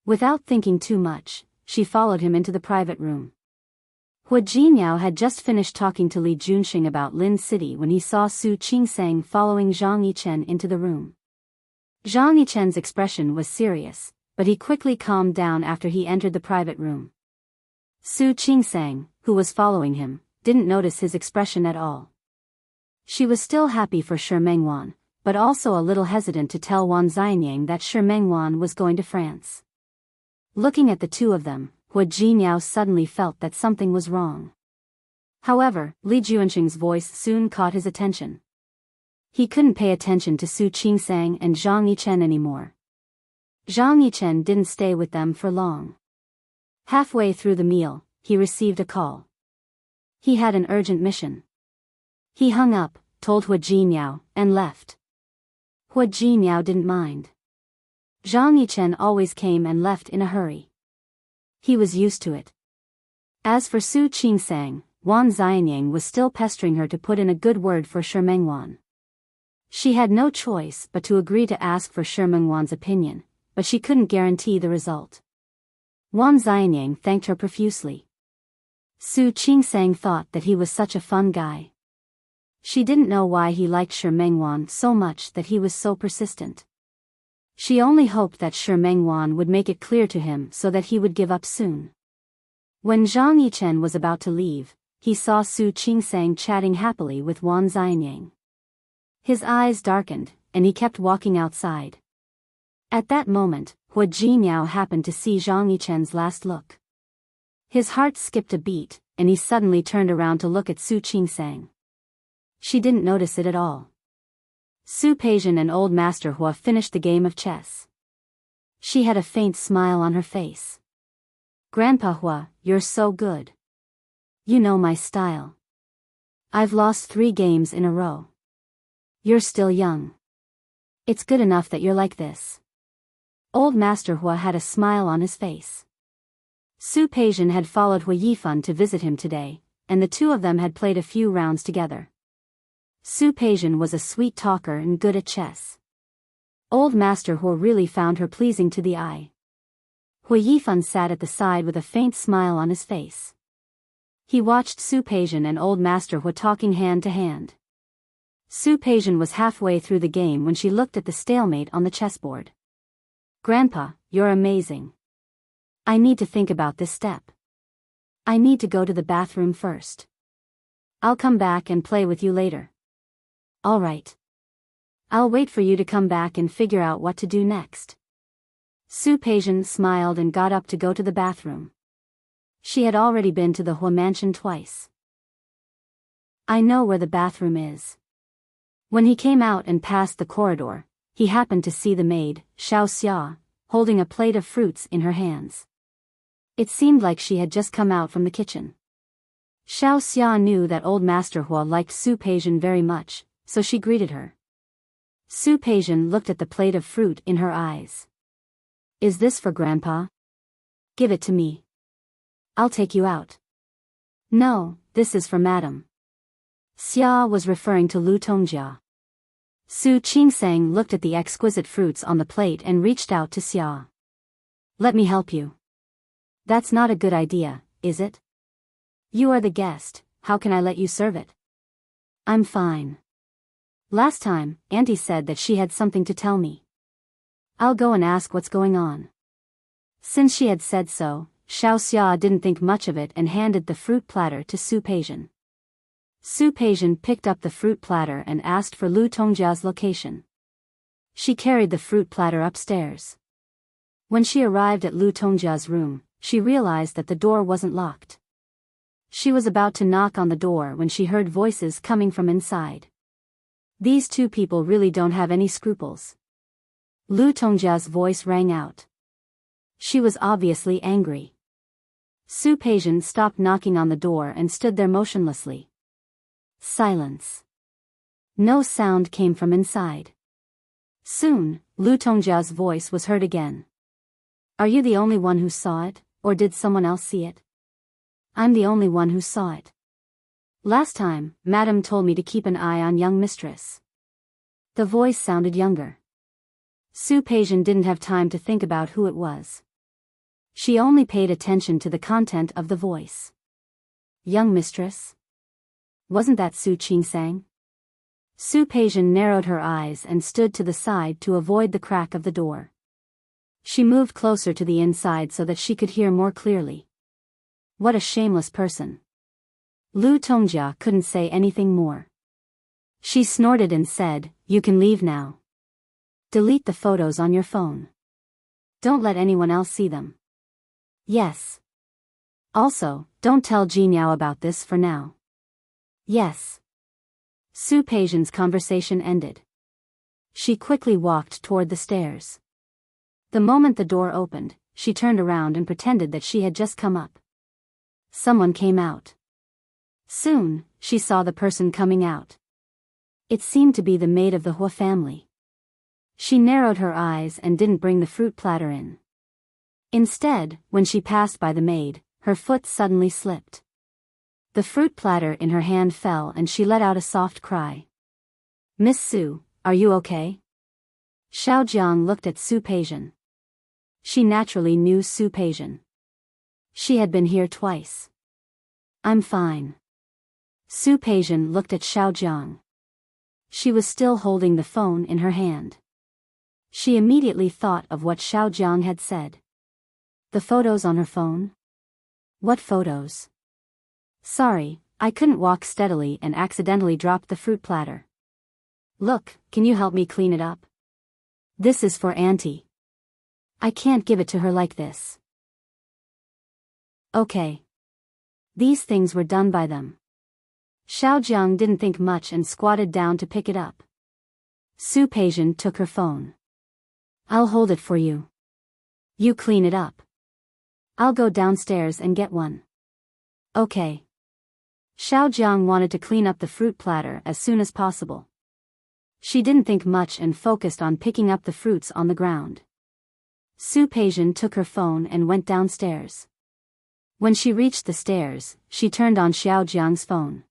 Without thinking too much, she followed him into the private room. Hua Jinyao had just finished talking to Li Junxing about Lin City when he saw Su Qingsang following Zhang Yichen into the room. Zhang Yichen's expression was serious, but he quickly calmed down after he entered the private room. Su Qingsang, who was following him, didn't notice his expression at all. She was still happy for Shi Mengwan, but also a little hesitant to tell Wang Xianyang that Shi Mengwan was going to France. Looking at the two of them, Hua Jinyao suddenly felt that something was wrong. However, Li Junxing's voice soon caught his attention. He couldn't pay attention to Su Qingsang and Zhang Yichen anymore. Zhang Yichen didn't stay with them for long. Halfway through the meal, he received a call. He had an urgent mission. He hung up, told Hua Jinyao, and left. Hua Jinyao didn't mind. Zhang Yichen always came and left in a hurry. He was used to it. As for Su Qingsang, Wan Xianyang was still pestering her to put in a good word for Shi Mengwan. She had no choice but to agree to ask for Shi Mengwan's opinion, but she couldn't guarantee the result. Wan Xianyang thanked her profusely. Su Qingsang thought that he was such a fun guy. She didn't know why he liked Shi Mengwan so much that he was so persistent. She only hoped that Shi Mengwan would make it clear to him so that he would give up soon. When Zhang Yichen was about to leave, he saw Su Qingsang chatting happily with Wan Xianyang. His eyes darkened, and he kept walking outside. At that moment, Hua Jinyao happened to see Zhang Yichen's last look. His heart skipped a beat, and he suddenly turned around to look at Su Qingsang. She didn't notice it at all. Su Peijian and Old Master Hua finished the game of chess. She had a faint smile on her face. Grandpa Hua, you're so good. You know my style. I've lost 3 games in a row. You're still young. It's good enough that you're like this. Old Master Hua had a smile on his face. Su Peijian had followed Hua Yifan to visit him today, and the two of them had played a few rounds together. Su Peijian was a sweet talker and good at chess. Old Master Hua really found her pleasing to the eye. Hua Yifan sat at the side with a faint smile on his face. He watched Su Peijian and Old Master Hua talking hand to hand. Su Peijian was halfway through the game when she looked at the stalemate on the chessboard. Grandpa, you're amazing. I need to think about this step. I need to go to the bathroom first. I'll come back and play with you later. All right. I'll wait for you to come back and figure out what to do next. Su Peijian smiled and got up to go to the bathroom. She had already been to the Hua mansion twice. I know where the bathroom is. When he came out and passed the corridor, he happened to see the maid, Xiao Xia, holding a plate of fruits in her hands. It seemed like she had just come out from the kitchen. Xiao Xia knew that Old Master Hua liked Su Peijian very much, so she greeted her. Su Peijian looked at the plate of fruit in her eyes. Is this for Grandpa? Give it to me. I'll take you out. No, this is for Madam. Xia was referring to Lu Tongjia. Su Qingsang looked at the exquisite fruits on the plate and reached out to Xia. Let me help you. That's not a good idea, is it? You are the guest, how can I let you serve it? I'm fine. Last time, Auntie said that she had something to tell me. I'll go and ask what's going on. Since she had said so, Xiao Xia didn't think much of it and handed the fruit platter to Su Peijian. Su Peijian picked up the fruit platter and asked for Lu Tongjia's location. She carried the fruit platter upstairs. When she arrived at Lu Tongjia's room, she realized that the door wasn't locked. She was about to knock on the door when she heard voices coming from inside. These two people really don't have any scruples. Lu Tongjia's voice rang out. She was obviously angry. Su Peijian stopped knocking on the door and stood there motionlessly. Silence. No sound came from inside. Soon, Lu Tongjia's voice was heard again. Are you the only one who saw it, or did someone else see it? I'm the only one who saw it. Last time, Madam told me to keep an eye on young mistress. The voice sounded younger. Su Peijian didn't have time to think about who it was. She only paid attention to the content of the voice. Young mistress? Wasn't that Su Qingsang? Su Peijian narrowed her eyes and stood to the side to avoid the crack of the door. She moved closer to the inside so that she could hear more clearly. What a shameless person. Lu Tongjia couldn't say anything more. She snorted and said, "You can leave now. Delete the photos on your phone. Don't let anyone else see them." Yes. Also, don't tell Jinyao about this for now. Yes. Su Peijian's conversation ended. She quickly walked toward the stairs. The moment the door opened, she turned around and pretended that she had just come up. Someone came out. Soon, she saw the person coming out. It seemed to be the maid of the Hua family. She narrowed her eyes and didn't bring the fruit platter in. Instead, when she passed by the maid, her foot suddenly slipped. The fruit platter in her hand fell and she let out a soft cry. "Miss Su, are you okay?" Xiao Jiang looked at Su Peijian. She naturally knew Su Peijian. She had been here twice. "I'm fine." Su Peijian looked at Xiao Jiang. She was still holding the phone in her hand. She immediately thought of what Xiao Jiang had said. The photos on her phone? What photos? "Sorry, I couldn't walk steadily and accidentally dropped the fruit platter. Look, can you help me clean it up? This is for Auntie. I can't give it to her like this." Okay. These things were done by them. Xiao Jiang didn't think much and squatted down to pick it up. Su Peijian took her phone. "I'll hold it for you. You clean it up. I'll go downstairs and get one." Okay. Xiao Jiang wanted to clean up the fruit platter as soon as possible. She didn't think much and focused on picking up the fruits on the ground. Su Peijian took her phone and went downstairs. When she reached the stairs, she turned on Xiao Jiang's phone.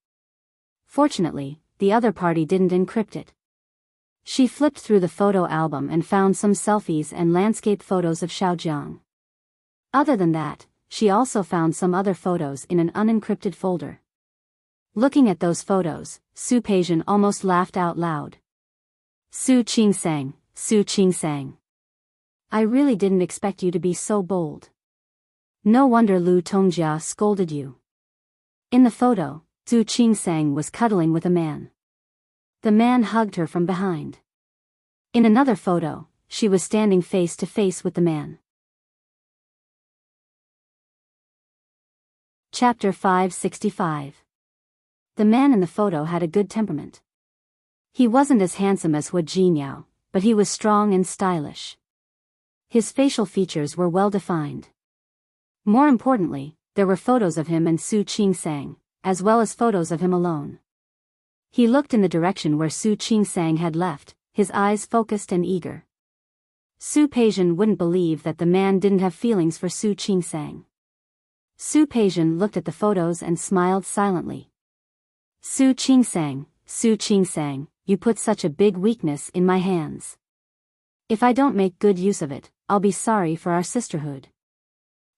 Fortunately, the other party didn't encrypt it. She flipped through the photo album and found some selfies and landscape photos of Xiao Jiang. Other than that, she also found some other photos in an unencrypted folder. Looking at those photos, Su Peijian almost laughed out loud. Su Qingsang, Su Qingsang. I really didn't expect you to be so bold. No wonder Lu Tongjia scolded you. In the photo, Su Qingsang was cuddling with a man. The man hugged her from behind. In another photo, she was standing face to face with the man. Chapter 565. The man in the photo had a good temperament. He wasn't as handsome as Hua Jinyao, but he was strong and stylish. His facial features were well defined. More importantly, there were photos of him and Su Qingsang, as well as photos of him alone. He looked in the direction where Su Qingsang had left, his eyes focused and eager. Su Peijian wouldn't believe that the man didn't have feelings for Su Qingsang. Su Peijian looked at the photos and smiled silently. Su Qingsang, you put such a big weakness in my hands. If I don't make good use of it, I'll be sorry for our sisterhood.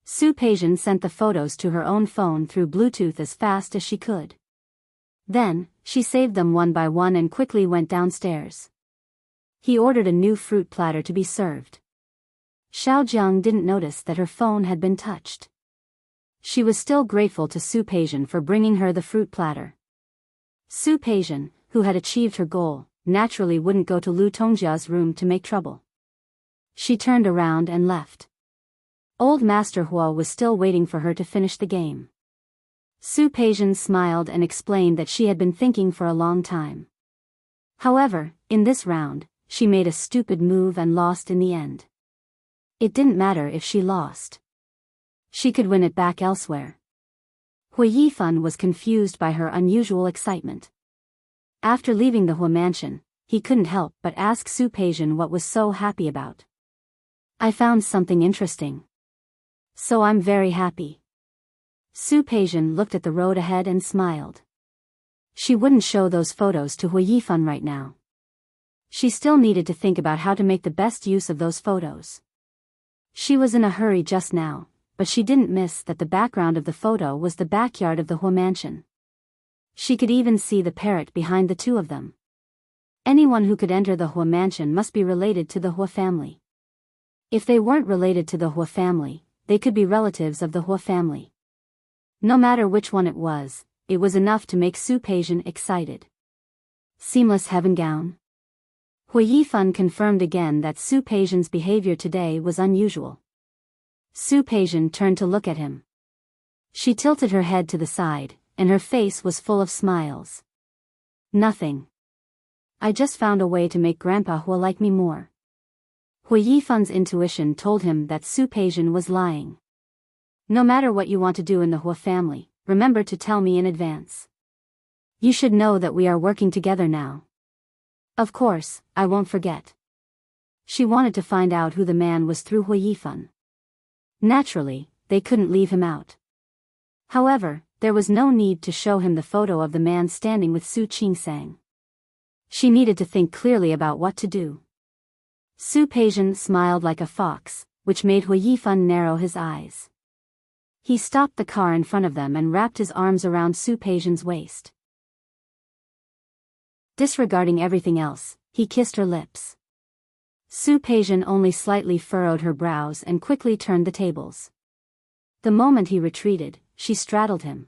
Su Peijian sent the photos to her own phone through Bluetooth as fast as she could. Then, she saved them one by one and quickly went downstairs. He ordered a new fruit platter to be served. Xiao Jiang didn't notice that her phone had been touched. She was still grateful to Su Peijian for bringing her the fruit platter. Su Peijian, who had achieved her goal, naturally wouldn't go to Lu Tongjia's room to make trouble. She turned around and left. Old Master Hua was still waiting for her to finish the game. Su Peijian smiled and explained that she had been thinking for a long time. However, in this round, she made a stupid move and lost in the end. It didn't matter if she lost. She could win it back elsewhere. Hua Yifan was confused by her unusual excitement. After leaving the Hua mansion, he couldn't help but ask Su Peijian what was so happy about. "I found something interesting. So I'm very happy." Su Peijian looked at the road ahead and smiled. She wouldn't show those photos to Hua Yifan right now. She still needed to think about how to make the best use of those photos. She was in a hurry just now, but she didn't miss that the background of the photo was the backyard of the Hua mansion. She could even see the parrot behind the two of them. Anyone who could enter the Hua mansion must be related to the Hua family. If they weren't related to the Hua family, they could be relatives of the Hua family. No matter which one it was enough to make Su Peijian excited. Seamless heaven gown? Hua Yifan confirmed again that Su Peijian's behavior today was unusual. Su Peijian turned to look at him. She tilted her head to the side, and her face was full of smiles. Nothing. I just found a way to make Grandpa Hua like me more. Hui Yifan's intuition told him that Su Peijian was lying. No matter what you want to do in the Hua family, remember to tell me in advance. You should know that we are working together now. Of course, I won't forget. She wanted to find out who the man was through Hui Yifan. Naturally, they couldn't leave him out. However, there was no need to show him the photo of the man standing with Su Qingsang. She needed to think clearly about what to do. Su Peijian smiled like a fox, which made Hui Yifan narrow his eyes. He stopped the car in front of them and wrapped his arms around Su Peijian's waist. Disregarding everything else, he kissed her lips. Su Peijian only slightly furrowed her brows and quickly turned the tables. The moment he retreated, she straddled him.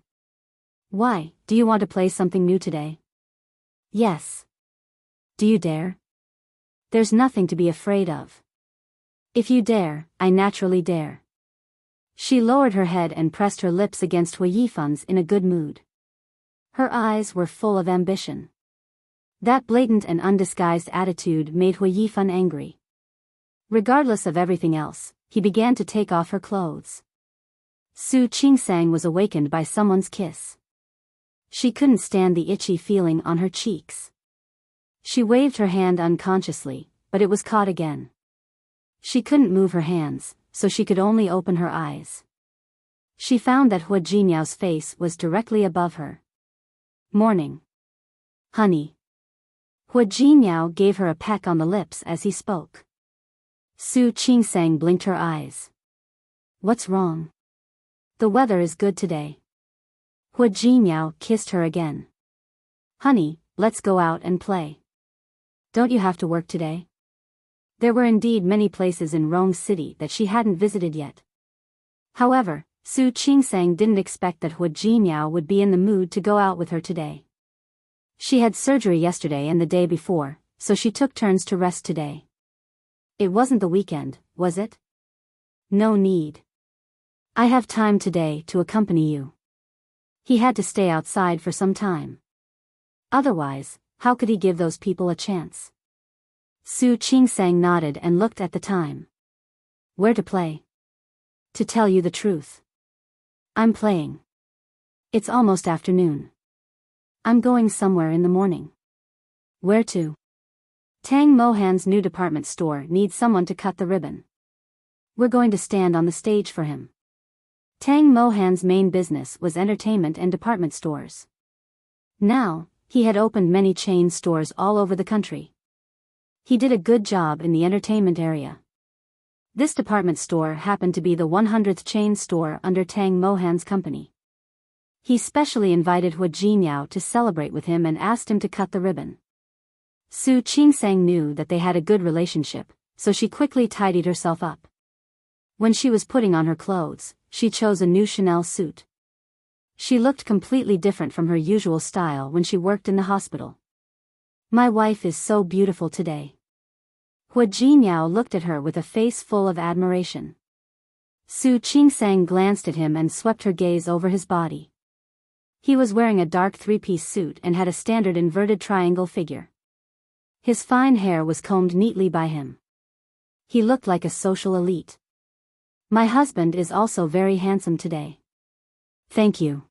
Why, do you want to play something new today? Yes. Do you dare? There's nothing to be afraid of. If you dare, I naturally dare. She lowered her head and pressed her lips against Hui Yifan's in a good mood. Her eyes were full of ambition. That blatant and undisguised attitude made Hui Yifan angry. Regardless of everything else, he began to take off her clothes. Su Qingsang was awakened by someone's kiss. She couldn't stand the itchy feeling on her cheeks. She waved her hand unconsciously, but it was caught again. She couldn't move her hands, so she could only open her eyes. She found that Hua Jinyao's face was directly above her. Morning. Honey. Hua Jinyao gave her a peck on the lips as he spoke. Su Qingsang blinked her eyes. What's wrong? The weather is good today. Hua Jinyao kissed her again. Honey, let's go out and play. Don't you have to work today? There were indeed many places in Rome City that she hadn't visited yet. However, Su Qingsang didn't expect that Hua Jinyao would be in the mood to go out with her today. She had surgery yesterday and the day before, so she took turns to rest today. It wasn't the weekend, was it? No need. I have time today to accompany you. He had to stay outside for some time. Otherwise, how could he give those people a chance? Su Qingsang nodded and looked at the time. Where to play? To tell you the truth, I'm playing. It's almost afternoon. I'm going somewhere in the morning. Where to? Tang Mohan's new department store needs someone to cut the ribbon. We're going to stand on the stage for him. Tang Mohan's main business was entertainment and department stores. Now, he had opened many chain stores all over the country. He did a good job in the entertainment area. This department store happened to be the 100th chain store under Tang Mohan's company. He specially invited Hua Jinyao to celebrate with him and asked him to cut the ribbon. Su Qingsang knew that they had a good relationship, so she quickly tidied herself up. When she was putting on her clothes, she chose a new Chanel suit. She looked completely different from her usual style when she worked in the hospital. My wife is so beautiful today. Hua Jinyao looked at her with a face full of admiration. Su Qingsang glanced at him and swept her gaze over his body. He was wearing a dark three-piece suit and had a standard inverted triangle figure. His fine hair was combed neatly by him. He looked like a social elite. My husband is also very handsome today. Thank you.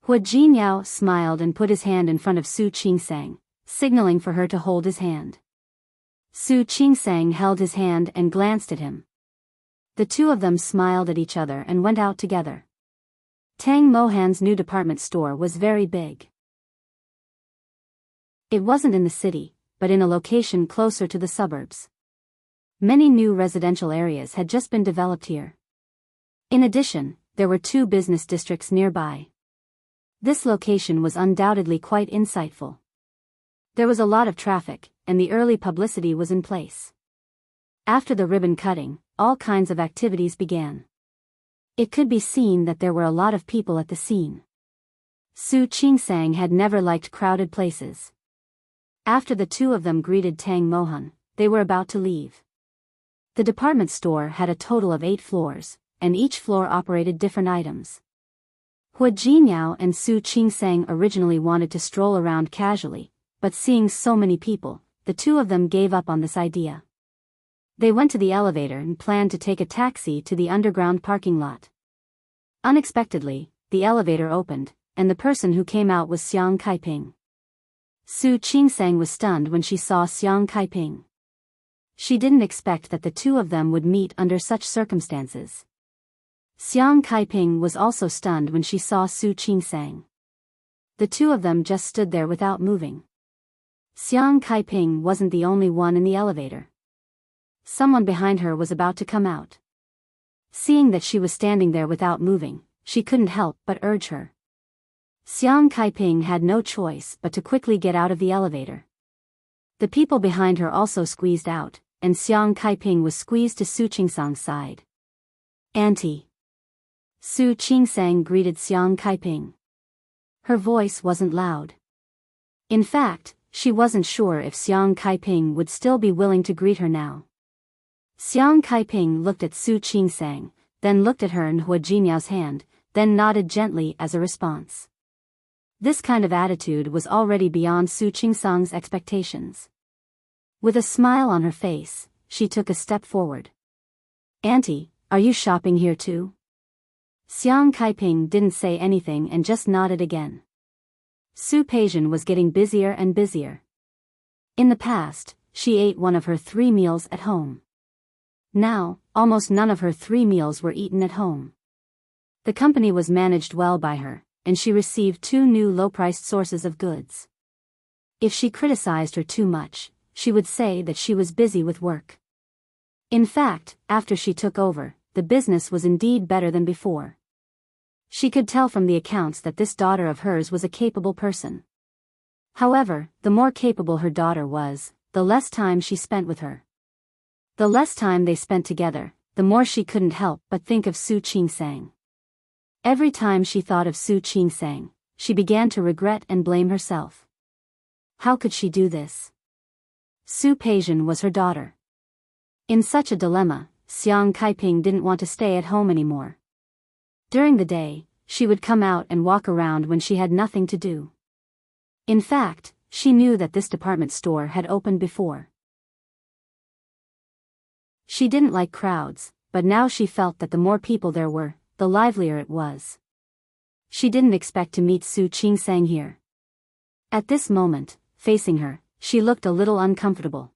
Hua Jinyao smiled and put his hand in front of Su Qingsang, signaling for her to hold his hand. Su Qingsang held his hand and glanced at him. The two of them smiled at each other and went out together. Tang Mohan's new department store was very big. It wasn't in the city, but in a location closer to the suburbs. Many new residential areas had just been developed here. In addition, there were 2 business districts nearby. This location was undoubtedly quite insightful. There was a lot of traffic, and the early publicity was in place. After the ribbon cutting, all kinds of activities began. It could be seen that there were a lot of people at the scene. Su Qingsang had never liked crowded places. After the two of them greeted Tang Mohan, they were about to leave. The department store had a total of 8 floors, and each floor operated different items. Hua Jinyao and Su Qingsang originally wanted to stroll around casually, but seeing so many people, the two of them gave up on this idea. They went to the elevator and planned to take a taxi to the underground parking lot. Unexpectedly, the elevator opened, and the person who came out was Xiang Kaiping. Su Qingsang was stunned when she saw Xiang Kaiping. She didn't expect that the two of them would meet under such circumstances. Xiang Kaiping was also stunned when she saw Su Qingsang. The two of them just stood there without moving. Xiang Kaiping wasn't the only one in the elevator. Someone behind her was about to come out. Seeing that she was standing there without moving, she couldn't help but urge her. Xiang Kaiping had no choice but to quickly get out of the elevator. The people behind her also squeezed out, and Xiang Kaiping was squeezed to Su Qingsang's side. "Auntie." Su Qingsang greeted Xiang Kaiping. Her voice wasn't loud. In fact, she wasn't sure if Xiang Kaiping would still be willing to greet her now. Xiang Kaiping looked at Su Qingsang, then looked at her and Hua Jinyao's hand, then nodded gently as a response. This kind of attitude was already beyond Su Qingsang's expectations. With a smile on her face, she took a step forward. "Auntie, are you shopping here too?" Xiang Kaiping didn't say anything and just nodded again. Su Peijian was getting busier and busier. In the past, she ate one of her 3 meals at home. Now, almost none of her 3 meals were eaten at home. The company was managed well by her, and she received 2 new low-priced sources of goods. If she criticized her too much, she would say that she was busy with work. In fact, after she took over, the business was indeed better than before. She could tell from the accounts that this daughter of hers was a capable person. However, the more capable her daughter was, the less time she spent with her. The less time they spent together, the more she couldn't help but think of Su Qingsang. Every time she thought of Su Qingsang, she began to regret and blame herself. How could she do this? Su Peijian was her daughter. In such a dilemma, Xiang Kaiping didn't want to stay at home anymore. During the day, she would come out and walk around when she had nothing to do. In fact, she knew that this department store had opened before. She didn't like crowds, but now she felt that the more people there were, the livelier it was. She didn't expect to meet Su Qingsang here. At this moment, facing her, she looked a little uncomfortable.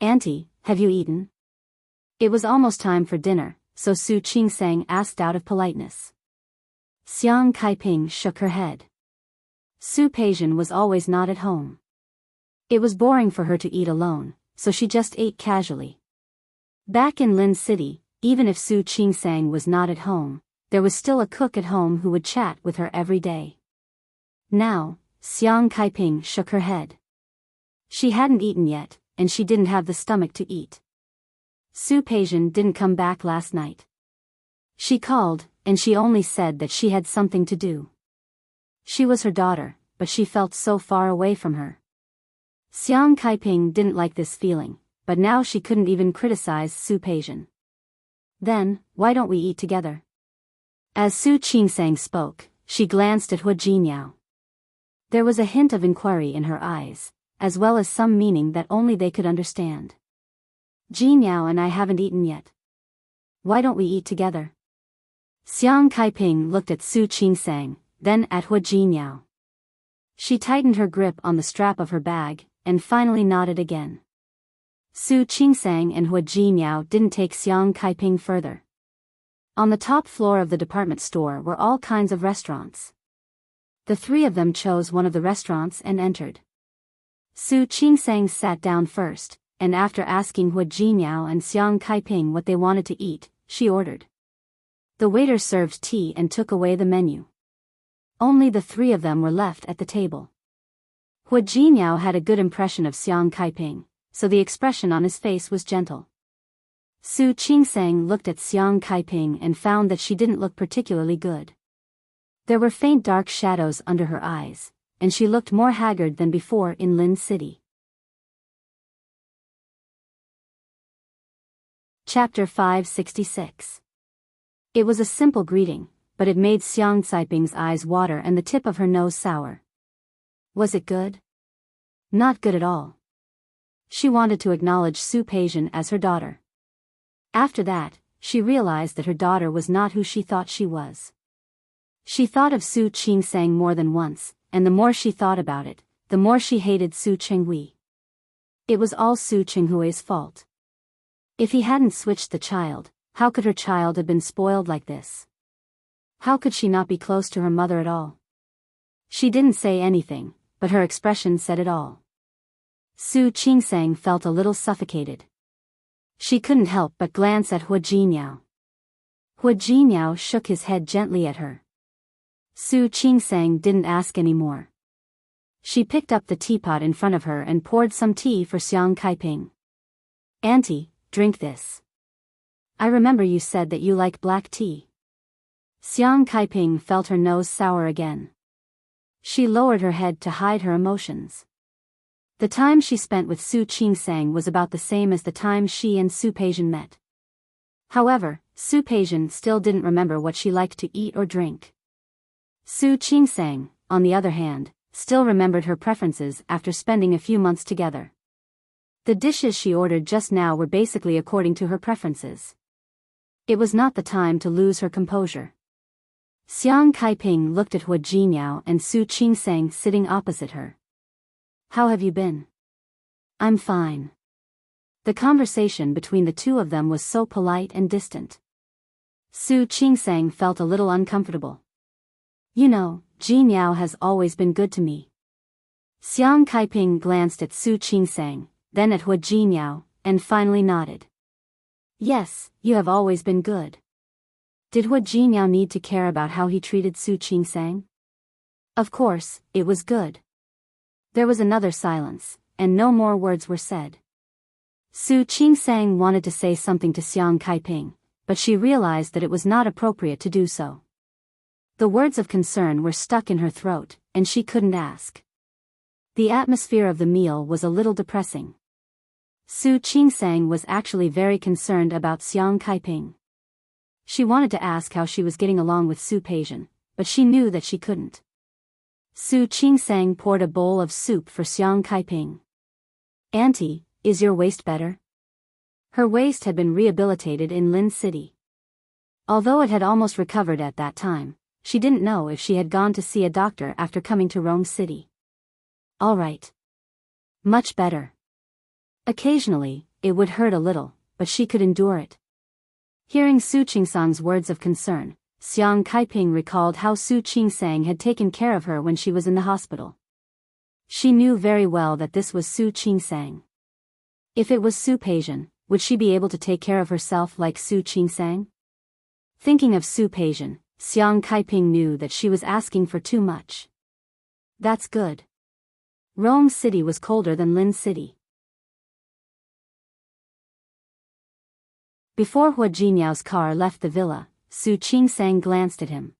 "Auntie, have you eaten?" It was almost time for dinner, so Su Qingsang asked out of politeness. Xiang Kaiping shook her head. Su Peijian was always not at home. It was boring for her to eat alone, so she just ate casually. Back in Lin City, even if Su Qingsang was not at home, there was still a cook at home who would chat with her every day. Now, Xiang Kaiping shook her head. She hadn't eaten yet, and she didn't have the stomach to eat. Su Peijian didn't come back last night. She called, and she only said that she had something to do. She was her daughter, but she felt so far away from her. Xiang Kaiping didn't like this feeling, but now she couldn't even criticize Su Peijian. "Then, why don't we eat together?" As Su Qingsang spoke, she glanced at Hua Jinyao. There was a hint of inquiry in her eyes, as well as some meaning that only they could understand. "Jinyao and I haven't eaten yet. Why don't we eat together?" Xiang Kaiping looked at Su Qingsang, then at Hua Jinyao. She tightened her grip on the strap of her bag, and finally nodded again. Su Qingsang and Hua Jinyao didn't take Xiang Kaiping further. On the top floor of the department store were all kinds of restaurants. The 3 of them chose one of the restaurants and entered. Su Qingsang sat down first, and after asking Hua Jinyao and Xiang Kaiping what they wanted to eat, she ordered. The waiter served tea and took away the menu. Only the 3 of them were left at the table. Hua Jinyao had a good impression of Xiang Kaiping, so the expression on his face was gentle. Su Qingsang looked at Xiang Kaiping and found that she didn't look particularly good. There were faint dark shadows under her eyes, and she looked more haggard than before in Lin City. Chapter 566. It was a simple greeting, but it made Xiang Caiping's eyes water and the tip of her nose sour. Was it good? Not good at all. She wanted to acknowledge Su Peijian as her daughter. After that, she realized that her daughter was not who she thought she was. She thought of Su Qingsang more than once, and the more she thought about it, the more she hated Su Chenghui. It was all Su Chenghui's fault. If he hadn't switched the child, how could her child have been spoiled like this? How could she not be close to her mother at all? She didn't say anything, but her expression said it all. Su Qingsang felt a little suffocated. She couldn't help but glance at Hua Jinyao. Hua Jinyao shook his head gently at her. Su Qingsang didn't ask any more. She picked up the teapot in front of her and poured some tea for Xiang Caiping. "Auntie, drink this. I remember you said that you like black tea." Xiang Caiping felt her nose sour again. She lowered her head to hide her emotions. The time she spent with Su Qingsang was about the same as the time she and Su Peijian met. However, Su Peijian still didn't remember what she liked to eat or drink. Su Qingsang, on the other hand, still remembered her preferences after spending a few months together. The dishes she ordered just now were basically according to her preferences. It was not the time to lose her composure. Xiang Caiping looked at Hua Jinyao and Su Qingsang sitting opposite her. "How have you been?" "I'm fine." The conversation between the two of them was so polite and distant. Su Qingsang felt a little uncomfortable. "You know, Jinyao has always been good to me." Xiang Caiping glanced at Su Qingsang, then at Hua Jinyao, and finally nodded. "Yes, you have always been good." Did Hua Jinyao need to care about how he treated Su Qingsang? Of course, it was good. There was another silence, and no more words were said. Su Qingsang wanted to say something to Xiang Caiping, but she realized that it was not appropriate to do so. The words of concern were stuck in her throat, and she couldn't ask. The atmosphere of the meal was a little depressing. Su Qingsang was actually very concerned about Xiang Caiping. She wanted to ask how she was getting along with Su Peijian, but she knew that she couldn't. Su Qingsang poured a bowl of soup for Xiang Caiping. "Auntie, is your waist better?" Her waist had been rehabilitated in Lin City. Although it had almost recovered at that time, she didn't know if she had gone to see a doctor after coming to Rome City. "All right. Much better." Occasionally, it would hurt a little, but she could endure it. Hearing Su Qingsang's words of concern, Xiang Caiping recalled how Su Qingsang had taken care of her when she was in the hospital. She knew very well that this was Su Qingsang. If it was Su Peijian, would she be able to take care of herself like Su Qingsang? Thinking of Su Peijian, Xiang Caiping knew that she was asking for too much. That's good. Rome City was colder than Lin City. Before Hua Jinyao's car left the villa, Su Qingsang glanced at him.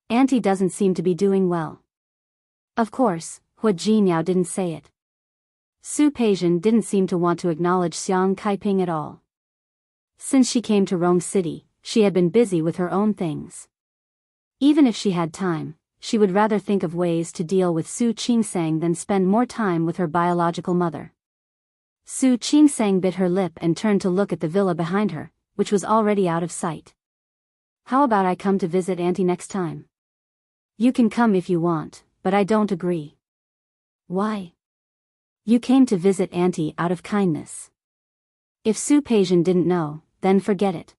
"Auntie doesn't seem to be doing well." Of course, Hua Jinyao didn't say it. Su Peijian didn't seem to want to acknowledge Xiang Caiping at all. Since she came to Rome City, she had been busy with her own things. Even if she had time, she would rather think of ways to deal with Su Qingsang than spend more time with her biological mother. Su Qingsang bit her lip and turned to look at the villa behind her, which was already out of sight. "How about I come to visit Auntie next time?" "You can come if you want, but I don't agree." "Why?" "You came to visit Auntie out of kindness." If Su Peijian didn't know, then forget it.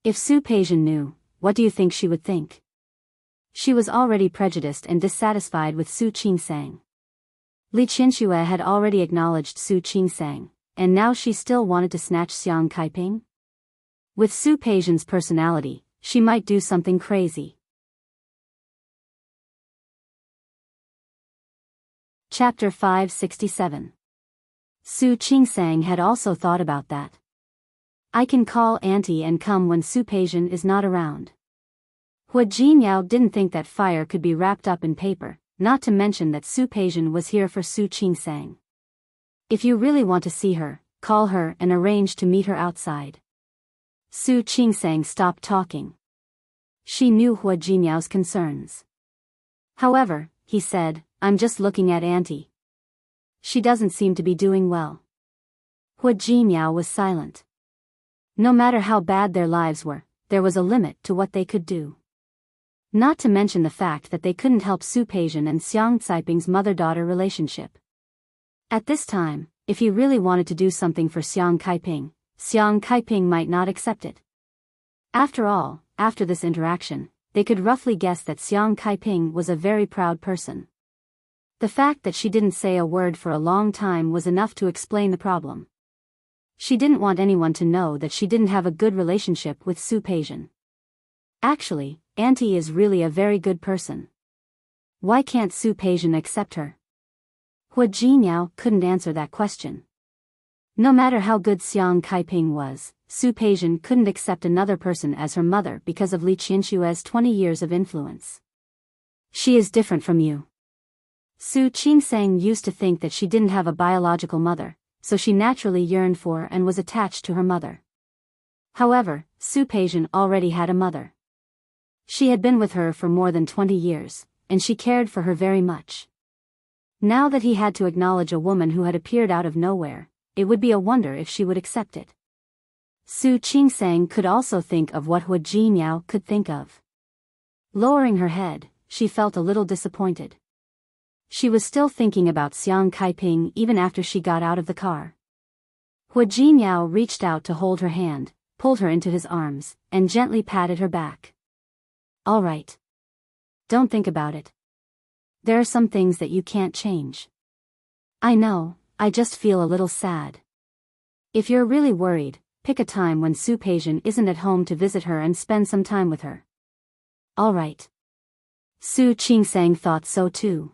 If Su Peijian knew, what do you think she would think? She was already prejudiced and dissatisfied with Su Qingsang. Li Qianxue had already acknowledged Su Qingsang, and now she still wanted to snatch Xiang Caiping? With Su Peijian's personality, she might do something crazy. Chapter 567. Su Qingsang had also thought about that. "I can call Auntie and come when Su Peijian is not around." Hua Jinyao didn't think that fire could be wrapped up in paper, not to mention that Su Peijian was here for Su Qingsang. "If you really want to see her, call her and arrange to meet her outside." Su Qingsang stopped talking. She knew Hua Jinyao's concerns. However, he said, I'm just looking at Auntie. She doesn't seem to be doing well. Hua Jinyao was silent. No matter how bad their lives were, there was a limit to what they could do. Not to mention the fact that they couldn't help Su Peijian and Xiang Caiping's mother-daughter relationship. At this time, if he really wanted to do something for Xiang Caiping might not accept it. After all, after this interaction, they could roughly guess that Xiang Caiping was a very proud person. The fact that she didn't say a word for a long time was enough to explain the problem. She didn't want anyone to know that she didn't have a good relationship with Su Peijian. Actually, Auntie is really a very good person. Why can't Su Peijian accept her? Hua Jinyao couldn't answer that question. No matter how good Xiang Caiping was, Su Peijian couldn't accept another person as her mother because of Li Qinshue's 20 years of influence. She is different from you. Su Qingsang used to think that she didn't have a biological mother, so she naturally yearned for and was attached to her mother. However, Su Peijian already had a mother. She had been with her for more than 20 years, and she cared for her very much. Now that he had to acknowledge a woman who had appeared out of nowhere, it would be a wonder if she would accept it. Su Qingsang could also think of what Hua Jinyao could think of. Lowering her head, she felt a little disappointed. She was still thinking about Xiang Caiping even after she got out of the car. Hua Jinyao reached out to hold her hand, pulled her into his arms, and gently patted her back. All right. Don't think about it. There are some things that you can't change. I know, I just feel a little sad. If you're really worried, pick a time when Su Peijian isn't at home to visit her and spend some time with her. All right. Su Qingsang thought so too.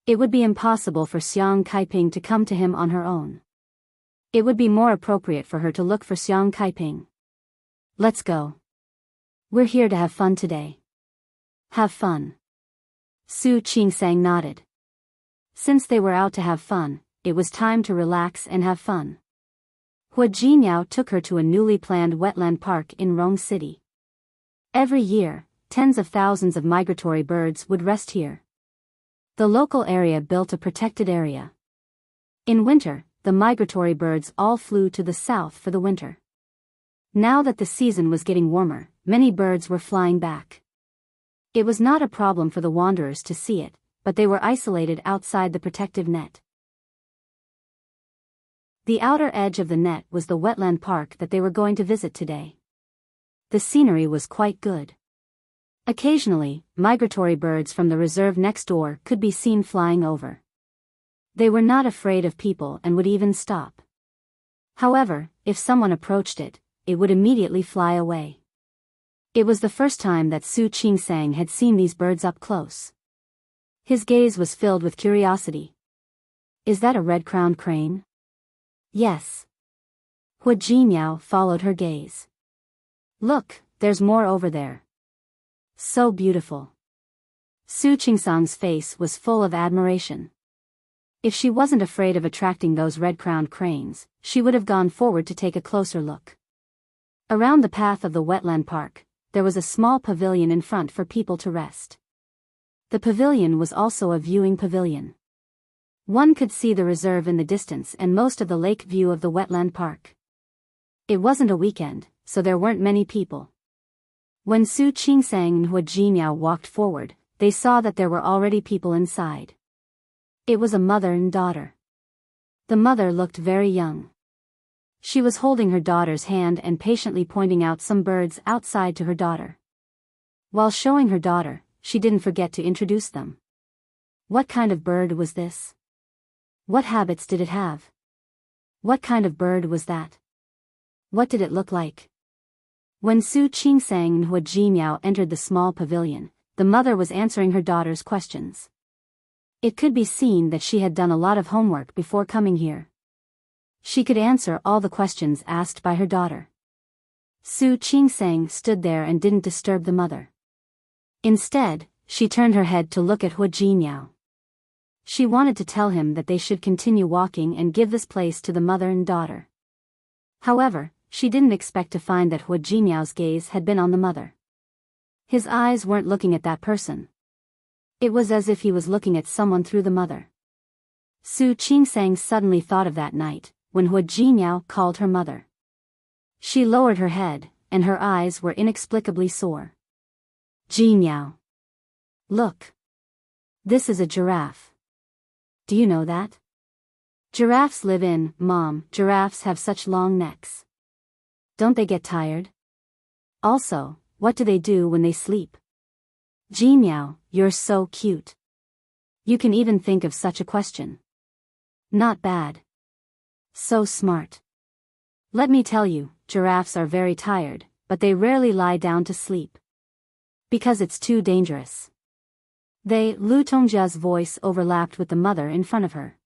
It would be impossible for Xiang Caiping to come to him on her own. It would be more appropriate for her to look for Xiang Caiping. Let's go. We're here to have fun today. Have fun. Su Qingsang nodded. Since they were out to have fun, it was time to relax and have fun. Hua Jinyao took her to a newly planned wetland park in Rong City. Every year, tens of thousands of migratory birds would rest here. The local area built a protected area. In winter, the migratory birds all flew to the south for the winter. Now that the season was getting warmer, many birds were flying back. It was not a problem for the wanderers to see it, but they were isolated outside the protective net. The outer edge of the net was the wetland park that they were going to visit today. The scenery was quite good. Occasionally, migratory birds from the reserve next door could be seen flying over. They were not afraid of people and would even stop. However, if someone approached it, it would immediately fly away. It was the first time that Su Qingsang had seen these birds up close. His gaze was filled with curiosity. Is that a red-crowned crane? Yes. Hua Jinyao followed her gaze. Look, there's more over there. So beautiful. Su Qingsang's face was full of admiration. If she wasn't afraid of attracting those red-crowned cranes, she would have gone forward to take a closer look. Around the path of the wetland park, there was a small pavilion in front for people to rest. The pavilion was also a viewing pavilion. One could see the reserve in the distance and most of the lake view of the wetland park. It wasn't a weekend, so there weren't many people. When Su Qingsang and Hua Jinyao walked forward, they saw that there were already people inside. It was a mother and daughter. The mother looked very young. She was holding her daughter's hand and patiently pointing out some birds outside to her daughter. While showing her daughter, she didn't forget to introduce them. What kind of bird was this? What habits did it have? What kind of bird was that? What did it look like? When Su Qingsang and Hua Jinyao entered the small pavilion, the mother was answering her daughter's questions. It could be seen that she had done a lot of homework before coming here. She could answer all the questions asked by her daughter. Su Qingsang stood there and didn't disturb the mother. Instead, she turned her head to look at Hua Jinyao. She wanted to tell him that they should continue walking and give this place to the mother and daughter. However, she didn't expect to find that Hua Jinyao's gaze had been on the mother. His eyes weren't looking at that person. It was as if he was looking at someone through the mother. Su Qingsang suddenly thought of that night, when Hua Jinyao called her mother. She lowered her head, and her eyes were inexplicably sore. Jinyao. Look. This is a giraffe. Do you know that? Giraffes live in, Mom, giraffes have such long necks. Don't they get tired? Also, what do they do when they sleep? Jinyao, you're so cute. You can even think of such a question. Not bad. So smart. Let me tell you, giraffes are very tired, but they rarely lie down to sleep. Because it's too dangerous. Lu Tongjia's voice overlapped with the mother in front of her.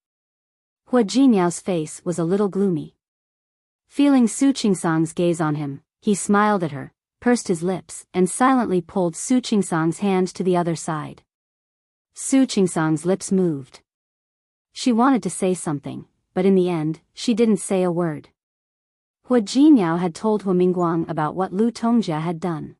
Hua Jinyao's face was a little gloomy. Feeling Su Qingsang's gaze on him, he smiled at her, pursed his lips, and silently pulled Su Qingsang's hand to the other side. Su Qingsang's lips moved. She wanted to say something, but in the end, she didn't say a word. Hua Jinyao had told Hua Mingguang about what Lu Tongjia had done.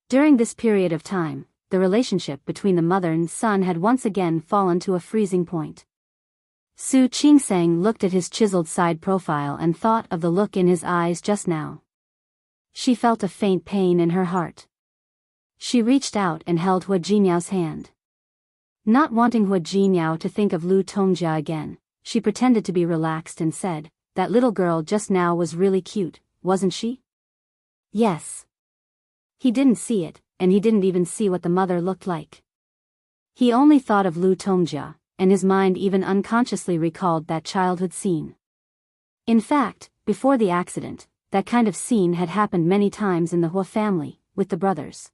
During this period of time, the relationship between the mother and son had once again fallen to a freezing point. Su Qingsang looked at his chiseled side profile and thought of the look in his eyes just now. She felt a faint pain in her heart. She reached out and held Hua Jinyao's hand. Not wanting Hua Jinyao to think of Lu Tongjia again, she pretended to be relaxed and said, "That little girl just now was really cute, wasn't she?" Yes. He didn't see it, and he didn't even see what the mother looked like. He only thought of Lu Tongjia, and his mind even unconsciously recalled that childhood scene. In fact, before the accident, that kind of scene had happened many times in the Hua family, with the brothers.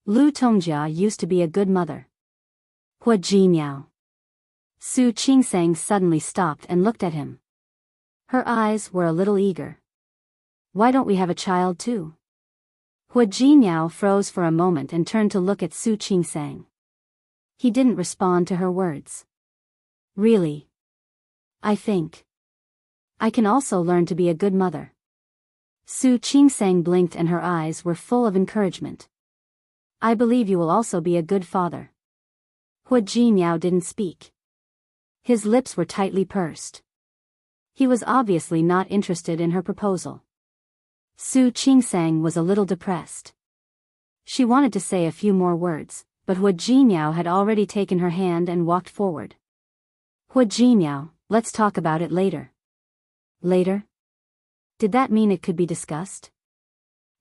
Lu Tongjia used to be a good mother. Hua Jinyao. Su Qingsang suddenly stopped and looked at him. Her eyes were a little eager. Why don't we have a child too? Hua Jinyao froze for a moment and turned to look at Su Qingsang. He didn't respond to her words. Really? I think I can also learn to be a good mother. Su Qingsang blinked and her eyes were full of encouragement. I believe you will also be a good father. Hua Jinyao didn't speak. His lips were tightly pursed. He was obviously not interested in her proposal. Su Qingsang was a little depressed. She wanted to say a few more words, but Hua Jinyao had already taken her hand and walked forward. Hua Jinyao, let's talk about it later. Later? Did that mean it could be discussed?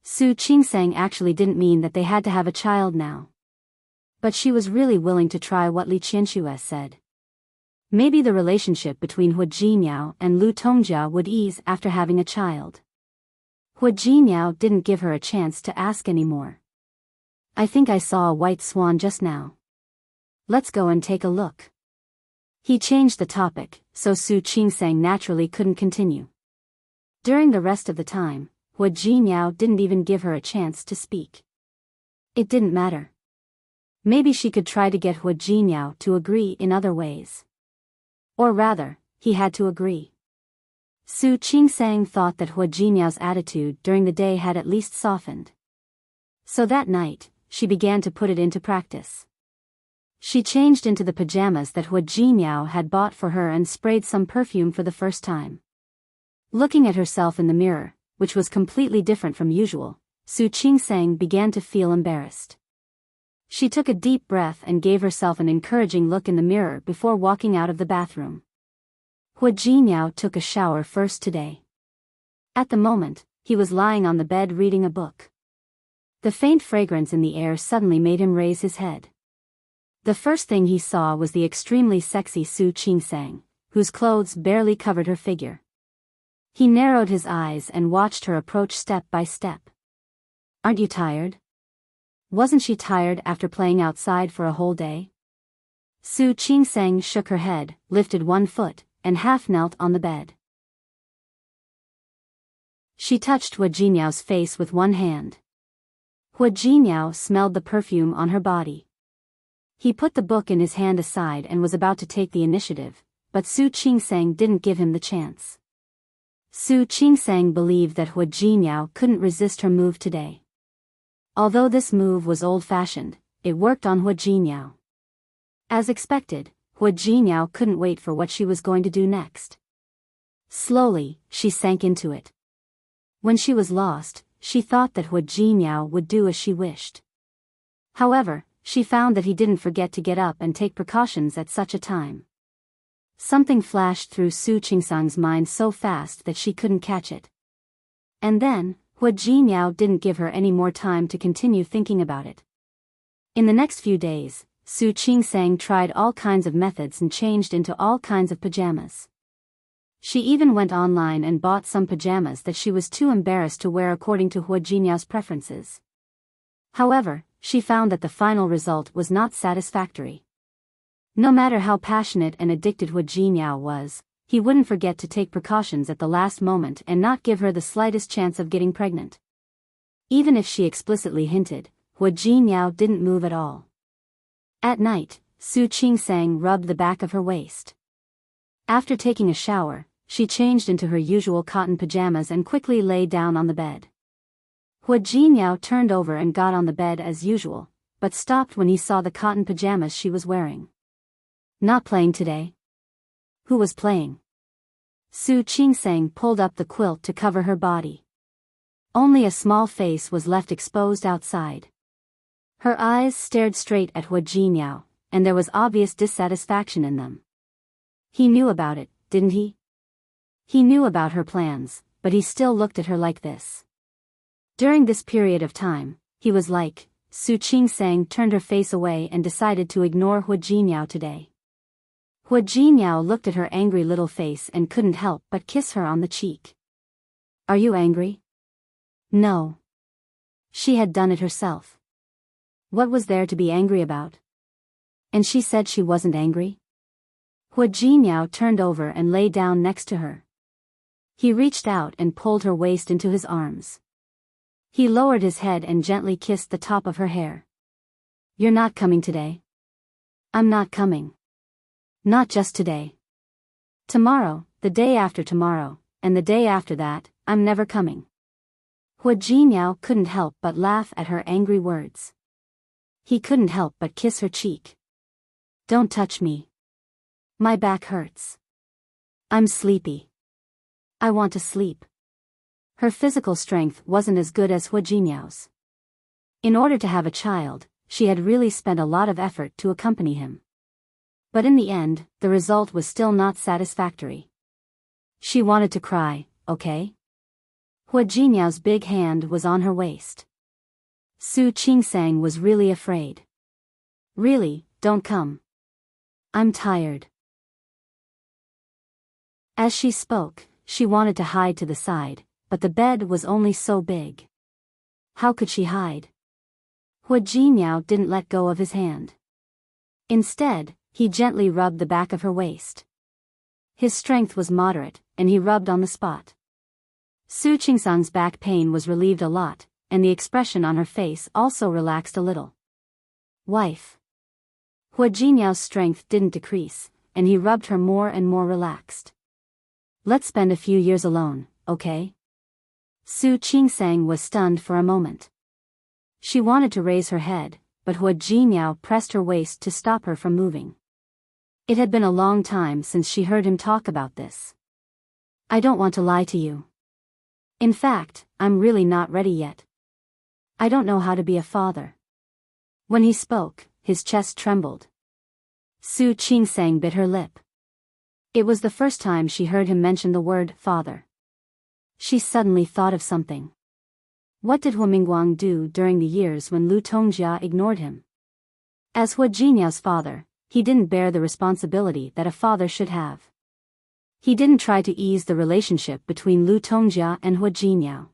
Su Qingsang actually didn't mean that they had to have a child now. But she was really willing to try what Li Qianxue said. Maybe the relationship between Hua Jinyao and Lu Tongjia would ease after having a child. Hua Jinyao didn't give her a chance to ask any more. I think I saw a white swan just now. Let's go and take a look. He changed the topic, so Su Qingsang naturally couldn't continue. During the rest of the time, Hua Jinyao didn't even give her a chance to speak. It didn't matter. Maybe she could try to get Hua Jinyao to agree in other ways. Or rather, he had to agree. Su Qingsang thought that Hua Jinyao's attitude during the day had at least softened. So that night, she began to put it into practice. She changed into the pajamas that Hua Jinyao had bought for her and sprayed some perfume for the first time. Looking at herself in the mirror, which was completely different from usual, Su Qingsang began to feel embarrassed. She took a deep breath and gave herself an encouraging look in the mirror before walking out of the bathroom. Hua Jinyao took a shower first today. At the moment, he was lying on the bed reading a book. The faint fragrance in the air suddenly made him raise his head. The first thing he saw was the extremely sexy Su Qingsang, whose clothes barely covered her figure. He narrowed his eyes and watched her approach step by step. Aren't you tired? Wasn't she tired after playing outside for a whole day? Su Qingsang shook her head, lifted one foot, and half knelt on the bed. She touched Hua Jinyao's face with one hand. Hua Jinyao smelled the perfume on her body. He put the book in his hand aside and was about to take the initiative, but Su Qingsang didn't give him the chance. Su Qingsang believed that Hua Jinyao couldn't resist her move today. Although this move was old-fashioned, it worked on Hua Jinyao. As expected, Hua Jinyao couldn't wait for what she was going to do next. Slowly, she sank into it. When she was lost, she thought that Hua Jinyao would do as she wished. However, she found that he didn't forget to get up and take precautions at such a time. Something flashed through Su Qingsang's mind so fast that she couldn't catch it. And then, Hua Jinyao didn't give her any more time to continue thinking about it. In the next few days, Su Qingsang tried all kinds of methods and changed into all kinds of pajamas. She even went online and bought some pajamas that she was too embarrassed to wear according to Hua Jinyao's preferences. However, she found that the final result was not satisfactory. No matter how passionate and addicted Hua Jinyao was, he wouldn't forget to take precautions at the last moment and not give her the slightest chance of getting pregnant. Even if she explicitly hinted, Hua Jinyao didn't move at all. At night, Su Qingsang rubbed the back of her waist. After taking a shower, she changed into her usual cotton pajamas and quickly lay down on the bed. Hua Jinyao turned over and got on the bed as usual, but stopped when he saw the cotton pajamas she was wearing. Not playing today? Who was playing? Su Qingsang pulled up the quilt to cover her body. Only a small face was left exposed outside. Her eyes stared straight at Hua Jinyao, and there was obvious dissatisfaction in them. He knew about it, didn't he? He knew about her plans, but he still looked at her like this. During this period of time, he was like, Su Qingsang turned her face away and decided to ignore Hua Jinyao today. Hua Jinyao looked at her angry little face and couldn't help but kiss her on the cheek. Are you angry? No. She had done it herself. What was there to be angry about? And she said she wasn't angry? Hua Jinyao turned over and lay down next to her. He reached out and pulled her waist into his arms. He lowered his head and gently kissed the top of her hair. You're not coming today? I'm not coming. Not just today. Tomorrow, the day after tomorrow, and the day after that, I'm never coming. Hua Jinyao couldn't help but laugh at her angry words. He couldn't help but kiss her cheek. Don't touch me. My back hurts. I'm sleepy. I want to sleep. Her physical strength wasn't as good as Hua Jinyao's. In order to have a child, she had really spent a lot of effort to accompany him. But in the end, the result was still not satisfactory. She wanted to cry, okay? Hua Jinyao's big hand was on her waist. Su Qingsang was really afraid. Really, don't come. I'm tired. As she spoke, she wanted to hide to the side, but the bed was only so big. How could she hide? Hua Jinyao didn't let go of his hand. Instead, he gently rubbed the back of her waist. His strength was moderate, and he rubbed on the spot. Su Qingsang's back pain was relieved a lot, and the expression on her face also relaxed a little. Wife. Hua Jinyao's strength didn't decrease, and he rubbed her more and more relaxed. Let's spend a few years alone, okay? Su Qingsang was stunned for a moment. She wanted to raise her head, but Hua Jinyao pressed her waist to stop her from moving. It had been a long time since she heard him talk about this. I don't want to lie to you. In fact, I'm really not ready yet. I don't know how to be a father. When he spoke, his chest trembled. Su Qingsang bit her lip. It was the first time she heard him mention the word father. She suddenly thought of something. What did Hua Mingguang do during the years when Lu Tongjia ignored him? As Hua Jinyao's father, he didn't bear the responsibility that a father should have. He didn't try to ease the relationship between Lu Tongjia and Hua Jinyao.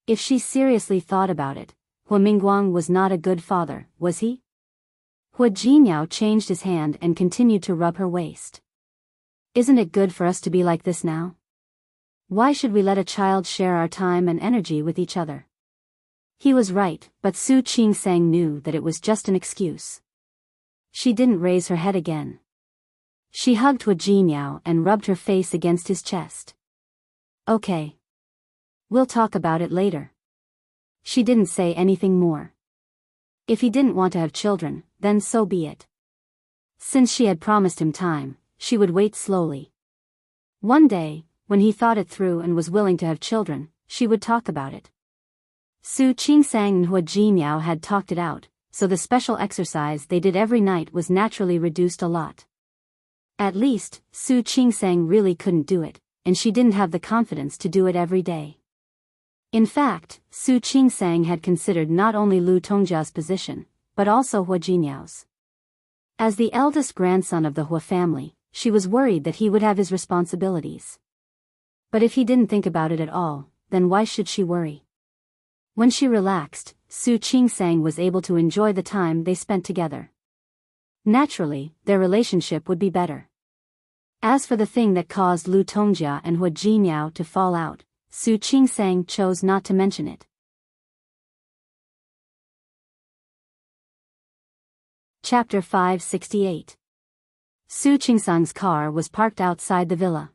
If she seriously thought about it, Hua Mingguang was not a good father, was he? Hua Jinyao changed his hand and continued to rub her waist. Isn't it good for us to be like this now? Why should we let a child share our time and energy with each other? He was right, but Su Qingsang knew that it was just an excuse. She didn't raise her head again. She hugged Hua Jinyao and rubbed her face against his chest. Okay. We'll talk about it later. She didn't say anything more. If he didn't want to have children, then so be it. Since she had promised him time, she would wait slowly. One day, when he thought it through and was willing to have children, she would talk about it. Su Qingsang and Hua Jinmiao had talked it out, so the special exercise they did every night was naturally reduced a lot. At least, Su Qingsang really couldn't do it, and she didn't have the confidence to do it every day. In fact, Su Qingsang had considered not only Lu Tongjia's position, but also Hua Jinmiao's. As the eldest grandson of the Hua family, she was worried that he would have his responsibilities. But if he didn't think about it at all, then why should she worry? When she relaxed, Su Qingsang was able to enjoy the time they spent together. Naturally, their relationship would be better. As for the thing that caused Lu Tongjia and Hua Jinmiao to fall out, Su Qingsang chose not to mention it. Chapter 568. Su Qingsang's car was parked outside the villa.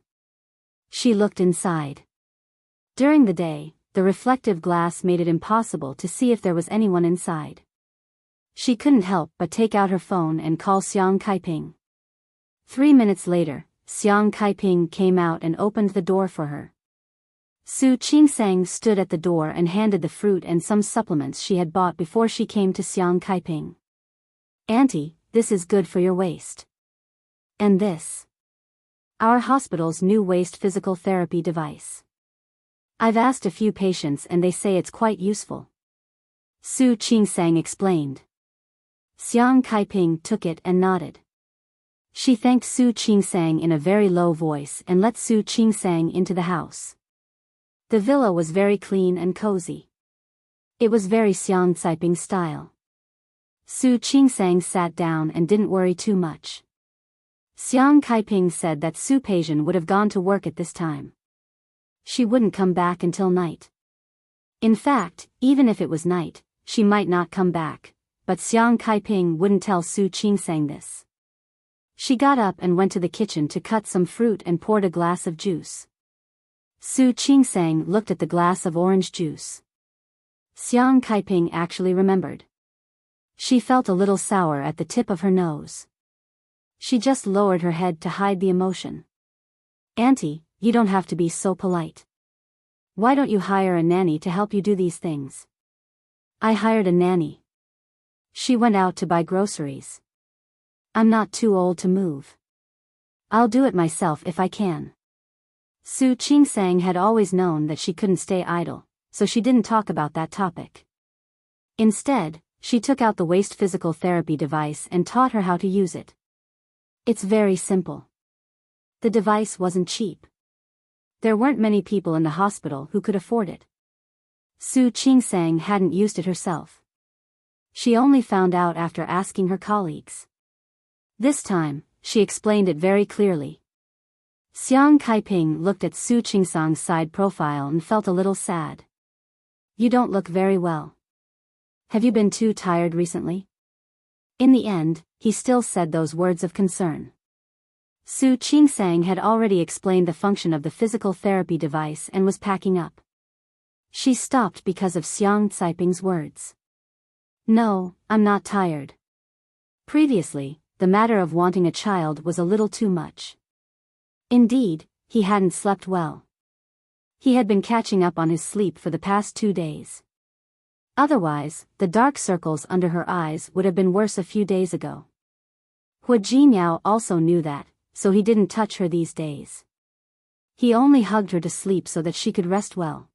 She looked inside. During the day, the reflective glass made it impossible to see if there was anyone inside. She couldn't help but take out her phone and call Xiang Kaiping. 3 minutes later, Xiang Kaiping came out and opened the door for her. Su Qingsang stood at the door and handed the fruit and some supplements she had bought before she came to Xiang Kaiping. "Auntie, this is good for your waist. And this? Our hospital's new waist physical therapy device. I've asked a few patients and they say it's quite useful." Su Qingsang explained. Xiang Kaiping took it and nodded. She thanked Su Qingsang in a very low voice and let Su Qingsang into the house. The villa was very clean and cozy. It was very Xiang Kaiping style. Su Qingsang sat down and didn't worry too much. Xiang Kaiping said that Su Peijian would have gone to work at this time. She wouldn't come back until night. In fact, even if it was night, she might not come back, but Xiang Kaiping wouldn't tell Su Qingsang this. She got up and went to the kitchen to cut some fruit and poured a glass of juice. Su Qingsang looked at the glass of orange juice. Xiang Kaiping actually remembered. She felt a little sour at the tip of her nose. She just lowered her head to hide the emotion. "Auntie, you don't have to be so polite. Why don't you hire a nanny to help you do these things?" "I hired a nanny. She went out to buy groceries. I'm not too old to move. I'll do it myself if I can." Su Qingsang had always known that she couldn't stay idle, so she didn't talk about that topic. Instead, she took out the waist physical therapy device and taught her how to use it. It's very simple. The device wasn't cheap. There weren't many people in the hospital who could afford it. Su Qingsang hadn't used it herself. She only found out after asking her colleagues. This time, she explained it very clearly. Xiang Kaiping looked at Su Qingsang's side profile and felt a little sad. "You don't look very well. Have you been too tired recently?" In the end, he still said those words of concern. Su Qingsang had already explained the function of the physical therapy device and was packing up. She stopped because of Xiang Kaiping's words. "No, I'm not tired. Previously, the matter of wanting a child was a little too much. Indeed, he hadn't slept well. He had been catching up on his sleep for the past 2 days. Otherwise, the dark circles under her eyes would have been worse a few days ago. Hua Jinmiao also knew that, so he didn't touch her these days. He only hugged her to sleep so that she could rest well.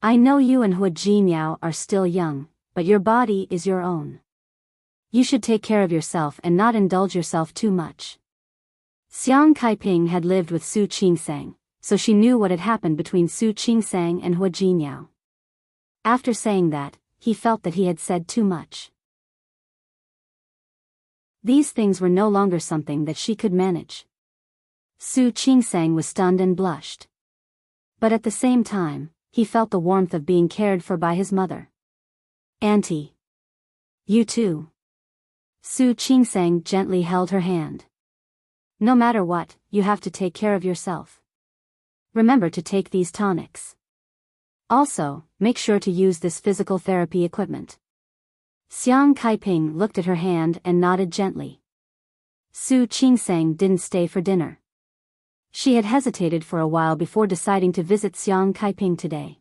"I know you and Hua Jinmiao are still young, but your body is your own. You should take care of yourself and not indulge yourself too much." Xiang Kaiping had lived with Su Qingsang, so she knew what had happened between Su Qingsang and Hua Jinmiao. After saying that, he felt that he had said too much. These things were no longer something that she could manage. Su Qingsang was stunned and blushed. But at the same time, he felt the warmth of being cared for by his mother. "Auntie. You too." Su Qingsang gently held her hand. "No matter what, you have to take care of yourself. Remember to take these tonics. Also, make sure to use this physical therapy equipment. Xiang Kaiping looked at her hand and nodded gently. Su Qingsang didn't stay for dinner. She had hesitated for a while before deciding to visit Xiang Kaiping today.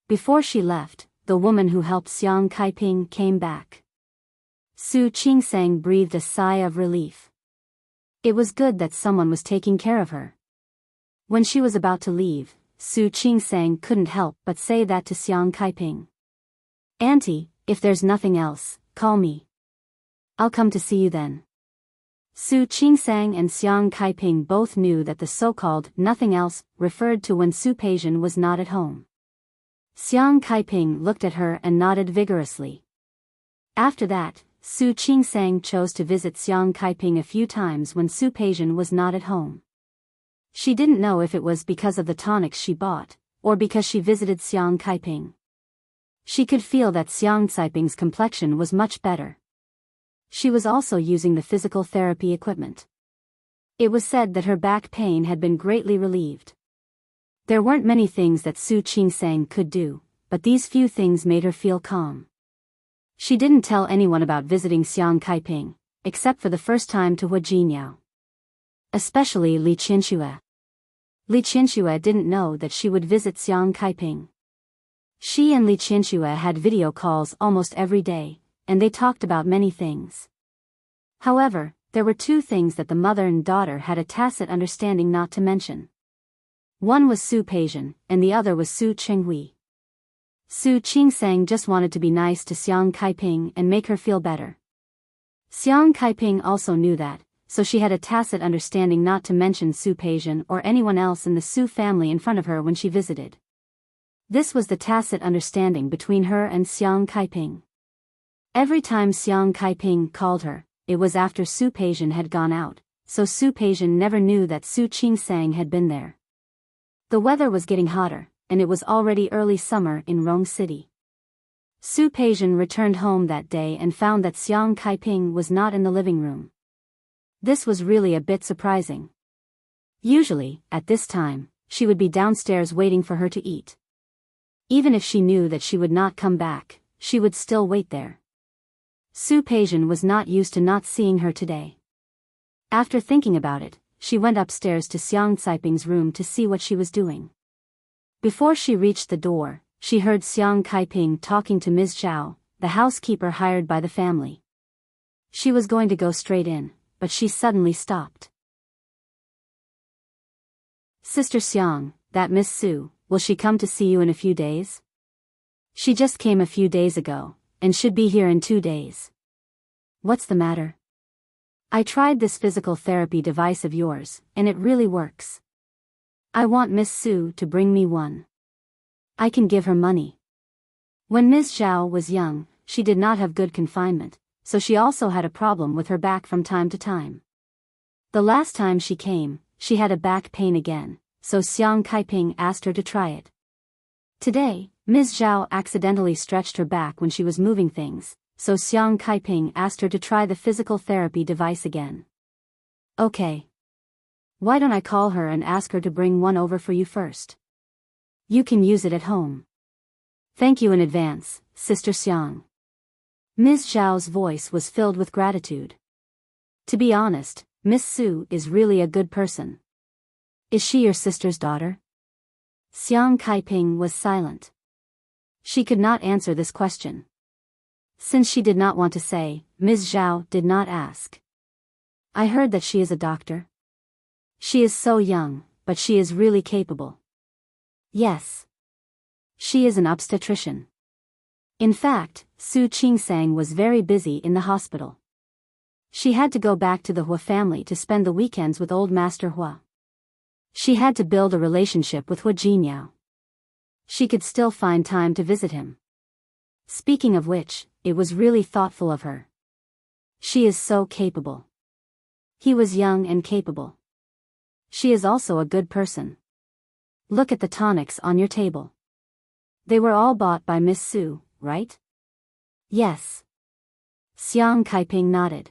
Before she left, the woman who helped Xiang Kaiping came back. Su Qingsang breathed a sigh of relief. It was good that someone was taking care of her. When she was about to leave, Su Qingsang couldn't help but say that to Xiang Kaiping. "Auntie, if there's nothing else, call me. I'll come to see you then." Su Qingsang and Xiang Kaiping both knew that the so-called nothing else referred to when Su Peijian was not at home. Xiang Kaiping looked at her and nodded vigorously. After that, Su Qingsang chose to visit Xiang Kaiping a few times when Su Peijian was not at home. She didn't know if it was because of the tonics she bought, or because she visited Xiang Kaiping. She could feel that Xiang Kaiping's complexion was much better. She was also using the physical therapy equipment. It was said that her back pain had been greatly relieved. There weren't many things that Su Qingsang could do, but these few things made her feel calm. She didn't tell anyone about visiting Xiang Kaiping, except for the first time to Hua Jinyao. Especially Li Qianxue. Li Qianxue didn't know that she would visit Xiang Kaiping. She and Li Qianxue had video calls almost every day, and they talked about many things. However, there were two things that the mother and daughter had a tacit understanding not to mention. One was Su Peijian, and the other was Su Chenghui. Su Qingsang just wanted to be nice to Xiang Kaiping and make her feel better. Xiang Kaiping also knew that, so she had a tacit understanding not to mention Su Peijian or anyone else in the Su family in front of her when she visited. This was the tacit understanding between her and Xiang Kaiping. Every time Xiang Kaiping called her, it was after Su Peijian had gone out, so Su Peijian never knew that Su Qingsang had been there. The weather was getting hotter, and it was already early summer in Rong City. Su Peijian returned home that day and found that Xiang Kaiping was not in the living room. This was really a bit surprising. Usually, at this time, she would be downstairs waiting for her to eat. Even if she knew that she would not come back, she would still wait there. Su Peijian was not used to not seeing her today. After thinking about it, she went upstairs to Xiang Kaiping's room to see what she was doing. Before she reached the door, she heard Xiang Kaiping talking to Ms. Zhao, the housekeeper hired by the family. She was going to go straight in, but she suddenly stopped. "Sister Xiang, that Miss Su, will she come to see you in a few days? She just came a few days ago, and should be here in 2 days. What's the matter?" "I tried this physical therapy device of yours, and it really works. I want Miss Su to bring me one. I can give her money." When Ms. Zhao was young, she did not have good confinement, so she also had a problem with her back from time to time. The last time she came, she had a back pain again, so Xiang Kaiping asked her to try it. Today, Ms. Zhao accidentally stretched her back when she was moving things, so Xiang Kaiping asked her to try the physical therapy device again. "Okay. Why don't I call her and ask her to bring one over for you first? You can use it at home. Thank you in advance, Sister Xiang." Ms. Zhao's voice was filled with gratitude. To be honest, Miss Su is really a good person. "Is she your sister's daughter?" Xiang Kaiping was silent. She could not answer this question. Since she did not want to say, Ms. Zhao did not ask. "I heard that she is a doctor." "She is so young, but she is really capable." "Yes. She is an obstetrician." In fact, Su Qingsang was very busy in the hospital. She had to go back to the Hua family to spend the weekends with old Master Hua. She had to build a relationship with Hua Jinyao. She could still find time to visit him. Speaking of which, it was really thoughtful of her. She is so capable. He was young and capable. She is also a good person. Look at the tonics on your table. They were all bought by Miss Su, right? Yes. Xiang Kaiping nodded.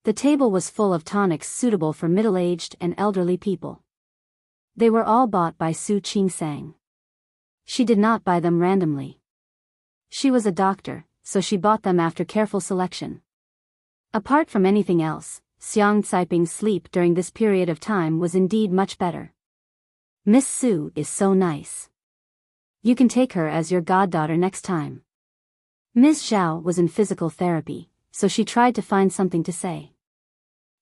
The table was full of tonics suitable for middle-aged and elderly people. They were all bought by Su Qingsang. She did not buy them randomly. She was a doctor, so she bought them after careful selection. Apart from anything else, Xiang Caiping's sleep during this period of time was indeed much better. Miss Su is so nice. You can take her as your goddaughter next time. Ms. Zhao was in physical therapy, so she tried to find something to say.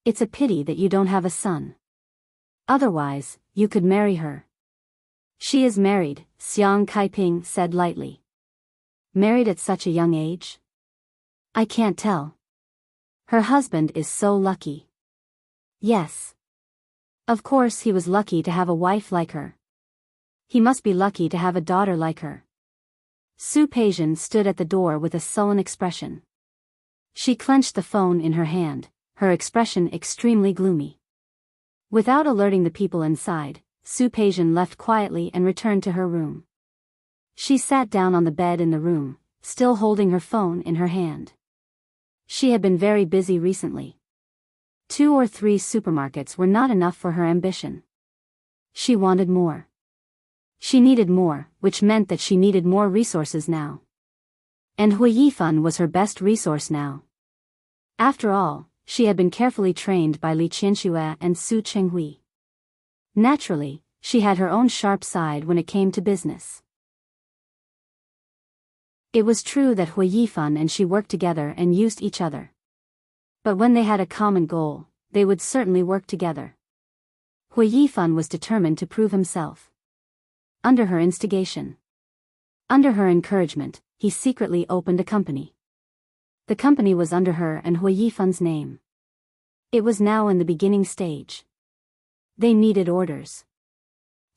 It's a pity that you don't have a son. Otherwise, you could marry her. She is married, Xiang Caiping said lightly. Married at such a young age? I can't tell. Her husband is so lucky. Yes. Of course he was lucky to have a wife like her. He must be lucky to have a daughter like her. Su Peijian stood at the door with a sullen expression. She clenched the phone in her hand, her expression extremely gloomy. Without alerting the people inside, Su Peijian left quietly and returned to her room. She sat down on the bed in the room, still holding her phone in her hand. She had been very busy recently. 2 or 3 supermarkets were not enough for her ambition. She wanted more. She needed more, which meant that she needed more resources now. And Hui Yifan was her best resource now. After all, she had been carefully trained by Li Qianxue and Su Chenghui. Naturally, she had her own sharp side when it came to business. It was true that Hui Yifan and she worked together and used each other. But when they had a common goal, they would certainly work together. Hui Yifan was determined to prove himself. Under her instigation. Under her encouragement, he secretly opened a company. The company was under her and Hui Yifan's name. It was now in the beginning stage. They needed orders.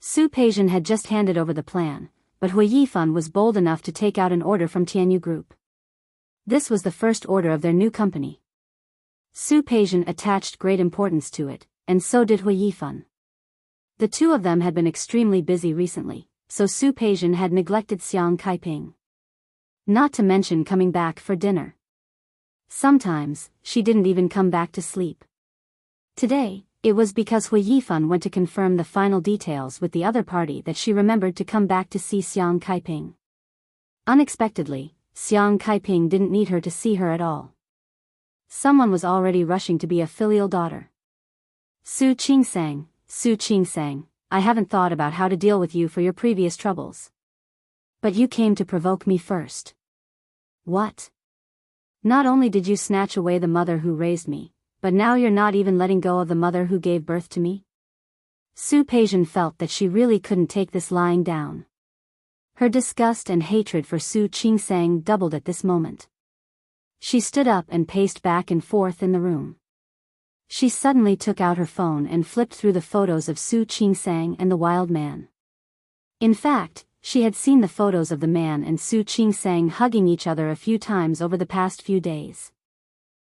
Su Peijian had just handed over the plan, but Hui Yifan was bold enough to take out an order from Tianyu Group. This was the first order of their new company. Su Peijian attached great importance to it, and so did Hui Yifan. The two of them had been extremely busy recently, so Su Peijian had neglected Xiang Caiping. Not to mention coming back for dinner. Sometimes, she didn't even come back to sleep. Today, it was because Hui Yifan went to confirm the final details with the other party that she remembered to come back to see Xiang Caiping. Unexpectedly, Xiang Caiping didn't need her to see her at all. Someone was already rushing to be a filial daughter. Su Qingsang, I haven't thought about how to deal with you for your previous troubles. But you came to provoke me first. What? Not only did you snatch away the mother who raised me, but now you're not even letting go of the mother who gave birth to me? Su Peijian felt that she really couldn't take this lying down. Her disgust and hatred for Su Qingsang doubled at this moment. She stood up and paced back and forth in the room. She suddenly took out her phone and flipped through the photos of Su Qingsang and the wild man. In fact, she had seen the photos of the man and Su Qingsang hugging each other a few times over the past few days.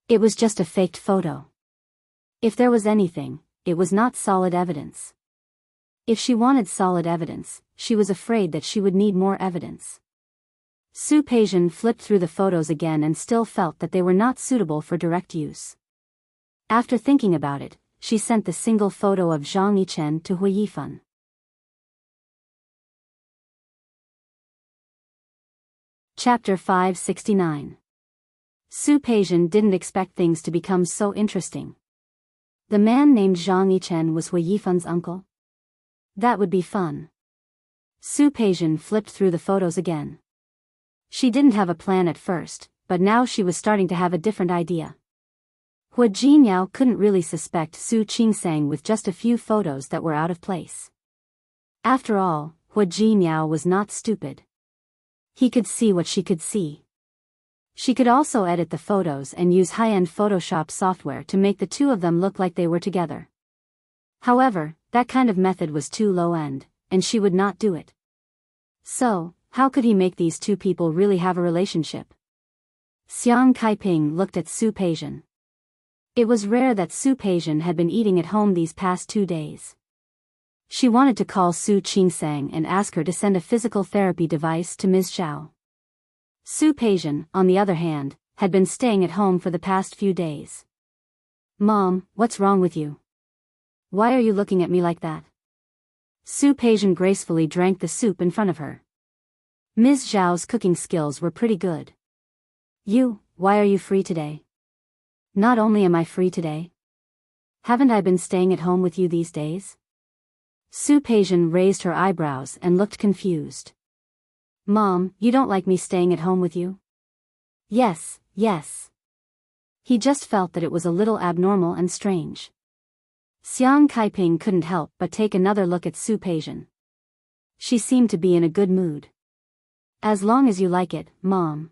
It was just a faked photo. If there was anything, it was not solid evidence. If she wanted solid evidence, she was afraid that she would need more evidence. Su Peijian flipped through the photos again and still felt that they were not suitable for direct use. After thinking about it, she sent the single photo of Zhang Yichen to Hui Yifan. Chapter 569. Su Peijian didn't expect things to become so interesting. The man named Zhang Yichen was Hui Yifan's uncle? That would be fun. Su Peijian flipped through the photos again. She didn't have a plan at first, but now she was starting to have a different idea. Hua Jinyao couldn't really suspect Su Qingsang with just a few photos that were out of place. After all, Hua Jinyao was not stupid. He could see what she could see. She could also edit the photos and use high-end Photoshop software to make the two of them look like they were together. However, that kind of method was too low-end, and she would not do it. So, how could he make these two people really have a relationship? Xiang Caiping looked at Su Peijian. It was rare that Su Peijian had been eating at home these past 2 days. She wanted to call Su Qingsang and ask her to send a physical therapy device to Ms. Zhao. Su Peijian, on the other hand, had been staying at home for the past few days. Mom, what's wrong with you? Why are you looking at me like that? Su Peijian gracefully drank the soup in front of her. Ms. Zhao's cooking skills were pretty good. Why are you free today? Not only am I free today. Haven't I been staying at home with you these days? Su Peijian raised her eyebrows and looked confused. Mom, you don't like me staying at home with you? Yes. He just felt that it was a little abnormal and strange. Xiang Kaiping couldn't help but take another look at Su Peijian. She seemed to be in a good mood. As long as you like it, Mom.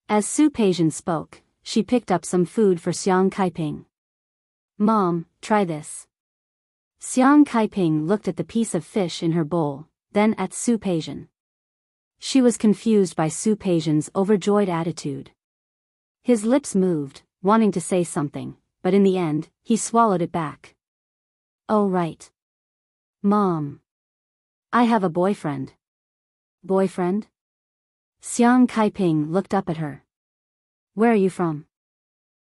As Su Peijian spoke, she picked up some food for Xiang Kaiping. Mom, try this. Xiang Kaiping looked at the piece of fish in her bowl, then at Su Peijian. She was confused by Su Peijian's overjoyed attitude. His lips moved, wanting to say something, but in the end, he swallowed it back. Oh right. Mom. I have a boyfriend. Boyfriend? Xiang Kaiping looked up at her. Where are you from?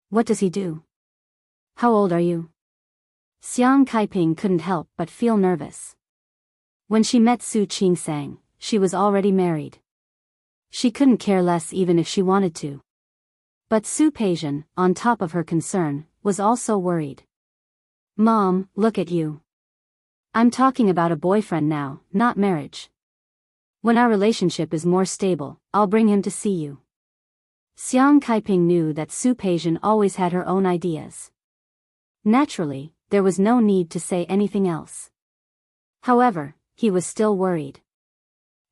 What does he do? How old are you? Xiang Kaiping couldn't help but feel nervous. When she met Su Qingsang, she was already married. She couldn't care less even if she wanted to. But Su Peijian, on top of her concern, was also worried. Mom, look at you. I'm talking about a boyfriend now, not marriage. When our relationship is more stable, I'll bring him to see you. Xiang Kaiping knew that Su Peijian always had her own ideas. Naturally, there was no need to say anything else. However, he was still worried.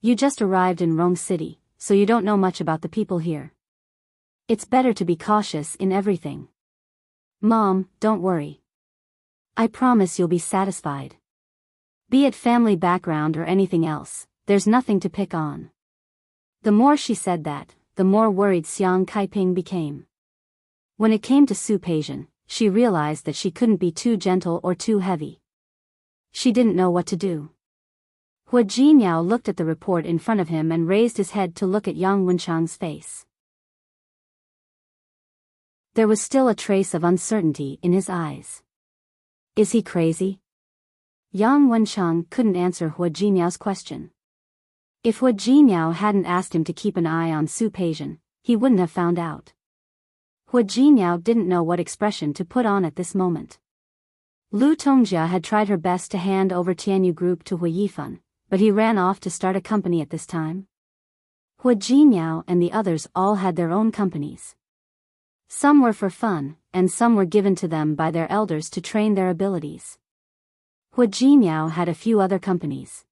You just arrived in Rong City, so you don't know much about the people here. It's better to be cautious in everything. Mom, don't worry. I promise you'll be satisfied. Be it family background or anything else, there's nothing to pick on. The more she said that, the more worried Xiang Kaiping became. When it came to Su Peijian, she realized that she couldn't be too gentle or too heavy. She didn't know what to do. Hua Jinyao looked at the report in front of him and raised his head to look at Yang Wenchang's face. There was still a trace of uncertainty in his eyes. Is he crazy? Yang Wenchang couldn't answer Hua Jinyao's question. If Hua Jinyao hadn't asked him to keep an eye on Su Peijian, he wouldn't have found out. Hua Jinyao didn't know what expression to put on at this moment. Lu Tongjia had tried her best to hand over Tianyu Group to Hua Yifan, but he ran off to start a company at this time. Hua Jinyao and the others all had their own companies. Some were for fun, and some were given to them by their elders to train their abilities. Hua Jinyao had a few other companies.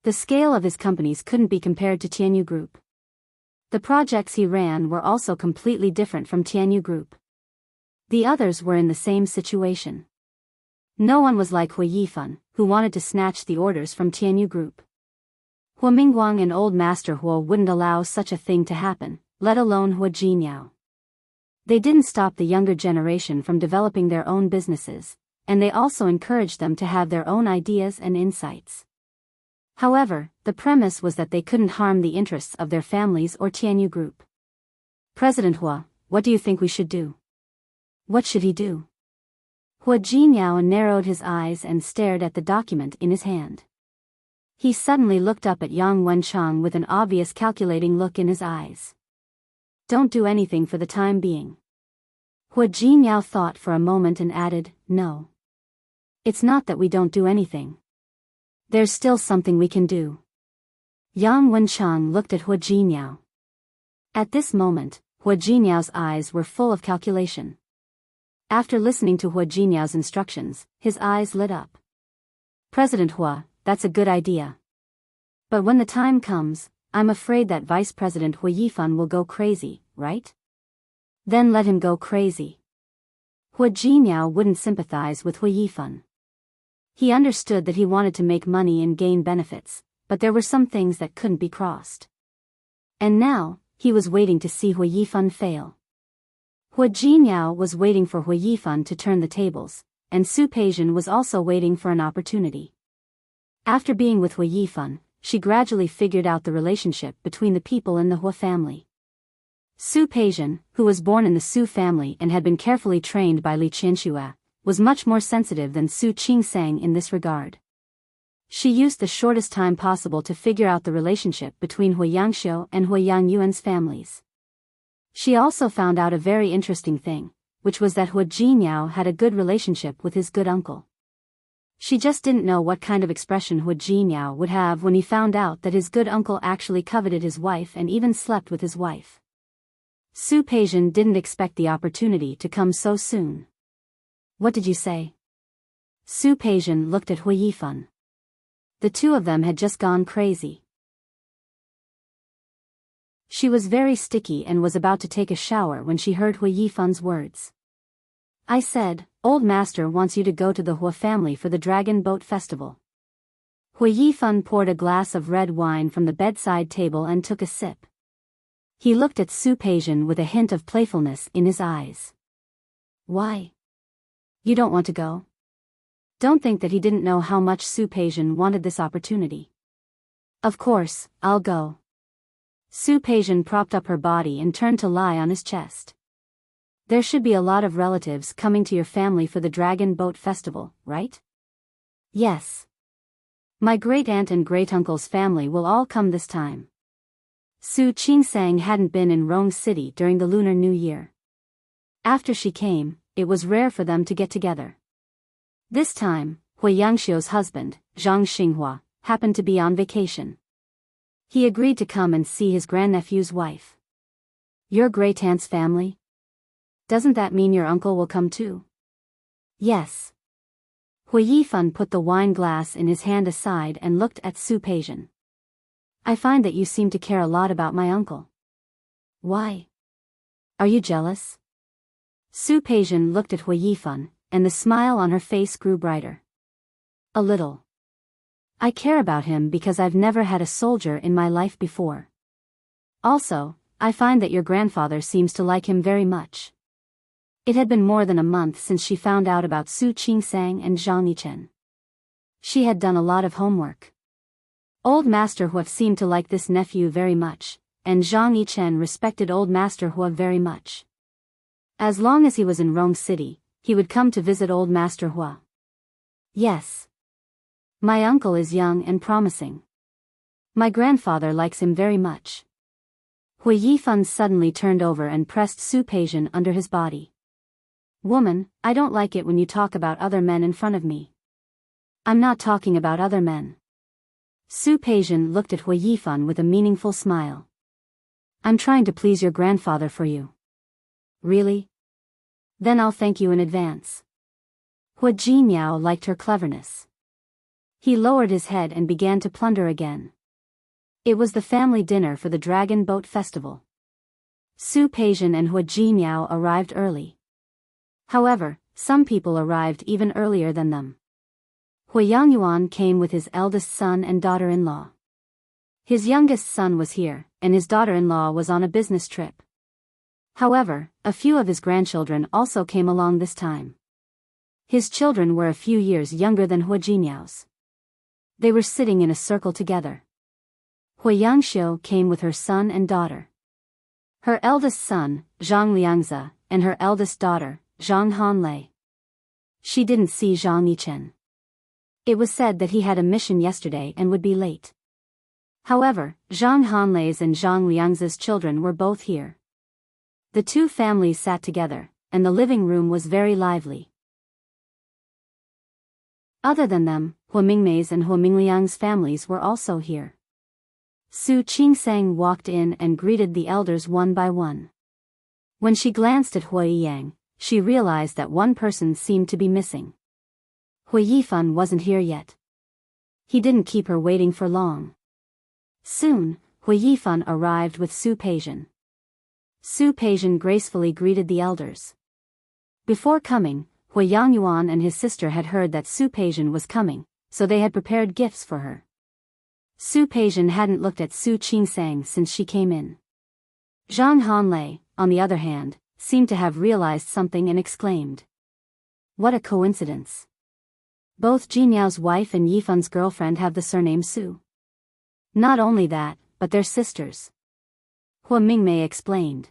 The scale of his companies couldn't be compared to Tianyu Group. The projects he ran were also completely different from Tianyu Group. The others were in the same situation. No one was like Hua Yifan, who wanted to snatch the orders from Tianyu Group. Hua Mingguang and Old Master Hua wouldn't allow such a thing to happen, let alone Hua Jinyao. They didn't stop the younger generation from developing their own businesses, and they also encouraged them to have their own ideas and insights. However, the premise was that they couldn't harm the interests of their families or Tianyu Group. President Hua, what do you think we should do? What should he do? Hua Jinyao narrowed his eyes and stared at the document in his hand. He suddenly looked up at Yang Wenchang with an obvious calculating look in his eyes. Don't do anything for the time being. Hua Jinyao thought for a moment and added, no. It's not that we don't do anything. There's still something we can do. Yang Wenchang looked at Hua Jinyao. At this moment, Hua Jinyao's eyes were full of calculation. After listening to Hua Jinyao's instructions, his eyes lit up. President Hua, that's a good idea. But when the time comes, I'm afraid that Vice President Hua Yifan will go crazy, right? Then let him go crazy. Hua Jinyao wouldn't sympathize with Hua Yifan. He understood that he wanted to make money and gain benefits, but there were some things that couldn't be crossed. And now, he was waiting to see Hua Yifan fail. Hua Jinyao was waiting for Hua Yifan to turn the tables, and Su Peijian was also waiting for an opportunity. After being with Hua Yifan, she gradually figured out the relationship between the people in the Hua family. Su Peijian, who was born in the Su family and had been carefully trained by Li Qianxue, was much more sensitive than Su Qingsang in this regard. She used the shortest time possible to figure out the relationship between Hui Yangxiu and Hui Yangyuan's families. She also found out a very interesting thing, which was that Hu Jinyao had a good relationship with his good uncle. She just didn't know what kind of expression Hu Jinyao would have when he found out that his good uncle actually coveted his wife and even slept with his wife. Su Peijian didn't expect the opportunity to come so soon. "What did you say?" Su Peijian looked at Hui Yifan. The two of them had just gone crazy. She was very sticky and was about to take a shower when she heard Hui Yifan's words. "I said, old master wants you to go to the Hua family for the Dragon Boat Festival." Hui Yifan poured a glass of red wine from the bedside table and took a sip. He looked at Su Peijian with a hint of playfulness in his eyes. "Why? You don't want to go?" Don't think that he didn't know how much Su Peijian wanted this opportunity. "Of course, I'll go." Su Peijian propped up her body and turned to lie on his chest. "There should be a lot of relatives coming to your family for the Dragon Boat Festival, right?" "Yes. My great-aunt and great-uncle's family will all come this time." Su Qingsang hadn't been in Rong City during the Lunar New Year. After she came, it was rare for them to get together. This time, Hui Yangxiu's husband, Zhang Xinghua, happened to be on vacation. He agreed to come and see his grandnephew's wife. "Your great-aunt's family? Doesn't that mean your uncle will come too?" "Yes." Hui Yifan put the wine glass in his hand aside and looked at Su Peijian. "I find that you seem to care a lot about my uncle." "Why? Are you jealous?" Su Peijian looked at Hui Yifan, and the smile on her face grew brighter. "A little. I care about him because I've never had a soldier in my life before. Also, I find that your grandfather seems to like him very much." It had been more than a month since she found out about Su Qingsang and Zhang Yichen. She had done a lot of homework. Old Master Hua seemed to like this nephew very much, and Zhang Yichen respected Old Master Hua very much. As long as he was in Rong City, he would come to visit Old Master Hua. "Yes. My uncle is young and promising. My grandfather likes him very much." Hui Yifan suddenly turned over and pressed Su Peijian under his body. "Woman, I don't like it when you talk about other men in front of me." "I'm not talking about other men." Su Peijian looked at Hui Yifan with a meaningful smile. "I'm trying to please your grandfather for you." "Really? Then I'll thank you in advance." Hu Jinyao liked her cleverness. He lowered his head and began to plunder again. It was the family dinner for the Dragon Boat Festival. Su Peijian and Hu Jinyao arrived early. However, some people arrived even earlier than them. Hui Yangyuan came with his eldest son and daughter-in-law. His youngest son was here, and his daughter-in-law was on a business trip. However, a few of his grandchildren also came along this time. His children were a few years younger than Hu Jinyao's. They were sitting in a circle together. Hui Yangxiu came with her son and daughter. Her eldest son, Zhang Liangzi, and her eldest daughter, Zhang Hanlei. She didn't see Zhang Yichen. It was said that he had a mission yesterday and would be late. However, Zhang Hanlei's and Zhang Liangzi's children were both here. The two families sat together, and the living room was very lively. Other than them, Hu Mingmei's and Hu Mingliang's families were also here. Su Qingsang walked in and greeted the elders one by one. When she glanced at Hui Yang, she realized that one person seemed to be missing. Hui Yifan wasn't here yet. He didn't keep her waiting for long. Soon, Hui Yifan arrived with Su Peijian. Su Peijian gracefully greeted the elders. Before coming, Hui Yangyuan and his sister had heard that Su Peijian was coming, so they had prepared gifts for her. Su Peijian hadn't looked at Su Qingsang since she came in. Zhang Hanlei, on the other hand, seemed to have realized something and exclaimed. "What a coincidence. Both Jinyao's wife and Yifan's girlfriend have the surname Su. Not only that, but they're sisters." Hu Mingmei explained.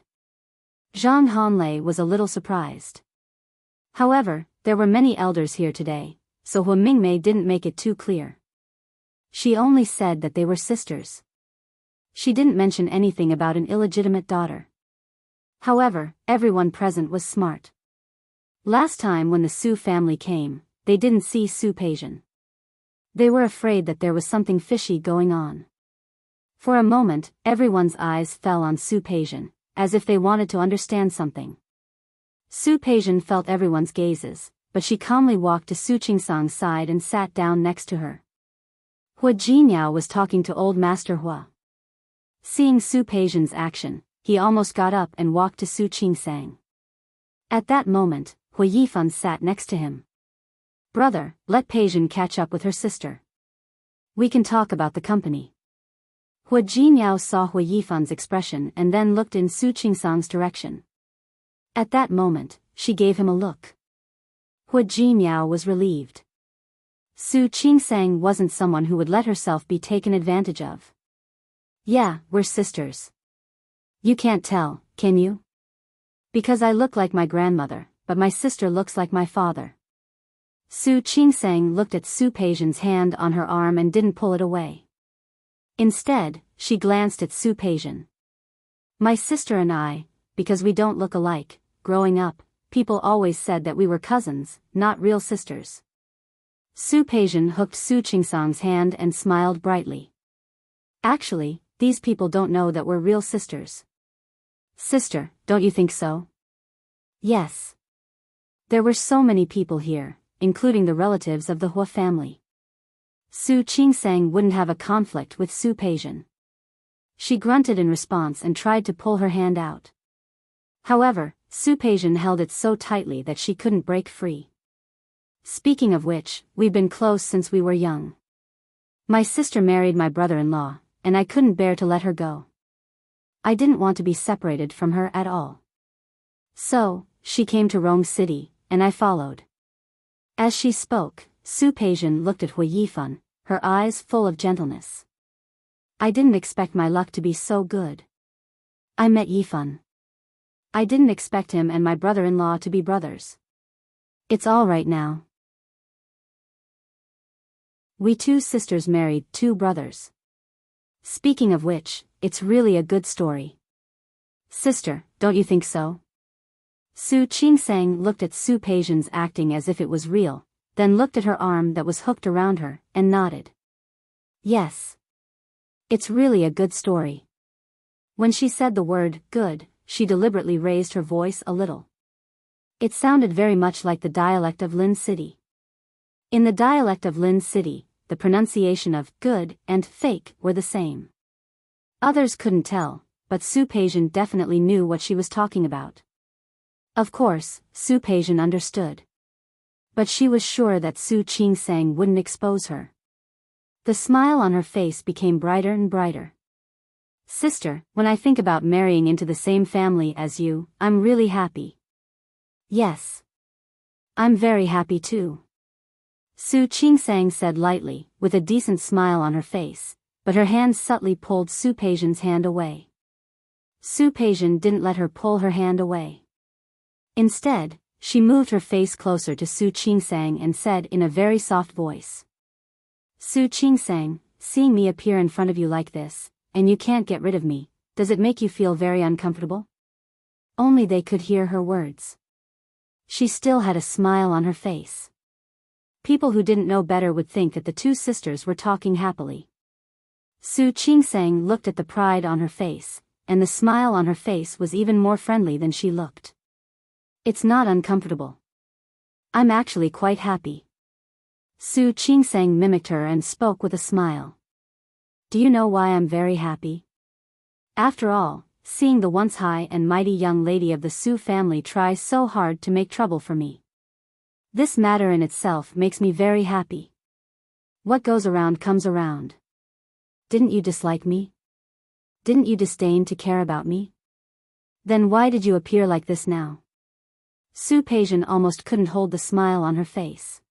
Zhang Hanlei was a little surprised. However, there were many elders here today, so Hu Mingmei didn't make it too clear. She only said that they were sisters. She didn't mention anything about an illegitimate daughter. However, everyone present was smart. Last time when the Su family came, they didn't see Su Peijian. They were afraid that there was something fishy going on. For a moment, everyone's eyes fell on Su Peijian, as if they wanted to understand something. Su Peijian felt everyone's gazes, but she calmly walked to Su Qingsang's side and sat down next to her. Hua Jinyao was talking to old Master Hua. Seeing Su Peijian's action, he almost got up and walked to Su Qingsang. At that moment, Hua Yifan sat next to him. "Brother, let Peijian catch up with her sister. We can talk about the company." Hua Jinyao saw Hua Yifan's expression and then looked in Su Qingsang's direction. At that moment, she gave him a look. Hua Jinyao was relieved. Su Qingsang wasn't someone who would let herself be taken advantage of. "Yeah, we're sisters. You can't tell, can you? Because I look like my grandmother, but my sister looks like my father." Su Qingsang looked at Su Peijian's hand on her arm and didn't pull it away. Instead, she glanced at Su Peijian. "My sister and I, because we don't look alike, growing up, people always said that we were cousins, not real sisters." Su Peijian hooked Su Qingsang's hand and smiled brightly. "Actually, these people don't know that we're real sisters." "Sister, don't you think so?" "Yes." There were so many people here, including the relatives of the Hua family. Su Qingsang wouldn't have a conflict with Su Peijian. She grunted in response and tried to pull her hand out. However, Su Peijian held it so tightly that she couldn't break free. "Speaking of which, we've been close since we were young. My sister married my brother-in-law, and I couldn't bear to let her go. I didn't want to be separated from her at all. So, she came to Rome City, and I followed." As she spoke, Su Peijian looked at Hua Yifan, her eyes full of gentleness. "I didn't expect my luck to be so good. I met Yifan. I didn't expect him and my brother-in-law to be brothers. It's all right now. We two sisters married two brothers. Speaking of which, it's really a good story. Sister, don't you think so?" Su Qingsang looked at Su Peijian's acting as if it was real, then looked at her arm that was hooked around her, and nodded. "Yes. It's really a good story." When she said the word, good, she deliberately raised her voice a little. It sounded very much like the dialect of Lin City. In the dialect of Lin City, the pronunciation of good and fake were the same. Others couldn't tell, but Su Peijian definitely knew what she was talking about. Of course, Su Peijian understood. But she was sure that Su Qingsang wouldn't expose her. The smile on her face became brighter and brighter. "Sister, when I think about marrying into the same family as you, I'm really happy." "Yes. I'm very happy too," Su Qingsang said lightly, with a decent smile on her face, but her hand subtly pulled Su Peijian's hand away. Su Peijian didn't let her pull her hand away. Instead, she moved her face closer to Su Qingsang and said in a very soft voice. "Su Qingsang, seeing me appear in front of you like this, and you can't get rid of me, does it make you feel very uncomfortable?" Only they could hear her words. She still had a smile on her face. People who didn't know better would think that the two sisters were talking happily. Su Qingsang looked at the pride on her face, and the smile on her face was even more friendly than she looked. "It's not uncomfortable. I'm actually quite happy." Su Qingsang mimicked her and spoke with a smile. "Do you know why I'm very happy? After all, seeing the once high and mighty young lady of the Su family try so hard to make trouble for me. This matter in itself makes me very happy. What goes around comes around. Didn't you dislike me? Didn't you disdain to care about me? Then why did you appear like this now?" Su Peijian almost couldn't hold the smile on her face.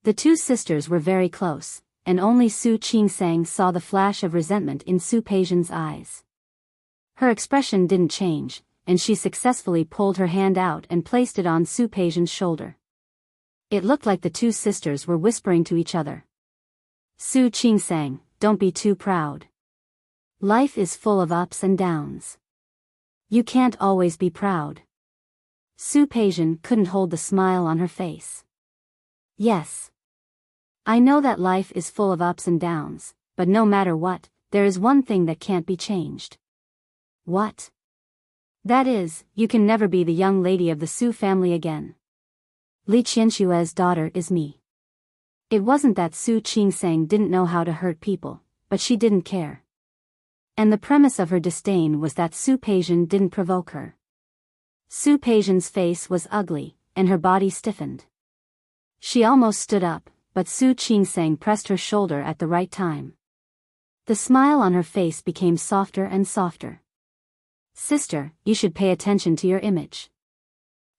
The two sisters were very close, and only Su Qingsang saw the flash of resentment in Su Peijian's eyes. Her expression didn't change, and she successfully pulled her hand out and placed it on Su Peijian's shoulder. It looked like the two sisters were whispering to each other. Su Qing sang, don't be too proud. Life is full of ups and downs. You can't always be proud. Su Peijian couldn't hold the smile on her face. Yes. I know that life is full of ups and downs, but no matter what, there is one thing that can't be changed. What? That is, you can never be the young lady of the Su family again. Li Qianshue's daughter is me. It wasn't that Su Qingsang didn't know how to hurt people, but she didn't care. And the premise of her disdain was that Su Peijian didn't provoke her. Su Peijian's face was ugly, and her body stiffened. She almost stood up, but Su Qingsang pressed her shoulder at the right time. The smile on her face became softer and softer. Sister, you should pay attention to your image.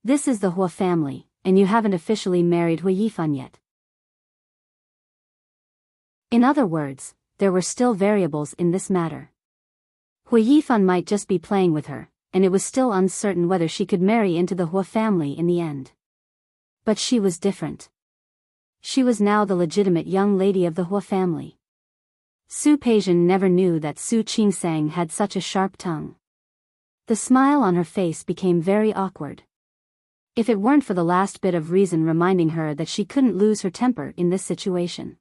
This is the Hua family, and you haven't officially married Hui Yifan yet. In other words, there were still variables in this matter. Hui Yifan might just be playing with her, and it was still uncertain whether she could marry into the Hua family in the end. But she was different. She was now the legitimate young lady of the Hua family. Su Peijian never knew that Su Qingsang had such a sharp tongue. The smile on her face became very awkward. If it weren't for the last bit of reason reminding her that she couldn't lose her temper in this situation.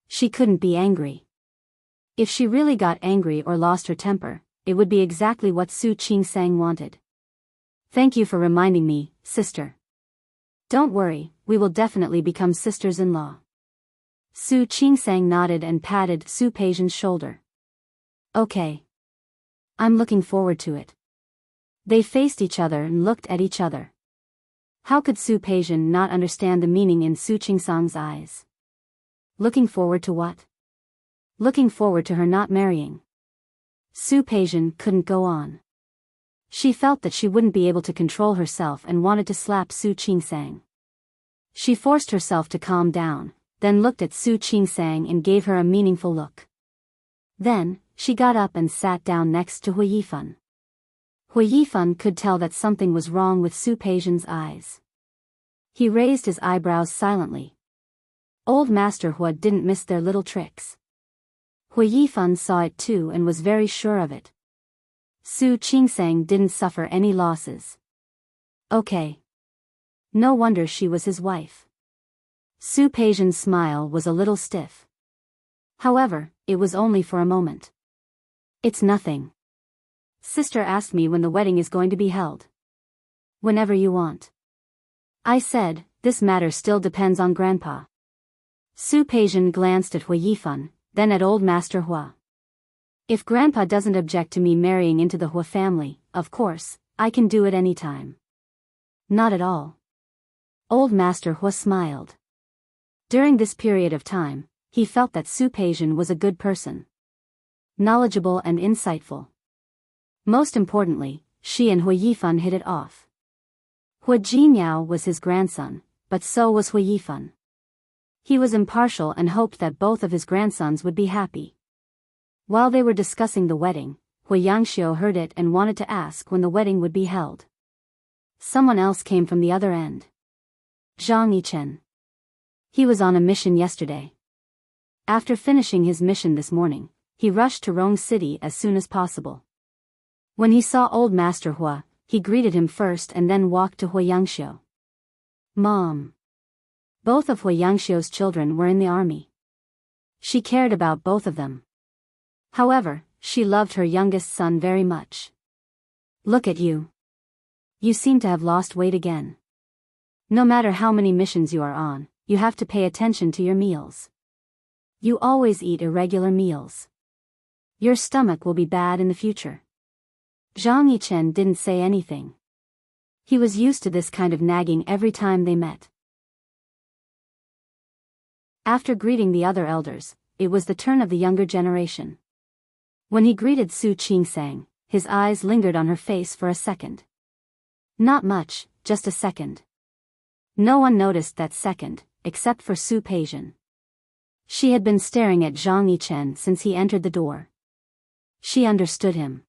She couldn't be angry. If she really got angry or lost her temper, it would be exactly what Su Qingsang wanted. Thank you for reminding me, sister. Don't worry, we will definitely become sisters-in-law. Su Qingsang nodded and patted Su Peijian's shoulder. Okay. I'm looking forward to it. They faced each other and looked at each other. How could Su Peijian not understand the meaning in Su Qingsang's eyes? Looking forward to what? Looking forward to her not marrying. Su Peijian couldn't go on. She felt that she wouldn't be able to control herself and wanted to slap Su Qingsang. She forced herself to calm down, then looked at Su Qingsang and gave her a meaningful look. Then, she got up and sat down next to Hui Yifan. Hui Yifan could tell that something was wrong with Su Peijian's eyes. He raised his eyebrows silently. Old Master Hua didn't miss their little tricks. Hui Yifan saw it too and was very sure of it. Su Qingsang didn't suffer any losses. Okay. No wonder she was his wife. Su Peijian's smile was a little stiff. However, it was only for a moment. It's nothing. Sister asked me when the wedding is going to be held. Whenever you want. I said, this matter still depends on Grandpa. Su Peijian glanced at Hui Yifan, then at Old Master Hua. If Grandpa doesn't object to me marrying into the Hua family, of course, I can do it any time. Not at all. Old Master Hua smiled. During this period of time, he felt that Su Peijian was a good person. Knowledgeable and insightful. Most importantly, she and Hui Yifan hit it off. Hua Jinyao was his grandson, but so was Hui Yifan. He was impartial and hoped that both of his grandsons would be happy. While they were discussing the wedding, Hui Yangxiu heard it and wanted to ask when the wedding would be held. Someone else came from the other end. Zhang Yichen. He was on a mission yesterday. After finishing his mission this morning, he rushed to Rong City as soon as possible. When he saw Old Master Hua, he greeted him first and then walked to Hui Yangxiu. Mom. Both of Hui Yangxiu's children were in the army. She cared about both of them. However, she loved her youngest son very much. Look at you. You seem to have lost weight again. No matter how many missions you are on, you have to pay attention to your meals. You always eat irregular meals. Your stomach will be bad in the future. Zhang Yichen didn't say anything. He was used to this kind of nagging every time they met. After greeting the other elders, it was the turn of the younger generation. When he greeted Su Qingsang, his eyes lingered on her face for a second. Not much, just a second. No one noticed that second, except for Su Peijian. She had been staring at Zhang Yichen since he entered the door. She understood him.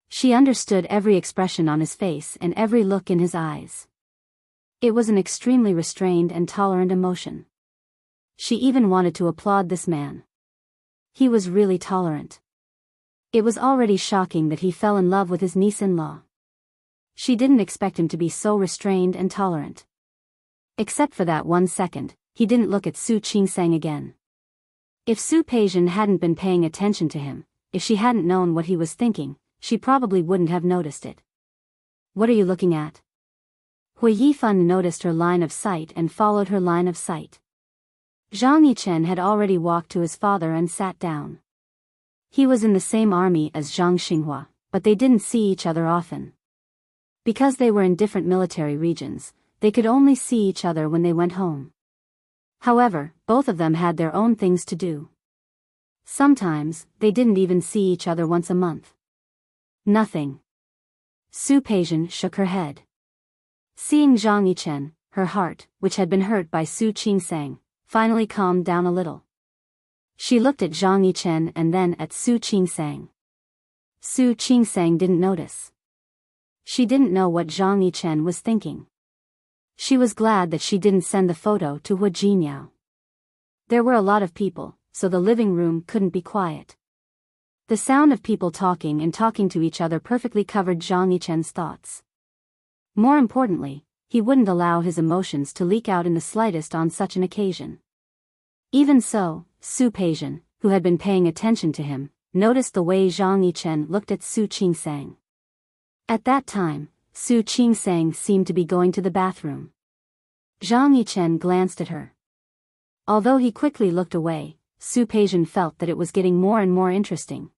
She understood every expression on his face and every look in his eyes. It was an extremely restrained and tolerant emotion. She even wanted to applaud this man. He was really tolerant. It was already shocking that he fell in love with his niece-in-law. She didn't expect him to be so restrained and tolerant. Except for that 1 second, he didn't look at Su Qingsang again. If Su Peijian hadn't been paying attention to him, if she hadn't known what he was thinking, she probably wouldn't have noticed it. What are you looking at? Hui Yifan noticed her line of sight and followed her line of sight. Zhang Yichen had already walked to his father and sat down. He was in the same army as Zhang Xinghua, but they didn't see each other often. Because they were in different military regions, they could only see each other when they went home. However, both of them had their own things to do. Sometimes, they didn't even see each other once a month. Nothing. Su Peijian shook her head. Seeing Zhang Yichen, her heart, which had been hurt by Su Qingsang, finally calmed down a little. She looked at Zhang Yichen and then at Su Qingsang. Su Qingsang didn't notice. She didn't know what Zhang Yichen was thinking. She was glad that she didn't send the photo to Hu Jinyao. There were a lot of people, so the living room couldn't be quiet. The sound of people talking and talking to each other perfectly covered Zhang Yichen's thoughts. More importantly, he wouldn't allow his emotions to leak out in the slightest on such an occasion. Even so, Su Peijian, who had been paying attention to him, noticed the way Zhang Yichen looked at Su Qingsang. At that time, Su Qingsang seemed to be going to the bathroom. Zhang Yichen glanced at her. Although he quickly looked away, Su Peijian felt that it was getting more and more interesting.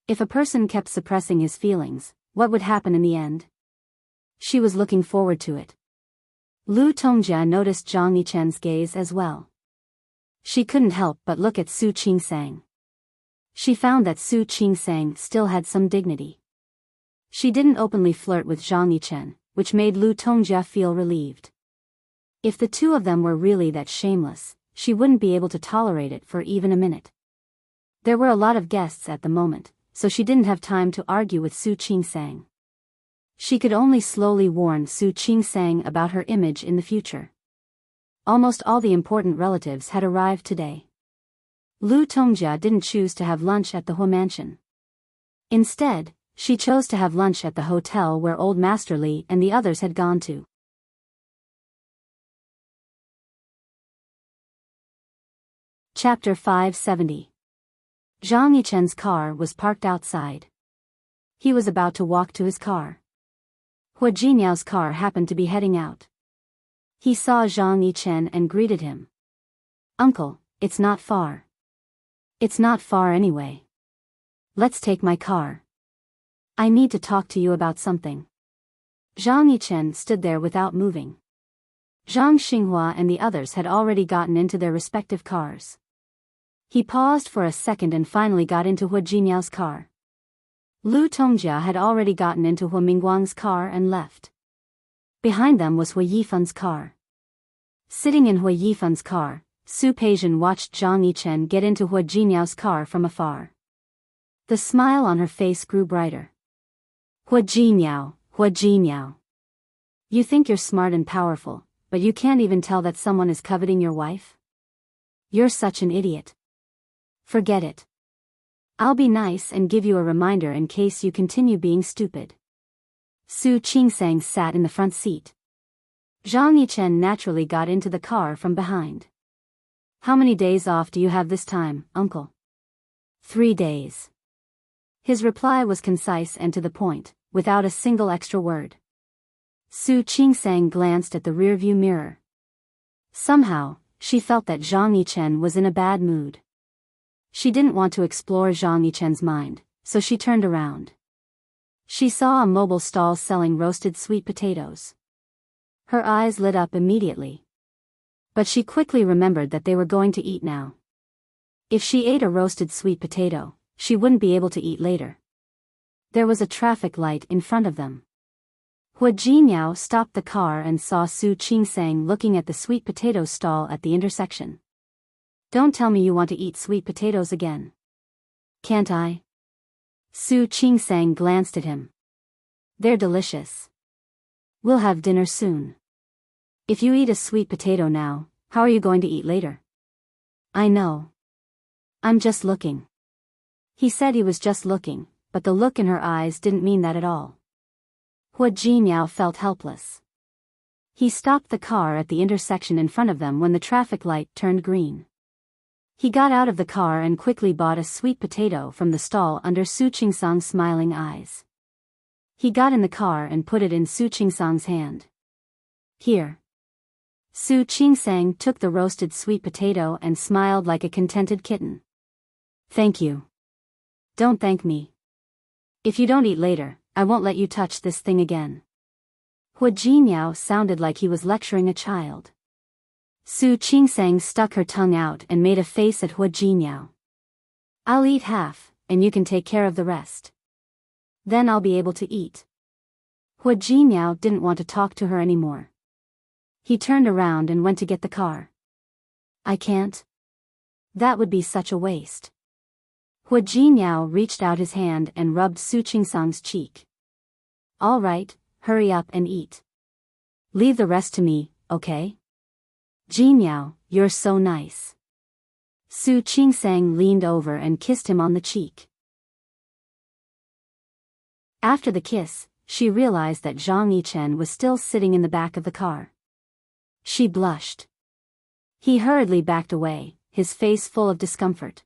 If a person kept suppressing his feelings, what would happen in the end? She was looking forward to it. Lu Tongjia noticed Zhang Yichen's gaze as well. She couldn't help but look at Su Qingsang. She found that Su Qingsang still had some dignity. She didn't openly flirt with Zhang Yichen, which made Lu Tongjia feel relieved. If the two of them were really that shameless, she wouldn't be able to tolerate it for even a minute. There were a lot of guests at the moment, so she didn't have time to argue with Su Qingsang. She could only slowly warn Su Qingsang about her image in the future. Almost all the important relatives had arrived today. Lu Tongjia didn't choose to have lunch at the Hu mansion. Instead, she chose to have lunch at the hotel where Old Master Li and the others had gone to. Chapter 570. Zhang Yichen's car was parked outside. He was about to walk to his car. Hu Jinyao's car happened to be heading out. He saw Zhang Yichen and greeted him. "Uncle, it's not far." "It's not far anyway. Let's take my car. I need to talk to you about something." Zhang Yichen stood there without moving. Zhang Xinghua and the others had already gotten into their respective cars. He paused for a second and finally got into Hu Jinyao's car. Lu Tongjia had already gotten into Hu Mingguang's car and left. Behind them was Hui Yifan's car. Sitting in Hui Yifan's car, Su Peijian watched Zhang Yichen get into Hu Jinyao's car from afar. The smile on her face grew brighter. "Hu Jinyao, Hu Jinyao. You think you're smart and powerful, but you can't even tell that someone is coveting your wife? You're such an idiot. Forget it. I'll be nice and give you a reminder in case you continue being stupid." Su Qingsang sat in the front seat. Zhang Yichen naturally got into the car from behind. "How many days off do you have this time, uncle?" 3 days. His reply was concise and to the point, without a single extra word. Su Qingsang glanced at the rearview mirror. Somehow, she felt that Zhang Yichen was in a bad mood. She didn't want to explore Zhang Yichen's mind, so she turned around. She saw a mobile stall selling roasted sweet potatoes. Her eyes lit up immediately. But she quickly remembered that they were going to eat now. If she ate a roasted sweet potato, she wouldn't be able to eat later. There was a traffic light in front of them. Hu Jinyao stopped the car and saw Su Qingsang looking at the sweet potato stall at the intersection. "Don't tell me you want to eat sweet potatoes again." "Can't I?" Su Qingsang glanced at him. "They're delicious. We'll have dinner soon. If you eat a sweet potato now, how are you going to eat later?" I know. I'm just looking. He said he was just looking, but the look in her eyes didn't mean that at all. Hua Jinyao felt helpless. He stopped the car at the intersection in front of them when the traffic light turned green. He got out of the car and quickly bought a sweet potato from the stall under Su Qingsang's smiling eyes. He got in the car and put it in Su Qingsang's hand. Here. Su Qingsang took the roasted sweet potato and smiled like a contented kitten. Thank you. Don't thank me. If you don't eat later, I won't let you touch this thing again. Hua Jinyao sounded like he was lecturing a child. Su Qingsang stuck her tongue out and made a face at Hua Jinyao. I'll eat half, and you can take care of the rest. Then I'll be able to eat. Hua Jinyao didn't want to talk to her anymore. He turned around and went to get the car. I can't. That would be such a waste. Hua Jinyao reached out his hand and rubbed Su Qingsang's cheek. All right, hurry up and eat. Leave the rest to me, okay? Jinyao, you're so nice. Su Qingsang leaned over and kissed him on the cheek. After the kiss, she realized that Zhang Yichen was still sitting in the back of the car. She blushed. He hurriedly backed away, his face full of discomfort.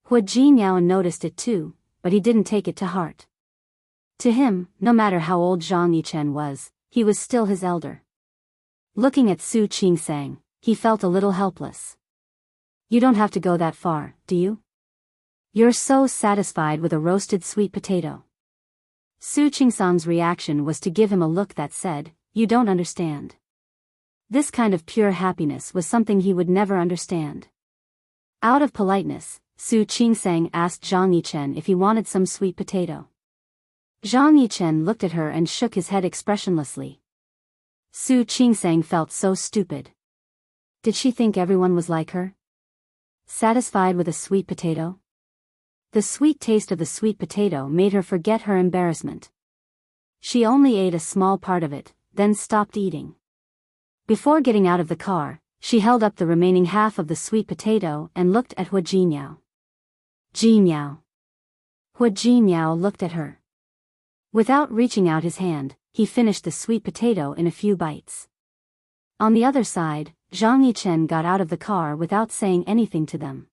Hua Jinyao noticed it too, but he didn't take it to heart. To him, no matter how old Zhang Yichen was, he was still his elder. Looking at Su Qingsang, he felt a little helpless. You don't have to go that far, do you? You're so satisfied with a roasted sweet potato. Su Qingsang's reaction was to give him a look that said, you don't understand. This kind of pure happiness was something he would never understand. Out of politeness, Su Qingsang asked Zhang Yichen if he wanted some sweet potato. Zhang Yichen looked at her and shook his head expressionlessly. Su Qingsang felt so stupid. Did she think everyone was like her? Satisfied with a sweet potato? The sweet taste of the sweet potato made her forget her embarrassment. She only ate a small part of it, then stopped eating. Before getting out of the car, she held up the remaining half of the sweet potato and looked at Hua Jinyao. Jinyao. Hua Jinyao looked at her. Without reaching out his hand, he finished the sweet potato in a few bites. On the other side, Zhang Yichen got out of the car without saying anything to them.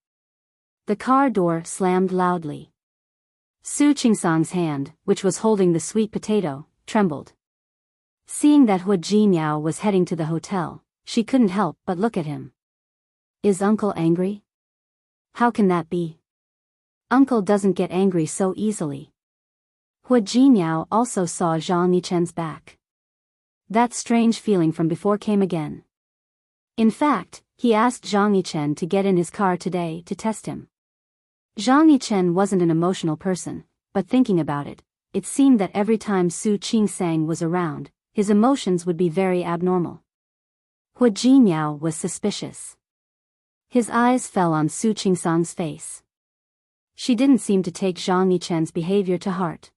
The car door slammed loudly. Su Qingsang's hand, which was holding the sweet potato, trembled. Seeing that Hua Jinyao was heading to the hotel, she couldn't help but look at him. Is Uncle angry? How can that be? Uncle doesn't get angry so easily. Hua Jinyao also saw Zhang Yichen's back. That strange feeling from before came again. In fact, he asked Zhang Yichen to get in his car today to test him. Zhang Yichen wasn't an emotional person, but thinking about it, it seemed that every time Su Qingsang was around, his emotions would be very abnormal. Hua Jinyao was suspicious. His eyes fell on Su Qingsang's face. She didn't seem to take Zhang Yichen's behavior to heart.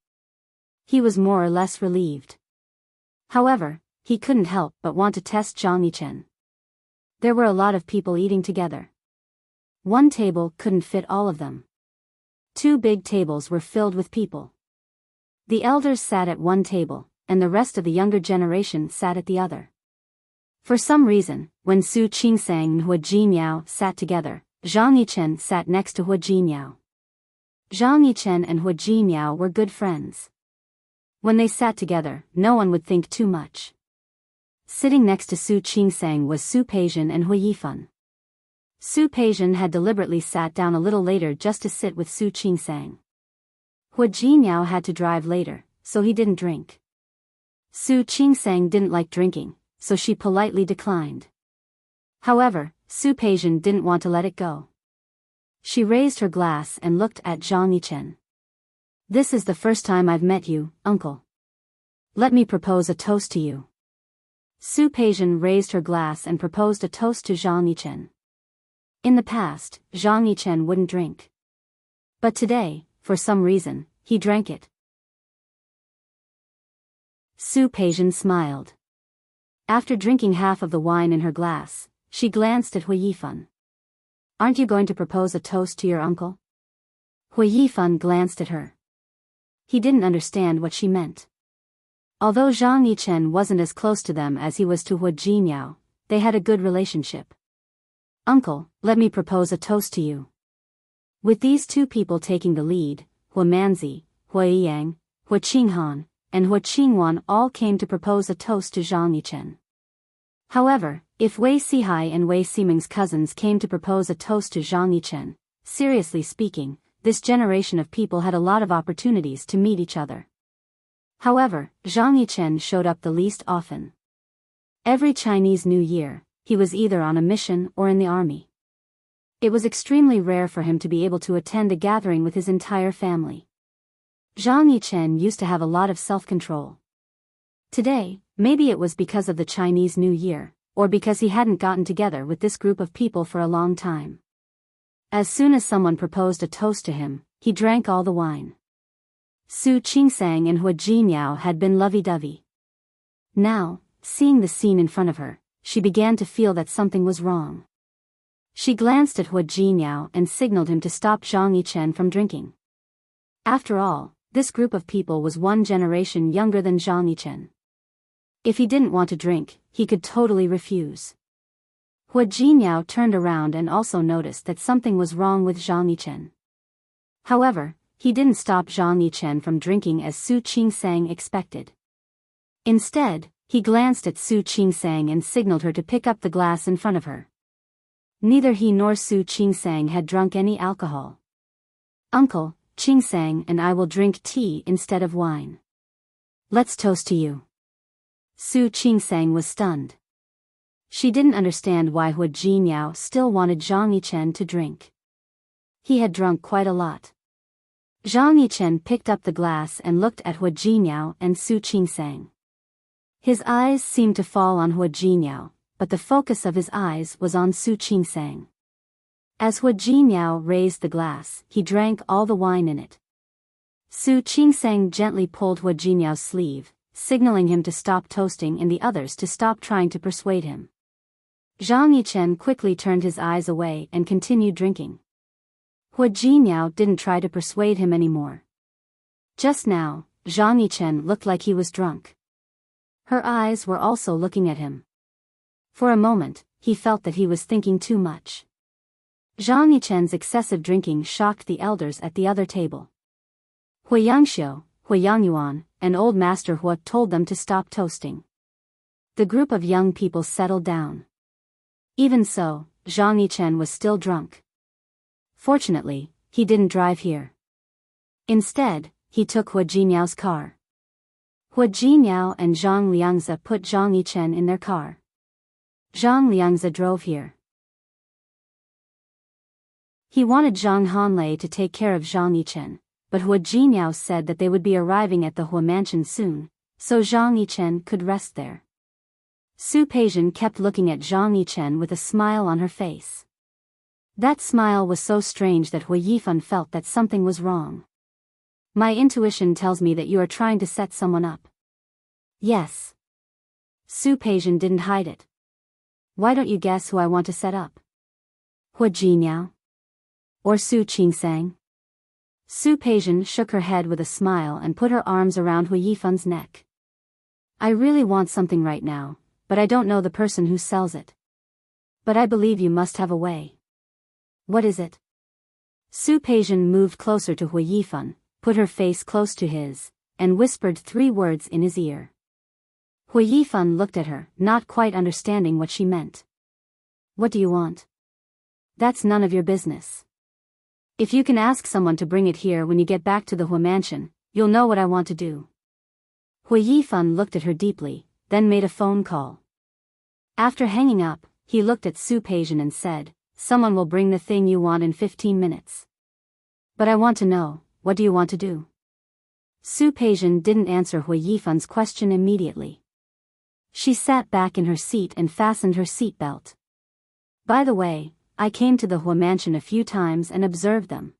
He was more or less relieved. However, he couldn't help but want to test Zhang Yichen. There were a lot of people eating together. One table couldn't fit all of them. 2 big tables were filled with people. The elders sat at one table, and the rest of the younger generation sat at the other. For some reason, when Su Qingsang and Hua Jinyao sat together, Zhang Yichen sat next to Hua Jinyao. Zhang Yichen and Hua Jinyao were good friends. When they sat together, no one would think too much. Sitting next to Su Qingsang was Su Peijian and Hua Yifan. Su Peijian had deliberately sat down a little later just to sit with Su Qingsang. Hua Jinyao had to drive later, so he didn't drink. Su Qingsang didn't like drinking, so she politely declined. However, Su Peijian didn't want to let it go. She raised her glass and looked at Zhang Yichen. This is the first time I've met you, uncle. Let me propose a toast to you. Su Peijian raised her glass and proposed a toast to Zhang Yichen. In the past, Zhang Yichen wouldn't drink. But today, for some reason, he drank it. Su Peijian smiled. After drinking half of the wine in her glass, she glanced at Hua Yifan. Aren't you going to propose a toast to your uncle? Hui Yifan glanced at her. He didn't understand what she meant. Although Zhang Yichen wasn't as close to them as he was to Hu Jinyao, they had a good relationship. Uncle, let me propose a toast to you. With these two people taking the lead, Hu Manzi, Hu Yiyang, Hu Qinghan, and Hu Qingwan all came to propose a toast to Zhang Yichen. However, if Wei Sihai and Wei Siming's cousins came to propose a toast to Zhang Yichen, seriously speaking, this generation of people had a lot of opportunities to meet each other. However, Zhang Yichen showed up the least often. Every Chinese New Year, he was either on a mission or in the army. It was extremely rare for him to be able to attend a gathering with his entire family. Zhang Yichen used to have a lot of self-control. Today, maybe it was because of the Chinese New Year, or because he hadn't gotten together with this group of people for a long time. As soon as someone proposed a toast to him, he drank all the wine. Su Qingsang and Hu Jinyao had been lovey-dovey. Now, seeing the scene in front of her, she began to feel that something was wrong. She glanced at Hu Jinyao and signaled him to stop Zhang Yichen from drinking. After all, this group of people was one generation younger than Zhang Yichen. If he didn't want to drink, he could totally refuse. Hu Jinyao turned around and also noticed that something was wrong with Zhang Yichen. However, he didn't stop Zhang Yichen from drinking as Su Qingsang expected. Instead, he glanced at Su Qingsang and signaled her to pick up the glass in front of her. Neither he nor Su Qingsang had drunk any alcohol. Uncle, Qingsang and I will drink tea instead of wine. Let's toast to you. Su Qingsang was stunned. She didn't understand why Hu Jinyao still wanted Zhang Yichen to drink. He had drunk quite a lot. Zhang Yichen picked up the glass and looked at Hu Jinyao and Su Qingsang. His eyes seemed to fall on Hu Jinyao, but the focus of his eyes was on Su Qingsang. As Hu Jinyao raised the glass, he drank all the wine in it. Su Qingsang gently pulled Hu Jinyao's sleeve, signaling him to stop toasting and the others to stop trying to persuade him. Zhang Yichen quickly turned his eyes away and continued drinking. Hu Jinyao didn't try to persuade him anymore. Just now, Zhang Yichen looked like he was drunk. Her eyes were also looking at him. For a moment, he felt that he was thinking too much. Zhang Yichen's excessive drinking shocked the elders at the other table. Hu Yangxiu, Hu Yangyuan, and Old Master Hu told them to stop toasting. The group of young people settled down. Even so, Zhang Yichen was still drunk. Fortunately, he didn't drive here. Instead, he took Hu Jinyao's car. Hu Jinyao and Zhang Liangzi put Zhang Yichen in their car. Zhang Liangzi drove here. He wanted Zhang Hanlei to take care of Zhang Yichen, but Hu Jinyao said that they would be arriving at the Hu mansion soon, so Zhang Yichen could rest there. Su Peijian kept looking at Zhang Yichen with a smile on her face. That smile was so strange that Hu Yifan felt that something was wrong. My intuition tells me that you are trying to set someone up. Yes. Su Peijian didn't hide it. Why don't you guess who I want to set up? Hu Jinyao? Or Su Qingsang? Su Peijian shook her head with a smile and put her arms around Hu Yifan's neck. I really want something right now, but I don't know the person who sells it. But I believe you must have a way. What is it? Su Peijian moved closer to Hu Yifan, put her face close to his, and whispered 3 words in his ear. Hu Yifan looked at her, not quite understanding what she meant. What do you want? That's none of your business. If you can ask someone to bring it here when you get back to the Hu mansion, you'll know what I want to do. Hu Yifan looked at her deeply, then made a phone call. After hanging up, he looked at Su Peijian and said, someone will bring the thing you want in 15 minutes. But I want to know, what do you want to do? Su Peijian didn't answer Hu Yifan's question immediately. She sat back in her seat and fastened her seatbelt. By the way, I came to the Hu mansion a few times and observed them.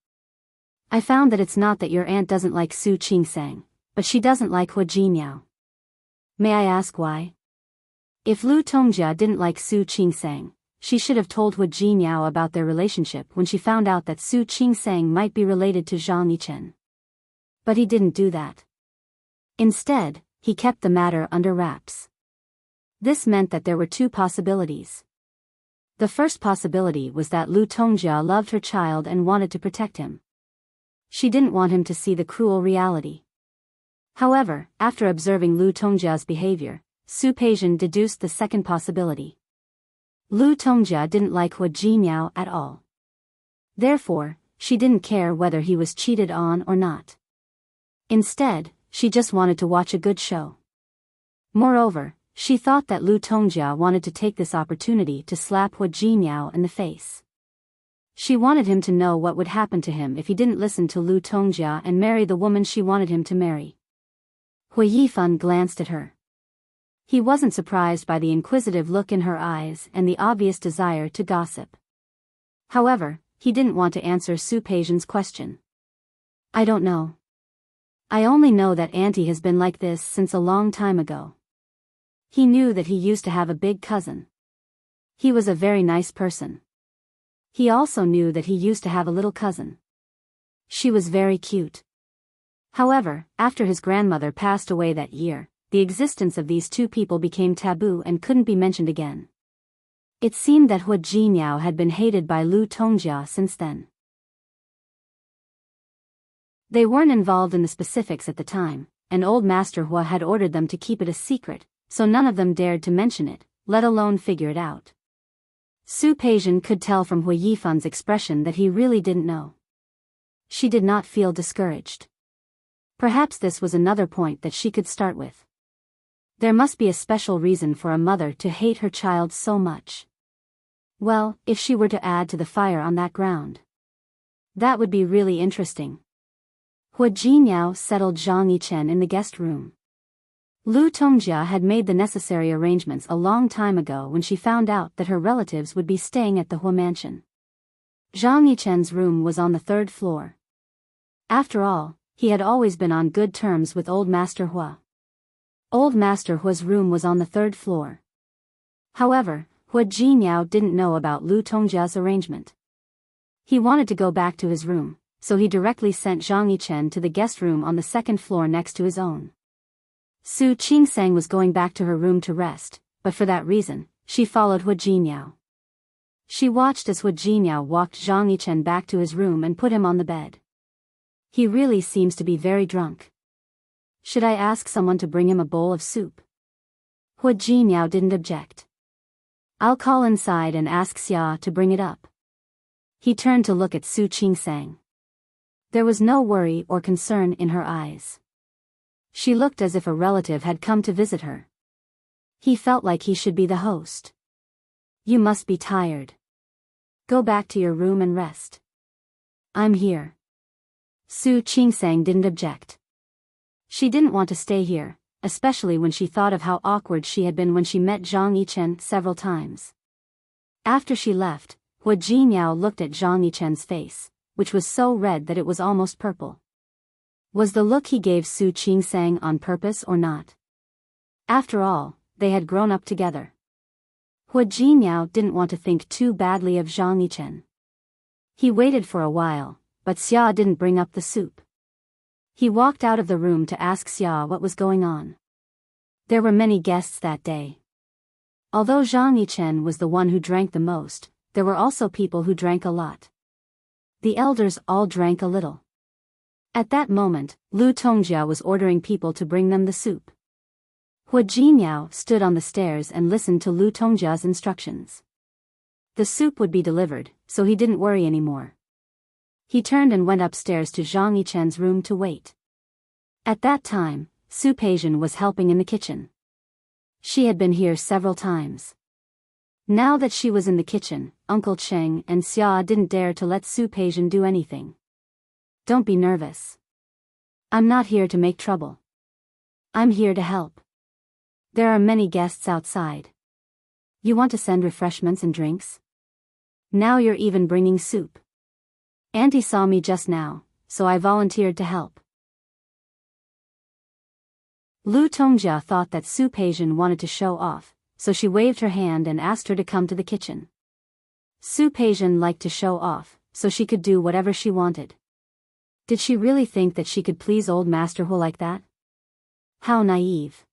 I found that it's not that your aunt doesn't like Su Qingsang, but she doesn't like Hu Jinyao. May I ask why? If Lu Tongjia didn't like Su Qingsang, she should have told Hu Jinniao about their relationship when she found out that Su Qingsang might be related to Zhang Yichen. But he didn't do that. Instead, he kept the matter under wraps. This meant that there were two possibilities. The first possibility was that Lu Tongjia loved her child and wanted to protect him. She didn't want him to see the cruel reality. However, after observing Lu Tongjia's behavior, Su Peizhen deduced the second possibility. Lu Tongjia didn't like Hu Jinniao at all. Therefore, she didn't care whether he was cheated on or not. Instead, she just wanted to watch a good show. Moreover, she thought that Lu Tongjia wanted to take this opportunity to slap Hu Jinniao in the face. She wanted him to know what would happen to him if he didn't listen to Lu Tongjia and marry the woman she wanted him to marry. Hu Yifan glanced at her. He wasn't surprised by the inquisitive look in her eyes and the obvious desire to gossip. However, he didn't want to answer Su Peizhen's question. I don't know. I only know that Auntie has been like this since a long time ago. He knew that he used to have a big cousin. He was a very nice person. He also knew that he used to have a little cousin. She was very cute. However, after his grandmother passed away that year, the existence of these two people became taboo and couldn't be mentioned again. It seemed that Hu Jinniao had been hated by Lu Tongjia since then. They weren't involved in the specifics at the time, and old Master Hua had ordered them to keep it a secret, so none of them dared to mention it, let alone figure it out. Su Peizhen could tell from Hu Yifan's expression that he really didn't know. She did not feel discouraged. Perhaps this was another point that she could start with. There must be a special reason for a mother to hate her child so much. Well, if she were to add to the fire on that ground. That would be really interesting. Hu Jinniao settled Zhang Yichen in the guest room. Lu Tongjia had made the necessary arrangements a long time ago when she found out that her relatives would be staying at the Hua mansion. Zhang Yichen's room was on the 3rd floor. After all, he had always been on good terms with old Master Hua. Old Master Hua's room was on the 3rd floor. However, Hu Jinniao didn't know about Lu Tongjia's arrangement. He wanted to go back to his room, so he directly sent Zhang Yichen to the guest room on the 2nd floor next to his own. Su Qingsang was going back to her room to rest, but for that reason, she followed Hu Jinniao. She watched as Hu Jinniao walked Zhang Yichen back to his room and put him on the bed. He really seems to be very drunk. Should I ask someone to bring him a bowl of soup? Hu Jinniao didn't object. I'll call inside and ask Xia to bring it up. He turned to look at Su Qingsang. There was no worry or concern in her eyes. She looked as if a relative had come to visit her. He felt like he should be the host. You must be tired. Go back to your room and rest. I'm here. Su Qingsang didn't object. She didn't want to stay here, especially when she thought of how awkward she had been when she met Zhang Yichen several times. After she left, Hu Jinniao looked at Zhang Yichen's face, which was so red that it was almost purple. Was the look he gave Su Qingsang on purpose or not? After all, they had grown up together. Hu Jinniao didn't want to think too badly of Zhang Yichen. He waited for a while, but Xia didn't bring up the soup. He walked out of the room to ask Xia what was going on. There were many guests that day. Although Zhang Yichen was the one who drank the most, there were also people who drank a lot. The elders all drank a little. At that moment, Lu Tongjia was ordering people to bring them the soup. Hu Jinniao stood on the stairs and listened to Lu Tongjia's instructions. The soup would be delivered, so he didn't worry anymore. He turned and went upstairs to Zhang Yichen's room to wait. At that time, Su Peizhen was helping in the kitchen. She had been here several times. Now that she was in the kitchen, Uncle Cheng and Xia didn't dare to let Su Peizhen do anything. Don't be nervous. I'm not here to make trouble. I'm here to help. There are many guests outside. You want to send refreshments and drinks? Now you're even bringing soup. Auntie saw me just now, so I volunteered to help. Lu Tongjia thought that Su Peizhen wanted to show off, so she waved her hand and asked her to come to the kitchen. Su Peijian liked to show off, so she could do whatever she wanted. Did she really think that she could please old Master Hu like that? How naive.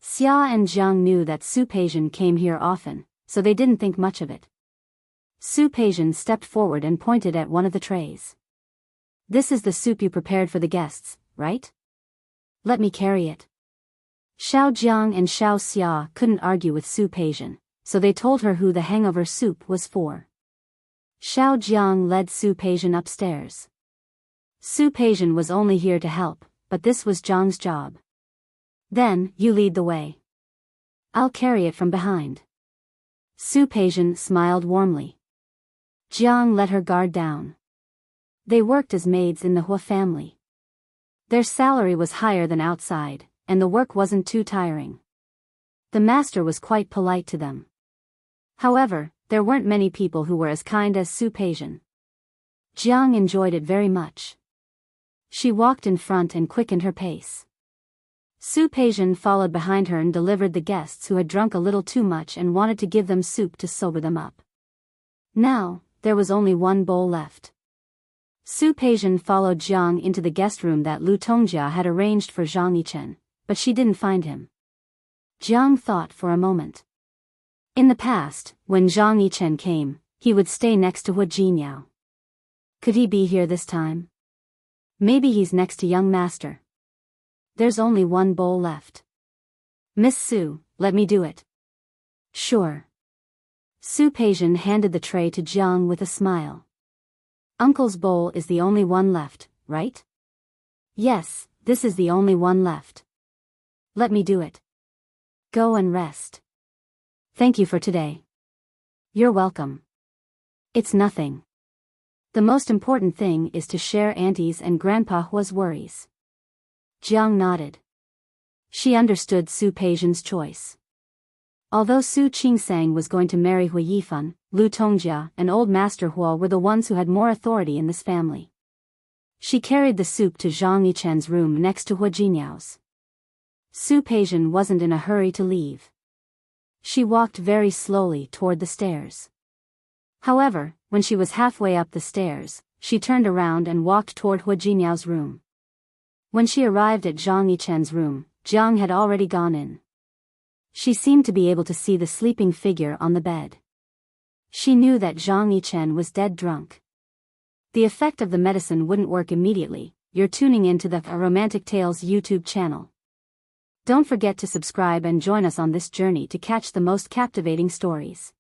Xia and Jiang knew that Su Peijian came here often, so they didn't think much of it. Su Peijian stepped forward and pointed at one of the trays. This is the soup you prepared for the guests, right? Let me carry it. Xiao Jiang and Xiao Xia couldn't argue with Su Peijian, so they told her who the hangover soup was for. Xiao Jiang led Su Peijian upstairs. Su Peijian was only here to help, but this was Jiang's job. Then, you lead the way. I'll carry it from behind. Su Peijian smiled warmly. Jiang let her guard down. They worked as maids in the Hua family. Their salary was higher than outside, and the work wasn't too tiring. The master was quite polite to them. However, there weren't many people who were as kind as Su Peijian. Jiang enjoyed it very much. She walked in front and quickened her pace. Su Peijian followed behind her and delivered the guests who had drunk a little too much and wanted to give them soup to sober them up. Now, there was only one bowl left. Su Peijian followed Jiang into the guest room that Lu Tongjia had arranged for Zhang Yichen, but she didn't find him. Jiang thought for a moment. In the past, when Zhang Yichen came, he would stay next to Hu Jinyao. Could he be here this time? Maybe he's next to young master. There's only one bowl left. Miss Su, let me do it. Sure. Su Peijian handed the tray to Jiang with a smile. Uncle's bowl is the only one left, right? Yes, this is the only one left. Let me do it. Go and rest. Thank you for today. You're welcome. It's nothing. The most important thing is to share Auntie's and Grandpa Hua's worries. Jiang nodded. She understood Su Peijian's choice. Although Su Qingsang was going to marry Hu Yifan, Lu Tongjia and Old Master Hua were the ones who had more authority in this family. She carried the soup to Zhang Yichen's room next to Hu Jinyao's. Su Peijian wasn't in a hurry to leave. She walked very slowly toward the stairs. However, when she was halfway up the stairs, she turned around and walked toward Hu Jinyao's room. When she arrived at Zhang Yichen's room, Jiang had already gone in. She seemed to be able to see the sleeping figure on the bed. She knew that Zhang Yichen was dead drunk. The effect of the medicine wouldn't work immediately. You're tuning into the Romantic Tales YouTube channel. Don't forget to subscribe and join us on this journey to catch the most captivating stories.